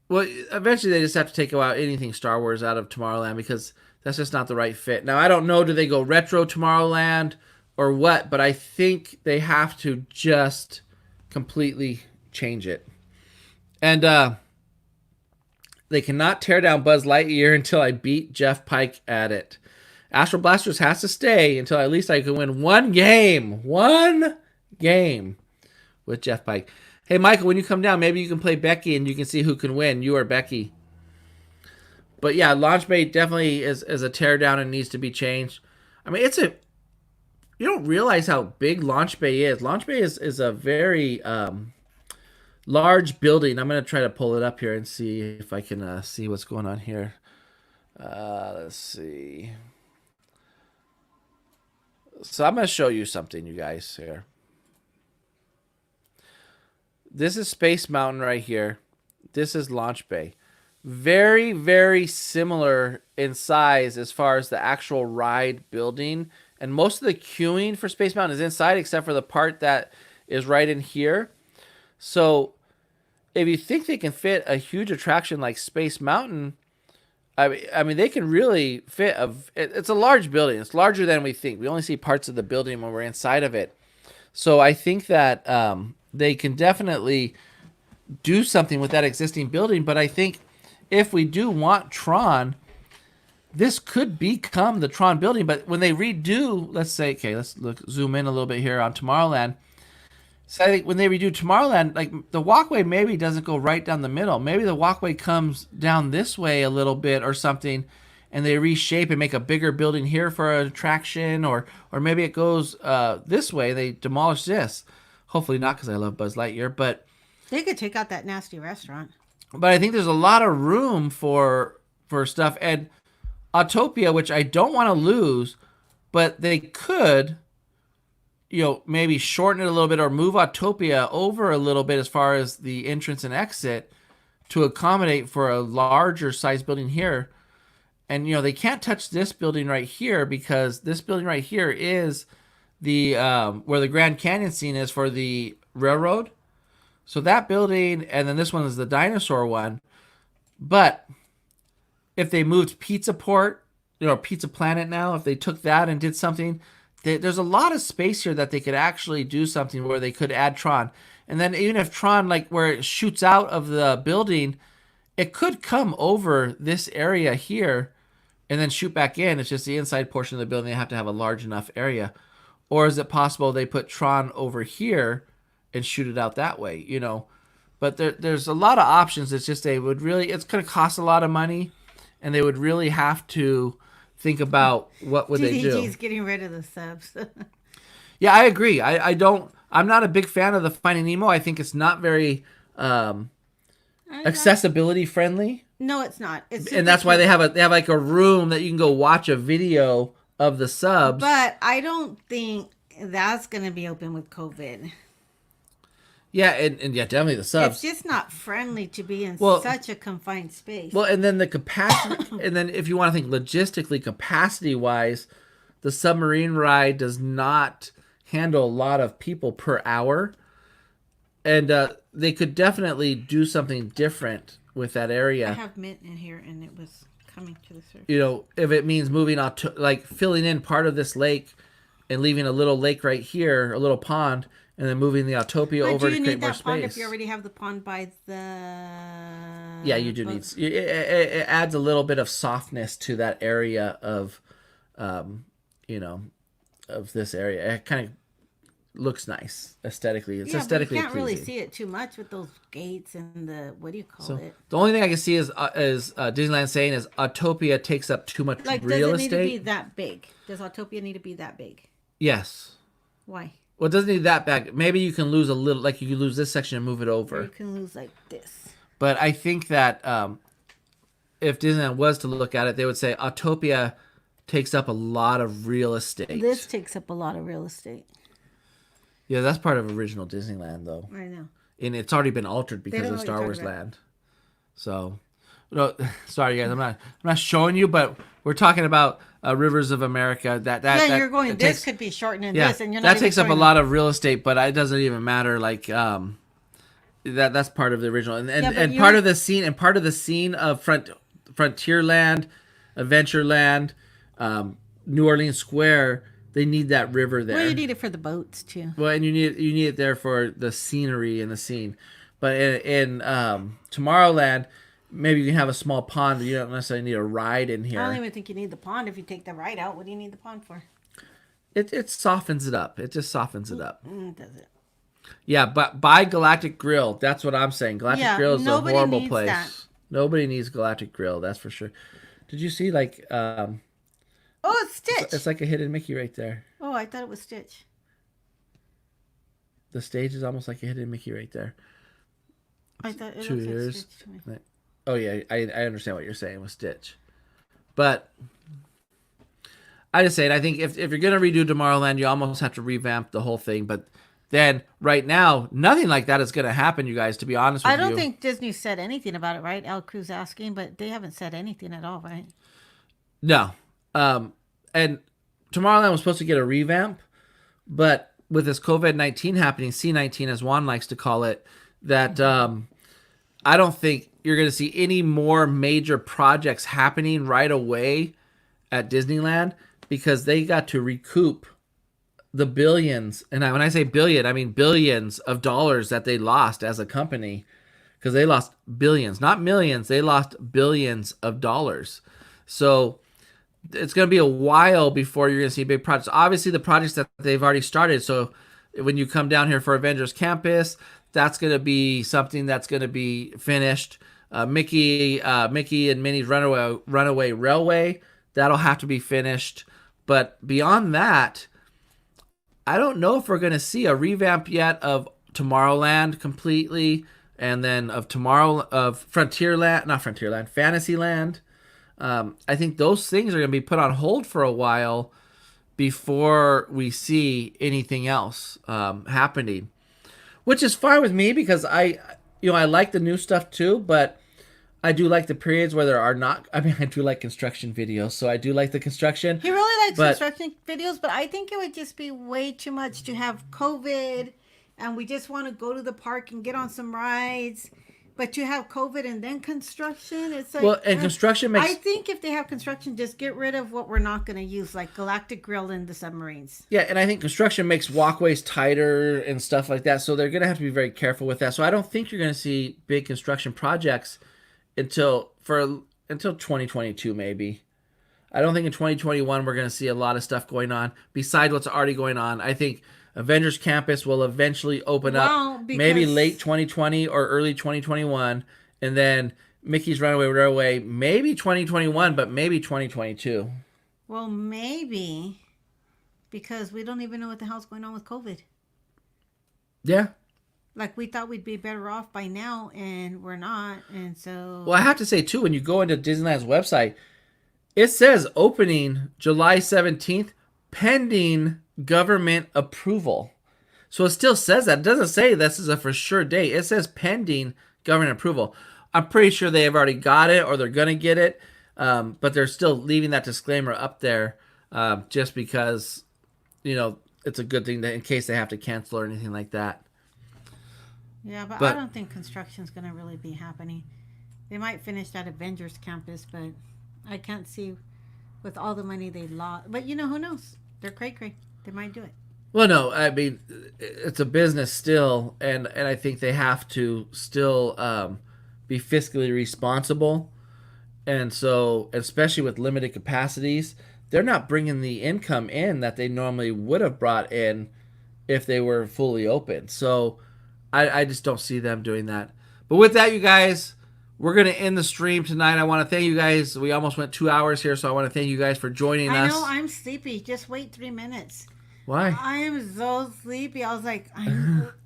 Well, eventually they just have to take out anything Star Wars out of Tomorrowland because that's just not the right fit. Now, I don't know, do they go retro Tomorrowland or what, but I think they have to just completely change it. And they cannot tear down Buzz Lightyear until I beat Jeff Pike at it. Astro Blasters has to stay until at least I can win one game with Jeff Pike. Hey, Michael, when you come down, maybe you can play Becky and you can see who can win, you or Becky. But yeah, Launch Bay definitely is a teardown and needs to be changed. I mean, you don't realize how big Launch Bay is. Launch Bay is a very large building. I'm going to try to pull it up here and see if I can see what's going on here. Let's see. So I'm going to show you something, you guys, here. This is Space Mountain right here. This is Launch Bay. Very, very similar in size as far as the actual ride building. And most of the queuing for Space Mountain is inside except for the part that is right in here. So if you think they can fit a huge attraction like Space Mountain, I mean, they can really fit it's a large building. It's larger than we think. We only see parts of the building when we're inside of it. So I think that they can definitely do something with that existing building. But I think if we do want Tron, this could become the Tron building. But when they redo, let's say, okay, let's zoom in a little bit here on Tomorrowland. So I think when they redo Tomorrowland, like the walkway maybe doesn't go right down the middle. Maybe the walkway comes down this way a little bit or something, and they reshape and make a bigger building here for an attraction, or maybe it goes this way. They demolish this. Hopefully not, because I love Buzz Lightyear. But They could take out that nasty restaurant. I think there's a lot of room for stuff. And Autopia, which I don't want to lose, but they could, maybe shorten it a little bit or move Autopia over a little bit as far as the entrance and exit to accommodate for a larger size building here. And, they can't touch this building right here because this building right here is the where the Grand Canyon scene is for the railroad. So that building, and then this one is the dinosaur one. But if they moved Pizza Port, Pizza Planet now, if they took that and did something, there's a lot of space here that they could actually do something where they could add Tron. And then even if Tron, like where it shoots out of the building, it could come over this area here and then shoot back in. It's just the inside portion of the building. They have to have a large enough area. Or is it possible they put Tron over here and shoot it out that way, But there's a lot of options. It's just it's going to cost a lot of money, and they would really have to think about what would they do. DDG's getting rid of the subs. Yeah, I agree. I'm not a big fan of the Finding Nemo. I think it's not very accessibility friendly. No, it's not. And that's why they have like a room that you can go watch a video of the subs. But I don't think that's going to be open with COVID. Yeah, and yeah, definitely the subs. It's just not friendly to be in such a confined space. Well, and then the capacity, and then if you want to think logistically, capacity-wise, the submarine ride does not handle a lot of people per hour. And they could definitely do something different with that area. I have mint in here, and it was coming to the surface. If it means moving on to, like, filling in part of this lake and leaving a little lake right here, a little pond, and then moving the Autopia over to create more space. Do you need that pond if you already have the pond by the... Yeah, you do need... It adds a little bit of softness to that area of, of this area. It kind of looks nice aesthetically. It's aesthetically pleasing. You can't really see it too much with those gates and the... What do you call it? The only thing I can see is Disneyland saying is Autopia takes up too much real estate. Does it need to be that big? Does Autopia need to be that big? Yes. Why? Well, it doesn't need that big. Maybe you can lose a little, like you can lose this section and move it over. Or you can lose like this. But I think that if Disneyland was to look at it, they would say Autopia takes up a lot of real estate. This takes up a lot of real estate. Yeah, that's part of original Disneyland, though. I know. And it's already been altered because of Star Wars Land. So, no, sorry guys, I'm not showing you, but we're talking about Rivers of America. You're going. This could be shortened in this, and you're not. That takes up a lot of real estate, but it doesn't even matter. Like that's part of the original, and part of the scene, of Frontierland, Adventureland, New Orleans Square. They need that river there. Well, you need it for the boats too. Well, and you need it there for the scenery and the scene. But in Tomorrowland, maybe you can have a small pond. But you don't necessarily need a ride in here. I don't even think you need the pond if you take the ride out. What do you need the pond for? It softens it up. It just softens it up. Does it? Yeah, but buy Galactic Grill. That's what I'm saying. Galactic Grill is a horrible place. That. Nobody needs Galactic Grill. That's for sure. Did you see like? Oh, it's Stitch. It's like a hidden Mickey right there. Oh, I thought it was Stitch. The stage is almost like a hidden Mickey right there. I thought it 2 was years. Stitch to me. Oh yeah, I understand what you're saying with Stitch, but I just say, I think if you're gonna redo Tomorrowland, you almost have to revamp the whole thing. But then right now, nothing like that is gonna happen, you guys. To be honest I with don't you, think Disney said anything about it, right? El Cruz asking, but they haven't said anything at all, right? no. And Tomorrowland was supposed to get a revamp, but with this COVID-19 happening, C-19 as Juan likes to call it, that I don't think you're going to see any more major projects happening right away at Disneyland because they got to recoup the billions. And when I say billion, I mean billions of dollars that they lost as a company because they lost billions, not millions. They lost billions of dollars. So it's going to be a while before you're going to see big projects. Obviously, the projects that they've already started. So when you come down here for Avengers Campus, that's going to be something that's going to be finished. Mickey and Minnie's Runaway Railway, that'll have to be finished. But beyond that, I don't know if we're going to see a revamp yet of Tomorrowland completely, and then of Fantasyland. I think those things are going to be put on hold for a while before we see anything else happening, which is fine with me because I like the new stuff too, but I do like the periods where there are not. I mean, I do like construction videos, so I do like the construction. He really likes But construction videos, but I think it would just be way too much to have COVID and we just want to go to the park and get on some rides. But to have COVID and then construction, it's like. well, and construction I makes think if they have construction, just get rid of what we're not going to use, like Galactic Grill and the submarines. yeah, and I think construction makes walkways tighter and stuff like that, so they're going to have to be very careful with that. So I don't think you're going to see big construction projects until 2022 maybe. I don't think in 2021 we're going to see a lot of stuff going on besides what's already going on. I think Avengers Campus will eventually open up maybe late 2020 or early 2021, and then Mickey's Runaway Railway maybe 2021, but maybe 2022. Well, maybe because we don't even know what the hell's going on with COVID. Yeah. Like we thought we'd be better off by now, and we're not. And so, Well, I have to say too, when you go into Disneyland's website, it says opening July 17th, pending government approval. So it still says that. It doesn't say this is a for sure date. It says pending government approval. I'm pretty sure they have already got it or they're going to get it, but they're still leaving that disclaimer up there just because, it's a good thing in case they have to cancel or anything like that. yeah, but I don't think construction's going to really be happening. They might finish that Avengers Campus, but I can't see with all the money they lost. But who knows? They're cray-cray. They might do it. Well, no, I mean, it's a business still, and I think they have to still be fiscally responsible. And so, especially with limited capacities, they're not bringing the income in that they normally would have brought in if they were fully open. So, I just don't see them doing that. But with that, you guys, we're going to end the stream tonight. I want to thank you guys. We almost went 2 hours here, so I want to thank you guys for joining us. I know, I'm sleepy. Just wait 3 minutes. Why? I am so sleepy. I was like,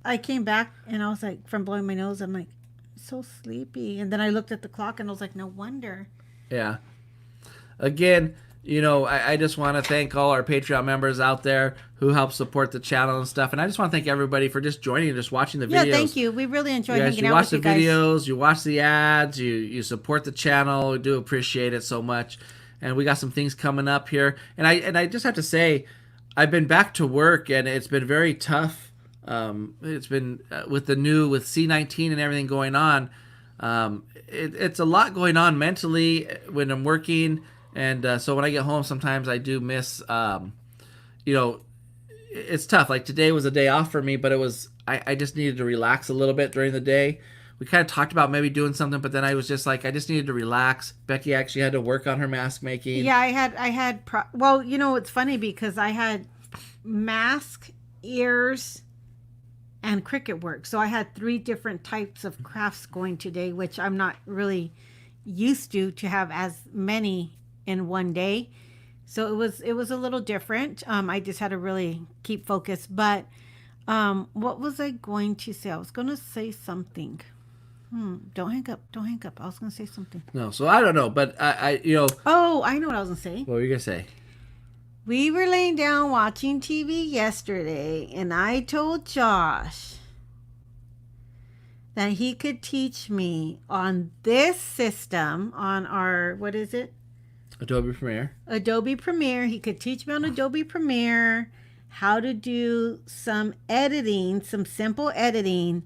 I came back and I was like, from blowing my nose, I'm like, so sleepy. And then I looked at the clock and I was like, no wonder. Yeah. Again, I just want to thank all our Patreon members out there who help support the channel and stuff. And I just want to thank everybody for just joining and just watching the videos. Yeah, thank you. We really enjoy hanging you out watch with the you guys. videos, you watch the ads, you support the channel. We do appreciate it so much. And we got some things coming up here. And I just have to say, I've been back to work and it's been very tough. It's been with C-19 and everything going on. It's a lot going on mentally when I'm working. And so when I get home, sometimes I do miss, it's tough. Like today was a day off for me, but I just needed to relax a little bit during the day. We kind of talked about maybe doing something, but then I was just like, I just needed to relax. Becky actually had to work on her mask making. Yeah, well, it's funny because I had mask, ears, and Cricut work. So I had 3 different types of crafts going today, which I'm not really used to have as many in one day. So it was a little different. I just had to really keep focused. But what was I going to say? I was going to say something. Don't hang up. I was going to say something. No, so I don't know, but Oh, I know what I was going to say. What were you going to say? We were laying down watching TV yesterday, and I told Josh that he could teach me on this system, on our, what is it? Adobe Premiere. Adobe Premiere. He could teach me on Adobe Premiere how to do some editing, some simple editing.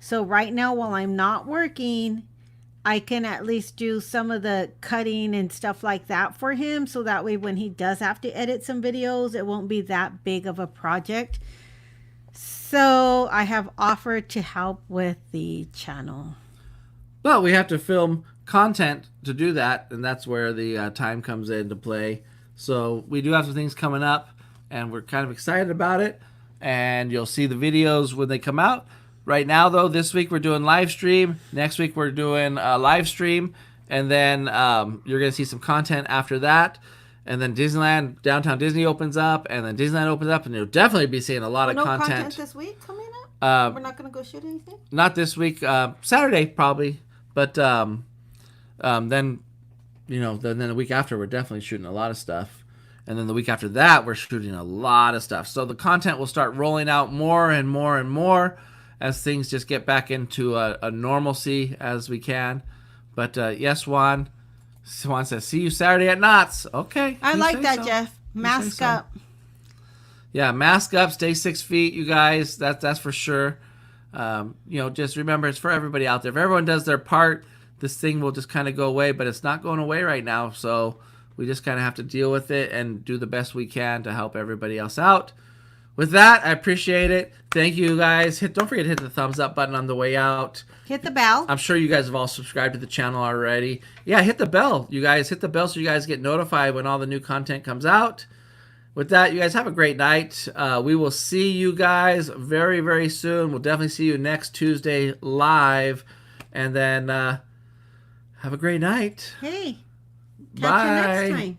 So right now, while I'm not working, I can at least do some of the cutting and stuff like that for him. So that way, when he does have to edit some videos, it won't be that big of a project. So I have offered to help with the channel. But we have to film content to do that, and that's where the time comes into play. So we do have some things coming up, and we're kind of excited about it. And you'll see the videos when they come out. Right now, though, this week we're doing live stream. Next week we're doing live stream, and then you're going to see some content after that. And then Disneyland, Downtown Disney opens up, and then Disneyland opens up, and you'll definitely be seeing a lot of content. No content this week coming up? We're not going to go shoot anything? Not this week. Saturday, probably. But then, then the week after, we're definitely shooting a lot of stuff. And then the week after that, we're shooting a lot of stuff. So the content will start rolling out more and more and more as things just get back into a normalcy as we can. But yes, Juan. Juan says, see you Saturday at Knott's. Okay. I like that, Jeff. Mask up. Yeah, mask up. Stay 6 feet, you guys. That's for sure. Just remember, it's for everybody out there. If everyone does their part, this thing will just kind of go away. But it's not going away right now. So we just kind of have to deal with it and do the best we can to help everybody else out. With that, I appreciate it. Thank you, guys. Don't forget to hit the thumbs up button on the way out. Hit the bell. I'm sure you guys have all subscribed to the channel already. Yeah, hit the bell. You guys hit the bell so you guys get notified when all the new content comes out. With that, you guys have a great night. We will see you guys very, very soon. We'll definitely see you next Tuesday live. And then have a great night. Hey, catch Bye. you next time.